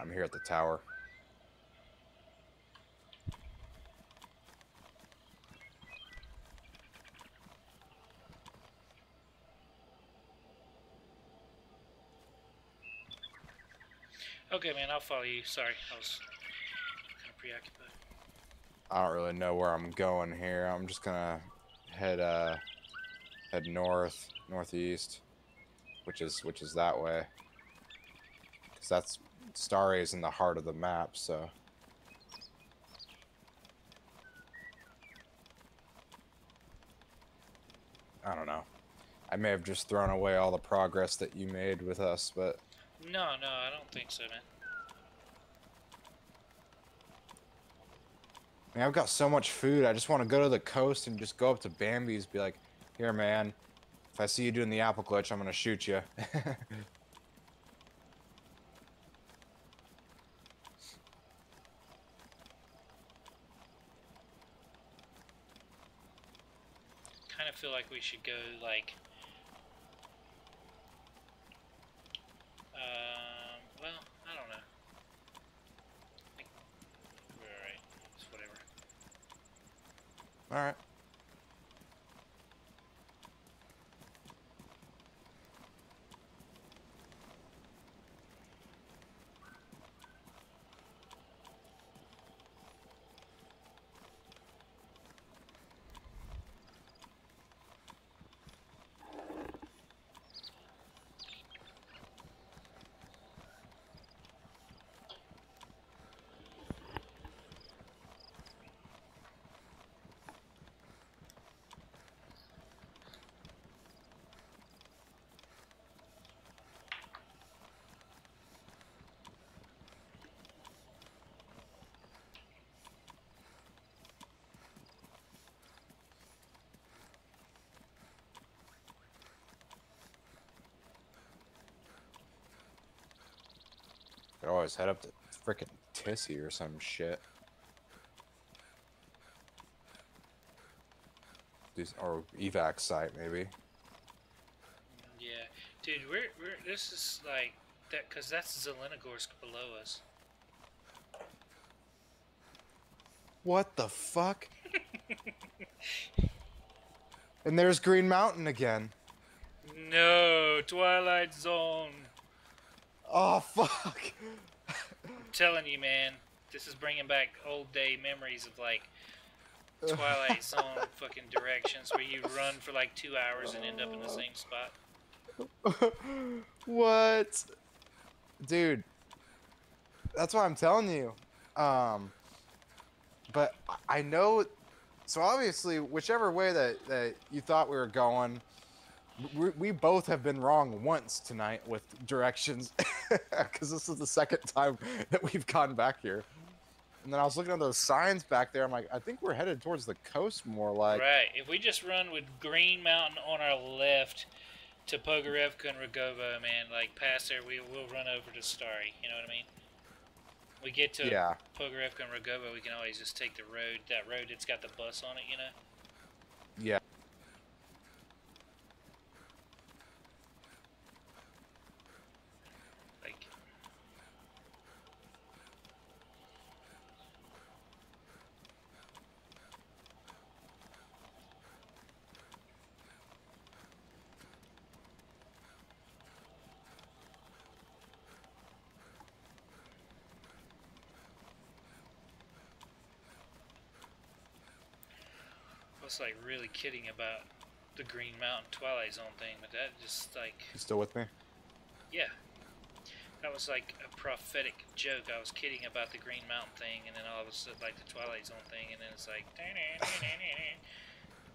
I'm here at the tower. Okay, man, I'll follow you. Sorry, I was kind of preoccupied. I don't really know where I'm going here. I'm just gonna head northeast, which is that way. Cause that's Star A's in the heart of the map, so. I don't know. I may have just thrown away all the progress that you made with us, but. No, I don't think so, man. Man, I've got so much food. I just want to go to the coast and just go up to Bambi's, be like, "Here, man. If I see you doing the apple glitch, I'm gonna shoot you." feel like we should go like. Well, I don't know. I think we're alright. It's whatever. All right. Could always head up to frickin' Tissy or some shit. Or evac site maybe. Yeah, dude, we're this is like that because that's Zelenogorsk below us. What the fuck? And there's Green Mountain again. No, Twilight Zone. Oh fuck. I'm telling you, man, this is bringing back old day memories of like Twilight Zone fucking directions where you run for like 2 hours and end up in the same spot. What? Dude. That's what I'm telling you. But I know, so obviously whichever way that you thought we were going, we both have been wrong once tonight with directions, because this is the second time that we've gone back here. And then I was looking at those signs back there. I'm like, I think we're headed towards the coast more like. Right. If we just run with Green Mountain on our left to Pogorevka and Rogovo, man, like past there, we'll run over to Stary. You know what I mean? We get to Pogorevka and Rogovo, we can always just take the road. That road that's got the bus on it, you know? Yeah. Like, I was like really kidding about the Green Mountain Twilight Zone thing, but that just like, You still with me? yeah. That was like a prophetic joke. I was kidding about the Green Mountain thing, and then all of a sudden, like the Twilight Zone thing, and then it's like,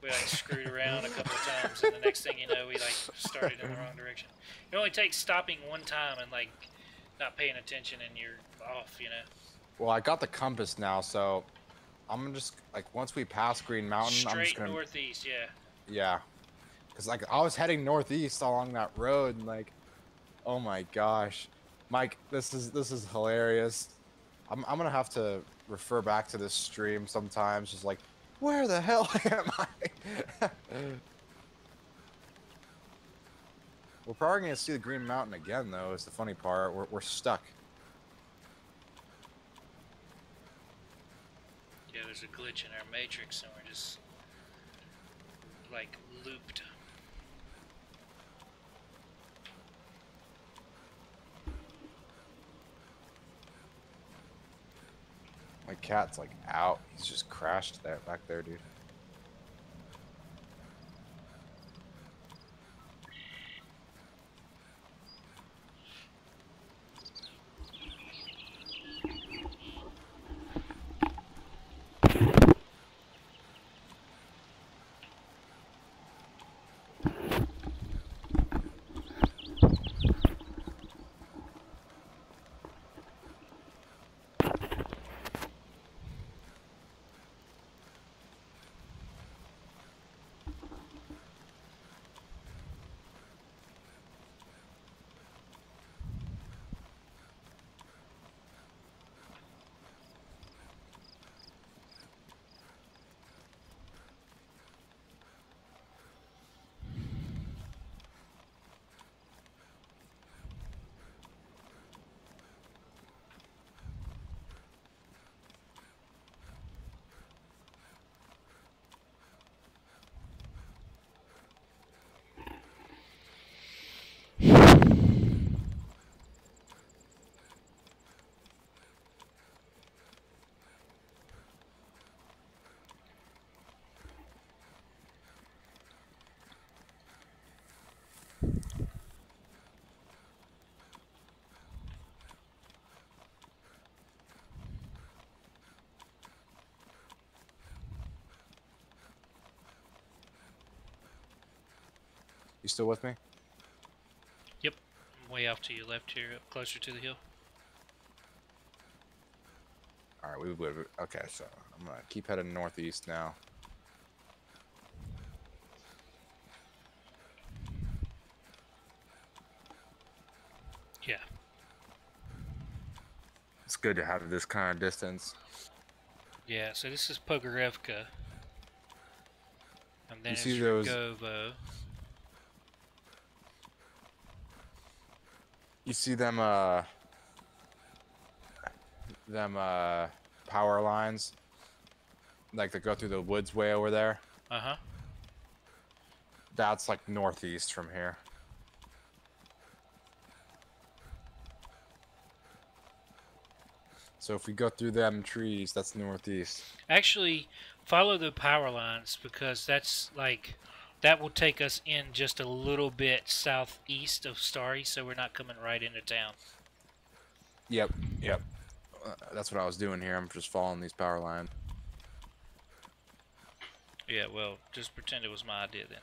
we like screwed around a couple of times, and the next thing you know, we like started in the wrong direction. It only takes stopping one time and like not paying attention, and you're off, you know. Well, I got the compass now, so I'm just like once we pass Green Mountain, I'm just gonna northeast, yeah. Yeah, because like I was heading northeast along that road, and like, oh my gosh, Mike, this is hilarious. I'm gonna have to refer back to this stream sometimes, just like, where the hell am I? We're probably gonna see the Green Mountain again, though. Is the funny part. We're stuck. Yeah, there's a glitch in our matrix, and we're just like looped. My cat's like out. He's just crashed there back there, dude. You still with me? Yep. I'm way off to your left here, up closer to the hill. All right, we would. Okay, so I'm gonna keep heading northeast now. Yeah. It's good to have this kind of distance. Yeah, so this is Pogorevka. And then You it's see those? Rogovo. You see them? Power lines, like that go through the woods way over there. Uh-huh. That's like northeast from here. So if we go through them trees, that's northeast. Actually, follow the power lines because that's like that will take us in just a little bit southeast of Starry, so we're not coming right into town. Yep, yep. That's what I was doing here. I'm just following these power lines. Yeah, well, just pretend it was my idea then.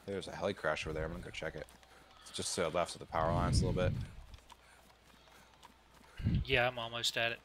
There's a heli crash over there. I'm gonna go check it. It's just to the left of the power lines a little bit. Yeah, I'm almost at it.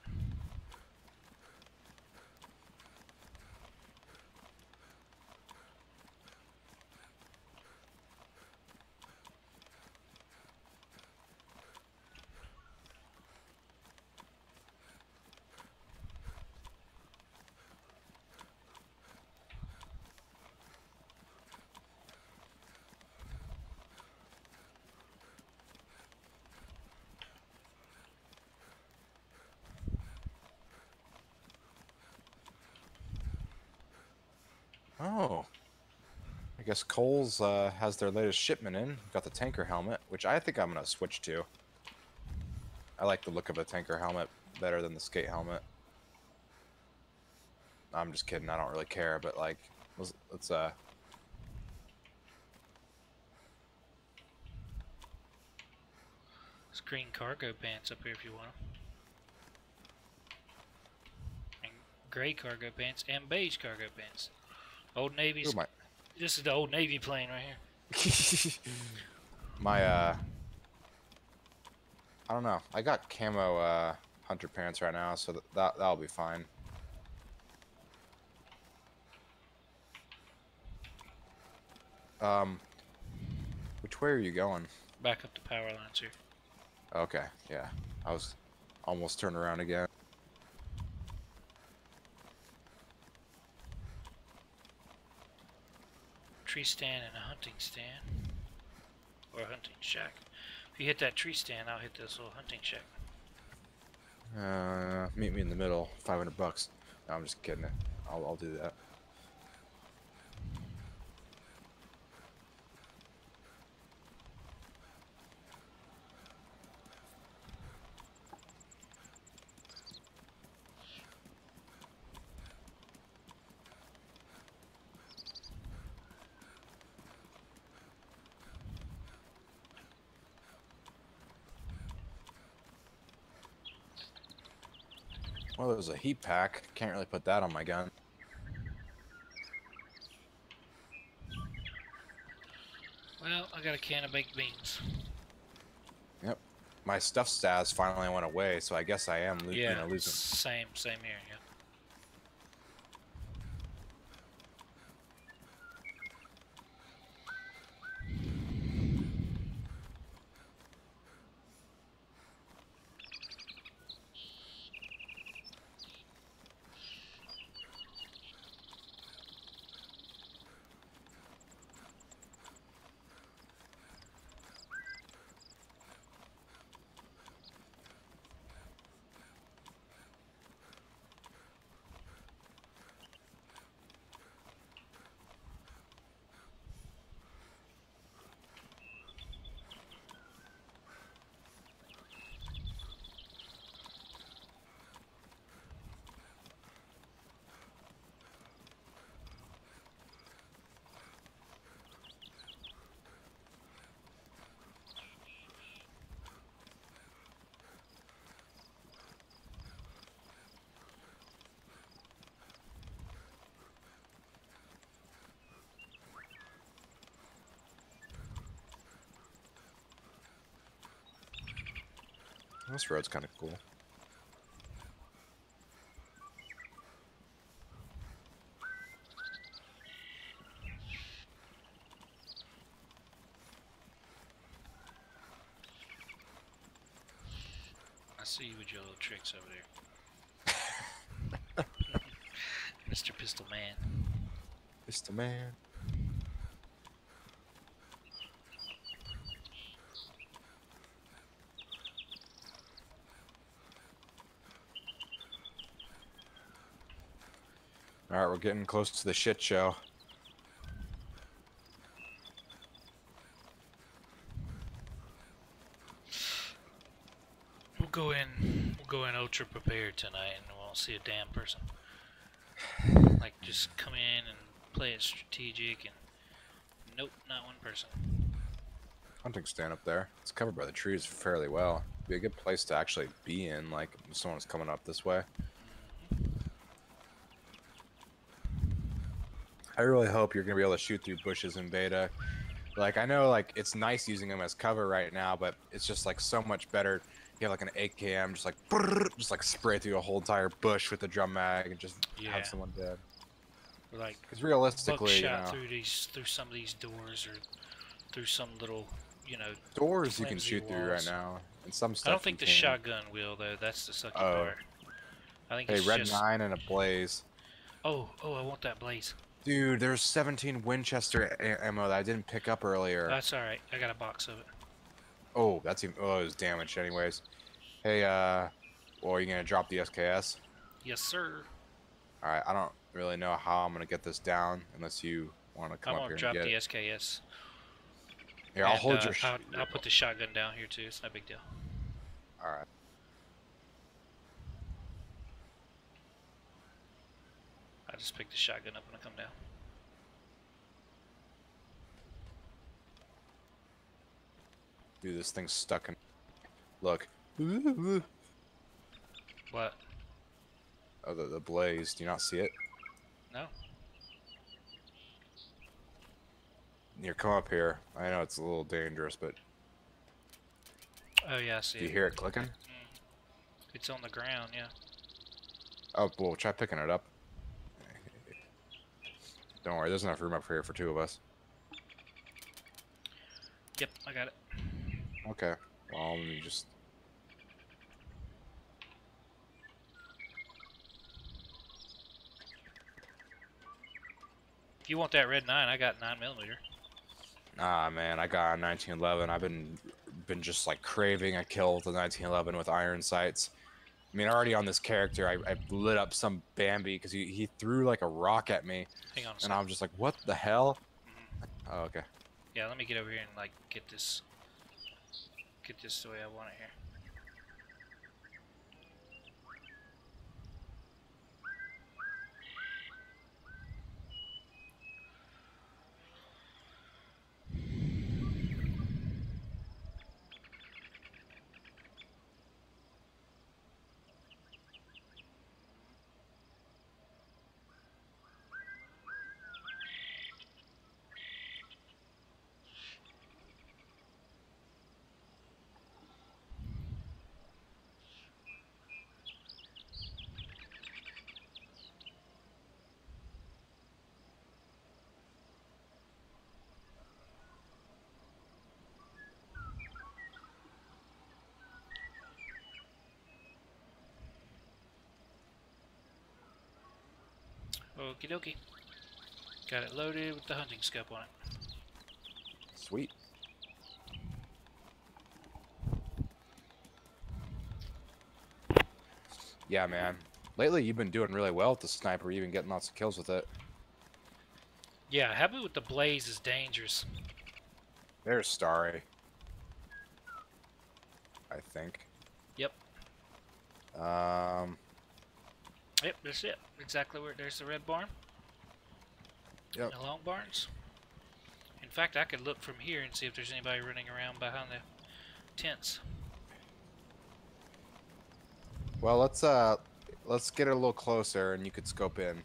Oh. I guess Coles has their latest shipment in. Got the tanker helmet, which I think I'm gonna switch to. I like the look of a tanker helmet better than the skate helmet. I'm just kidding. I don't really care, but like, let's There's green cargo pants up here if you want them. And gray cargo pants and beige cargo pants. Old Navy's. This is the Old Navy plane right here. My I don't know. I got camo hunter pants right now, so that'll be fine. Which way are you going? Back up the power lines here. Okay, yeah. I was almost turned around again. Tree stand and a hunting stand. Or a hunting shack. If you hit that tree stand, I'll hit this little hunting shack. Meet me in the middle. $500. No, I'm just kidding. I'll do that. Well, there's a heat pack. Can't really put that on my gun. Well, I got a can of baked beans. Yep. My stuff stats finally went away, so I guess I am Yeah, losing. same here, yeah. This road's kind of cool. I see you with your little tricks over there. Mr. Pistol Man. Pistol Man. Alright, we're getting close to the shit show. We'll go in ultra prepared tonight and we won't see a damn person. Like, just come in and play it strategic and nope, not one person. Hunting stand up there. It's covered by the trees fairly well. Be a good place to actually be in, like, if someone's coming up this way. I really hope you're going to be able to shoot through bushes in beta. Like, I know, like, it's nice using them as cover right now, but it's just, like, so much better. You have, like, an AKM, just, like, brrr, just, like, spray through a whole entire bush with the drum mag and just have someone dead. Like, because realistically, you know, through some of these doors or through some little, you know, doors you can shoot through right now, and some stuff I don't think the shotgun will, though. That's the sucky part. I think it's Red just... 9 and a blaze. Oh, I want that blaze. Dude, there's 17 Winchester ammo that I didn't pick up earlier. That's alright. I got a box of it. Oh, that's even... Oh, it was damaged anyways. Hey, well, are you gonna drop the SKS? Yes, sir. Alright, I don't really know how I'm gonna get this down unless you want to come up here and get it. I'm gonna drop the SKS. Here, I'll hold your... I'll put the shotgun down here, too. It's no big deal. Alright. I just pick the shotgun up when I come down. Dude, this thing's stuck in... Look. What? Oh, the blaze. Do you not see it? No. Here, come up here. I know it's a little dangerous, but... Oh, yeah, I see it. Do you hear it clicking? It's on the ground, yeah. Oh, well, try picking it up. Don't worry, there's enough room up here for two of us. Yep, I got it. Okay. Well, let me just... If you want that red 9, I got 9mm. Ah, man, I got a 1911. I've been just, like, craving a kill with the 1911 with iron sights. I mean, already on this character, I lit up some Bambi because he threw, like, a rock at me. Hang on a and second. I'm just like, what the hell? Oh, okay. Yeah, let me get over here and, like, get this the way I want it here. Okie dokie. Got it loaded with the hunting scope on it. Sweet. Yeah, man. Lately, you've been doing really well with the sniper, even getting lots of kills with it. Yeah, Habu with the blaze is dangerous. There's Starry. I think. Yep. Yep, that's it. Exactly where there's the red barn. Yep. The long barns. In fact, I could look from here and see if there's anybody running around behind the tents. Well, let's get it a little closer, and you could scope in.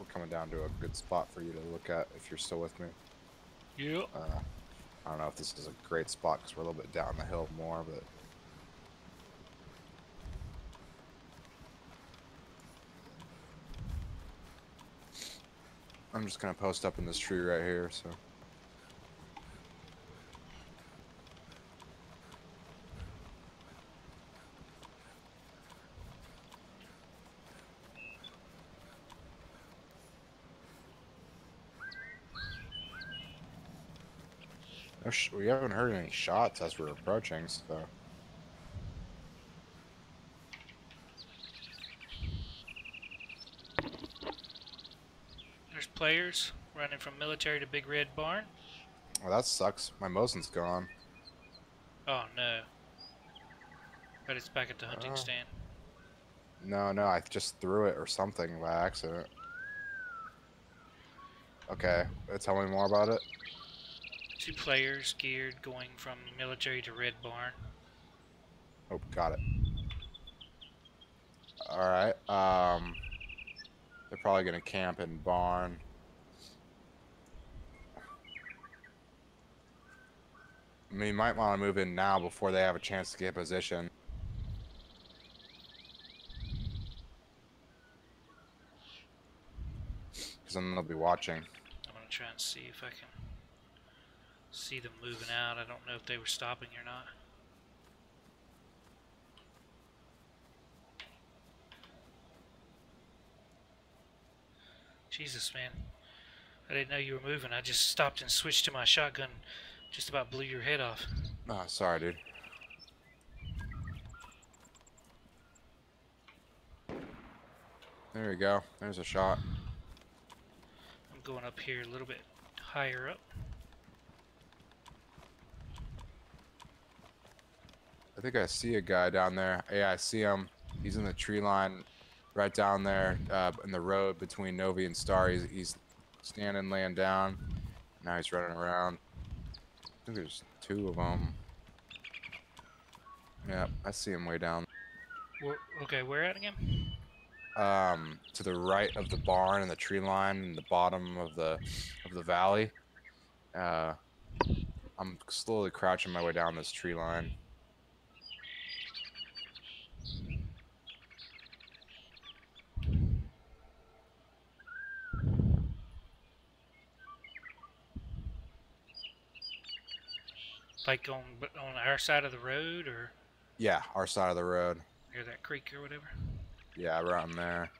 we're coming down to a good spot for you to look at if you're still with me. Yep. I don't know if this is a great spot because we're a little bit down the hill more, but I'm just gonna post up in this tree right here, so. We haven't heard any shots as we're approaching, so. There's players running from military to Big Red Barn. Well, that sucks. My Mosin's gone. Oh no. But it's back at the hunting stand. No, I just threw it or something by accident. Okay, tell me more about it. 2 players geared going from military to Red Barn. Oh, got it. Alright, they're probably gonna camp in barn. I mean, you might want to move in now before they have a chance to get position. Because then they'll be watching. I'm gonna try and see if I can see them moving out. I don't know if they were stopping or not. Jesus, man. I didn't know you were moving. I just stopped and switched to my shotgun. Just about blew your head off. Oh, sorry, dude. There we go. There's a shot. I'm going up here a little bit higher up. I think I see a guy down there. Yeah, I see him. He's in the tree line right down there in the road between Novi and Star. He's standing, laying down. Now he's running around. I think there's 2 of them. Yeah, I see him way down. Okay, where at again? To the right of the barn and the tree line in the bottom of the valley. I'm slowly crouching my way down this tree line. Like on our side of the road, or? Yeah, our side of the road. Near that creek or whatever? Yeah, right in there.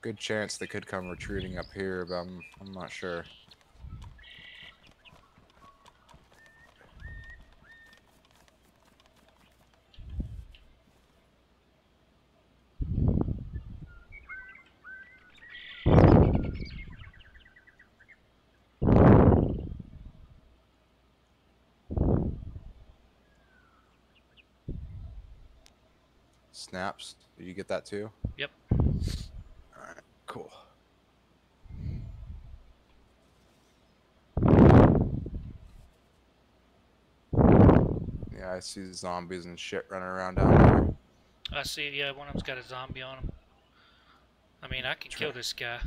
Good chance they could come retreating up here, but I'm not sure. Snaps. Did you get that too? Yep. Alright, cool. Yeah, I see zombies and shit running around down there. I see it, yeah, one of them's got a zombie on him. I mean, I can kill this guy.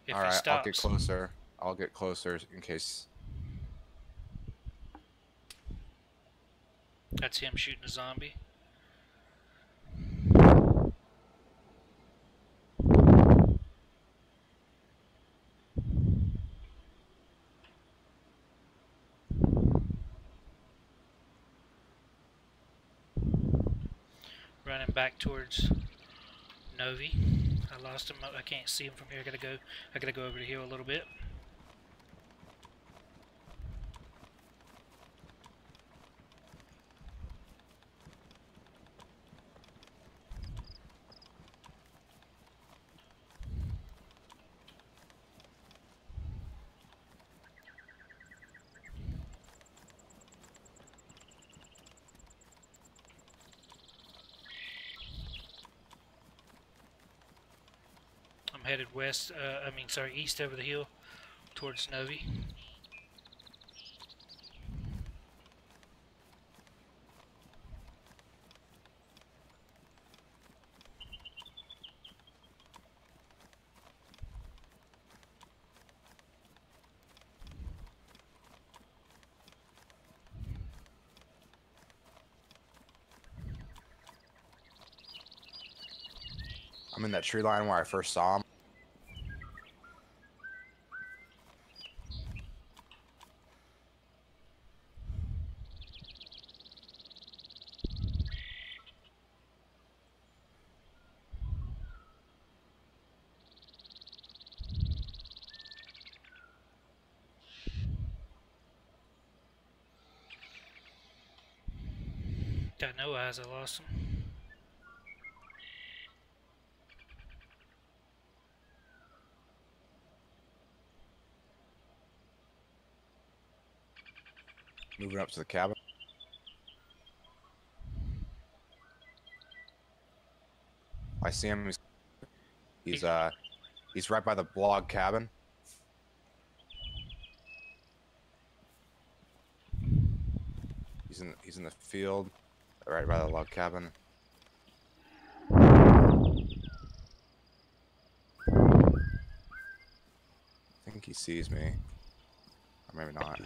If he stops. I'll get closer. I'll get closer in case. That's him shooting a zombie. Running back towards Novi. I lost him. I can't see him from here. I gotta go over the hill a little bit. I'm headed west, east over the hill towards Novi. I'm in that tree line where I first saw him. Got no eyes, I lost him. Moving up to the cabin. I see him. He's right by the log cabin. He's in the field, right by the log cabin. I think he sees me, or maybe not.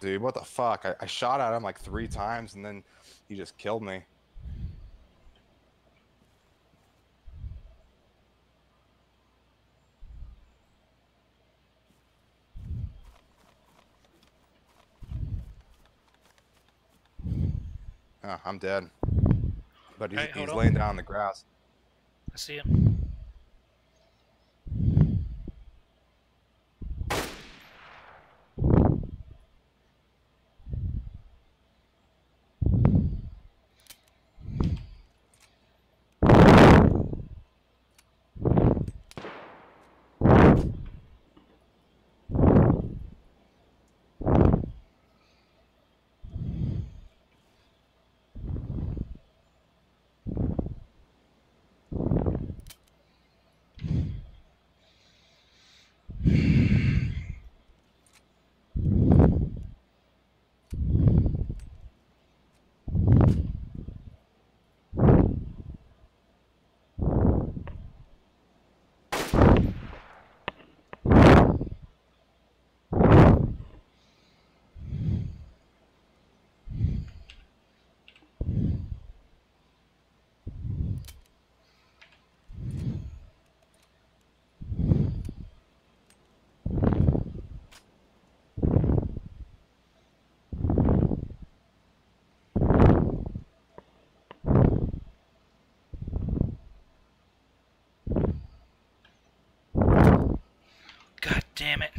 Dude, what the fuck? I shot at him like 3 times and then he just killed me. Oh, I'm dead. But he's laying down on the grass. I see him. God damn it.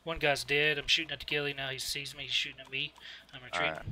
One guy's dead. I'm shooting at the ghillie now. He sees me. He's shooting at me. I'm retreating. Right.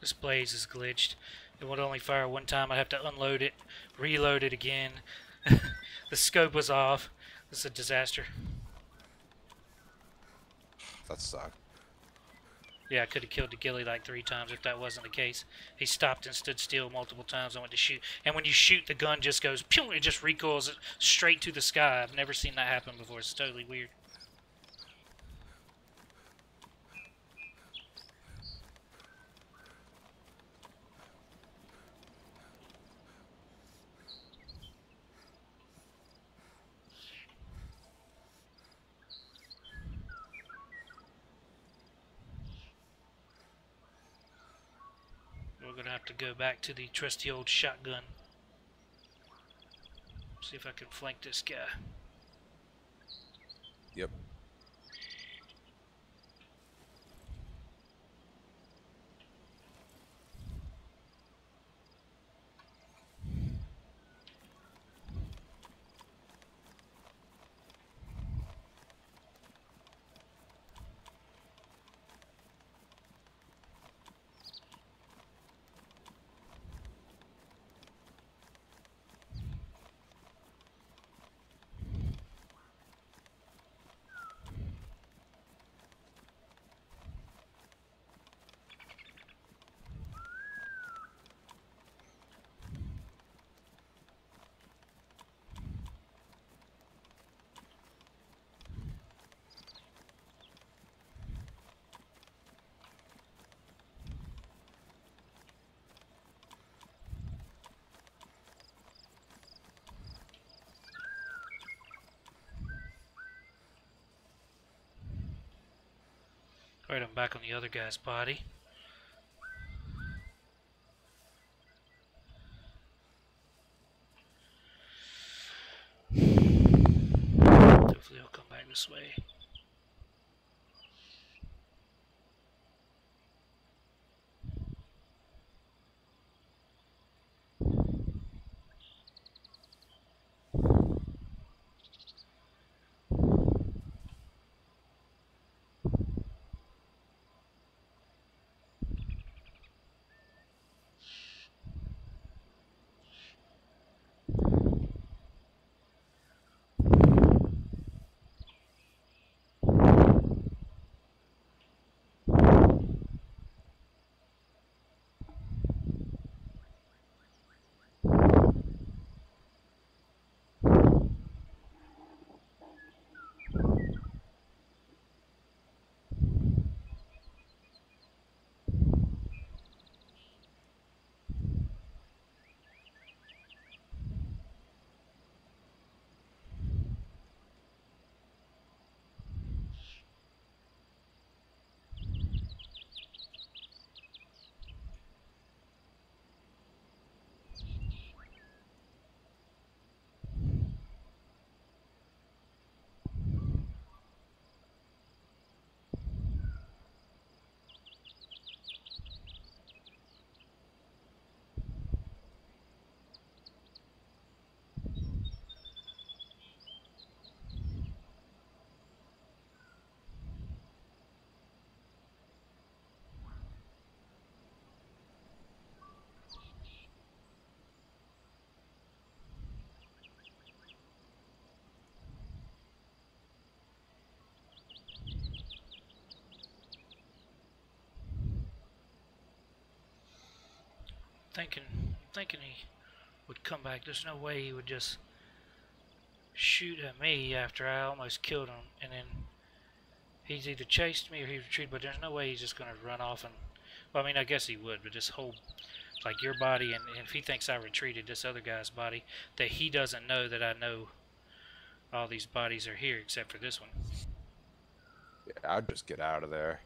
This blaze is glitched. It would only fire one time. I'd have to unload it, reload it again. The scope was off. This is a disaster. That sucked. Yeah, I could have killed the ghillie like 3 times if that wasn't the case. He stopped and stood still multiple times. I went to shoot. And when you shoot, the gun just goes, pew, it just recoils straight to the sky. I've never seen that happen before. It's totally weird. We're going to have to go back to the trusty old shotgun. See if I can flank this guy. Yep. Alright, I'm back on the other guy's body. Hopefully he'll come back this way. Thinking he would come back. There's no way he would just shoot at me after I almost killed him, and then he's either chased me or he retreated, but there's no way he's just going to run off and, well, I mean, I guess he would, but this whole, like your body, and if he thinks I retreated this other guy's body, that he doesn't know that I know all these bodies are here except for this one. Yeah, I'd just get out of there.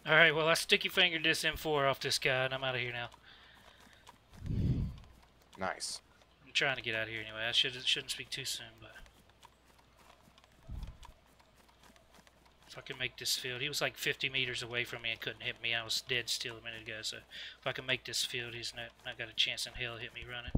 Alright, well, I sticky fingered this M4 off this guy, and I'm out of here now. Nice. I'm trying to get out of here anyway. I shouldn't speak too soon, but if I can make this field, he was like 50 meters away from me and couldn't hit me. I was dead still a minute ago, so if I can make this field, he's not got a chance in hell to hit me running.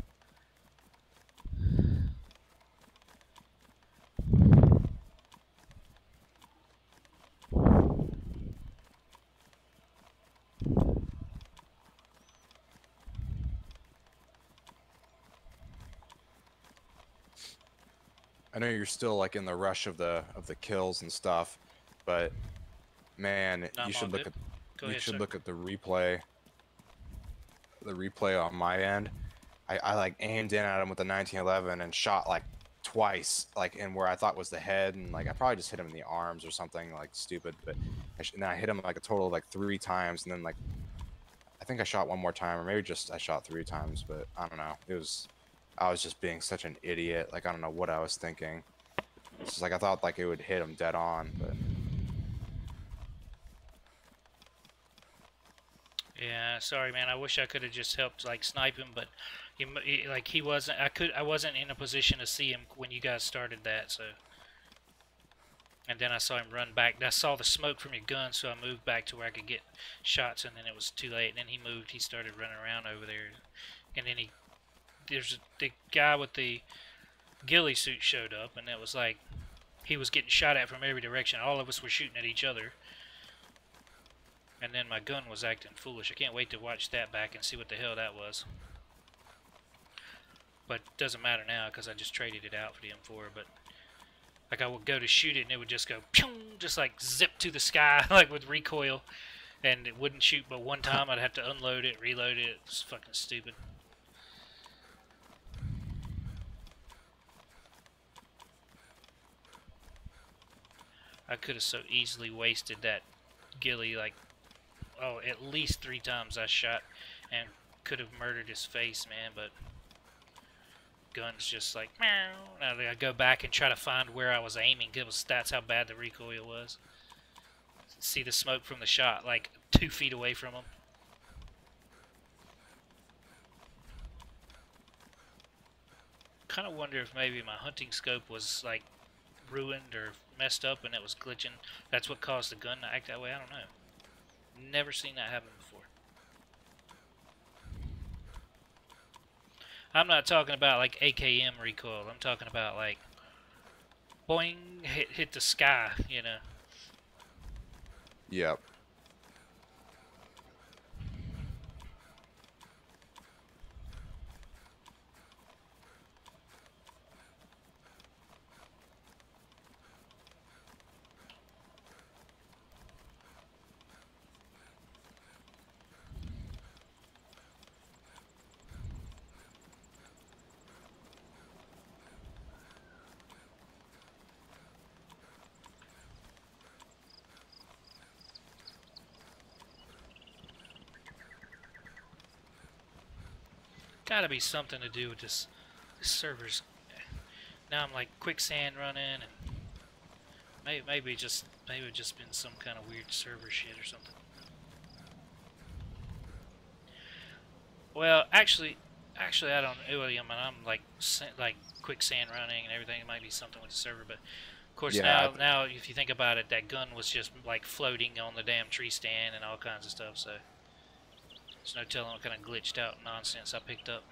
I know you're still like in the rush of the kills and stuff, but man, No, you should look good. at look at the replay. The replay on my end. I like aimed in at him with the 1911 and shot like twice, like in where I thought was the head, and like I probably just hit him in the arms or something like stupid, but and then I hit him like a total of like 3 times, and then like I think I shot one more time, or maybe just I shot 3 times, but I don't know. I was just being such an idiot. Like I don't know what I was thinking. It's just like I thought like it would hit him dead on, but Yeah, sorry, man. I wish I could have just helped like snipe him, but he wasn't. I wasn't in a position to see him when you guys started that. So, and then I saw him run back. I saw the smoke from your gun, so I moved back to where I could get shots, and then it was too late. And then he moved. He started running around over there, and then there's the guy with the ghillie suit showed up, and it was like he was getting shot at from every direction. All of us were shooting at each other. And then my gun was acting foolish. I can't wait to watch that back and see what the hell that was. But it doesn't matter now because I just traded it out for the M4. But like I would go to shoot it and it would just go pew, just like zip to the sky like with recoil, and it wouldn't shoot but one time. I'd have to unload it, reload it. It was fucking stupid. I could have so easily wasted that ghillie like. Oh, at least 3 times I shot and could have murdered his face, man, but gun's just like, meow. Now I go back and try to find where I was aiming. That's how bad the recoil was. See the smoke from the shot, like 2 feet away from him. Kind of wonder if maybe my hunting scope was like ruined or messed up and it was glitching. That's what caused the gun to act that way. I don't know. Never seen that happen before. I'm not talking about like AKM recoil. I'm talking about like boing, hit the sky, you know. yep. Gotta be something to do with this server's. Now I'm like quicksand running, and maybe it's just been some kind of weird server shit or something. Well, actually, I don't. I mean, I'm like quicksand running and everything. It might be something with the server, but of course Yeah, now if you think about it, that gun was just like floating on the damn tree stand and all kinds of stuff. So there's no telling what kind of glitched out nonsense I picked up.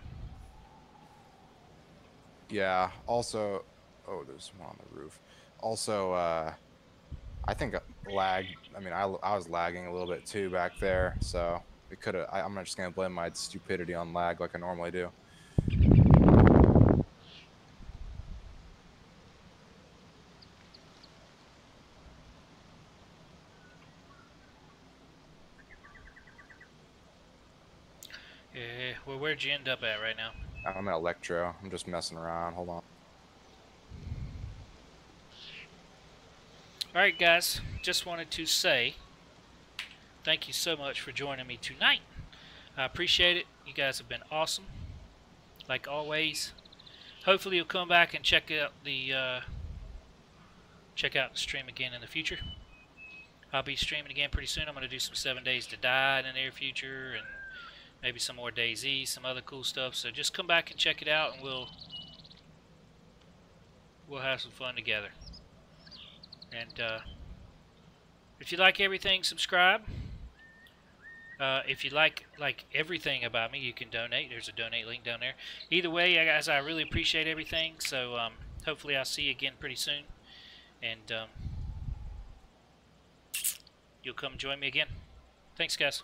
yeah. Also, oh, there's one on the roof. Also, I think lag. I mean, I was lagging a little bit too back there, so it could have. I'm not just gonna blame my stupidity on lag like I normally do. Yeah. Well, where'd you end up at right now? I'm at Electro. I'm just messing around. Hold on. Alright guys, just wanted to say thank you so much for joining me tonight. I appreciate it. You guys have been awesome. Like always. Hopefully you'll come back and check out the stream again in the future. I'll be streaming again pretty soon. I'm going to do some 7 Days to Die in the near future, and maybe some more DayZ, some other cool stuff. So just come back and check it out, and we'll have some fun together. And if you like everything, subscribe. If you like everything about me, you can donate. There's a donate link down there. Either way, guys, I really appreciate everything. So hopefully I'll see you again pretty soon. And you'll come join me again. Thanks, guys.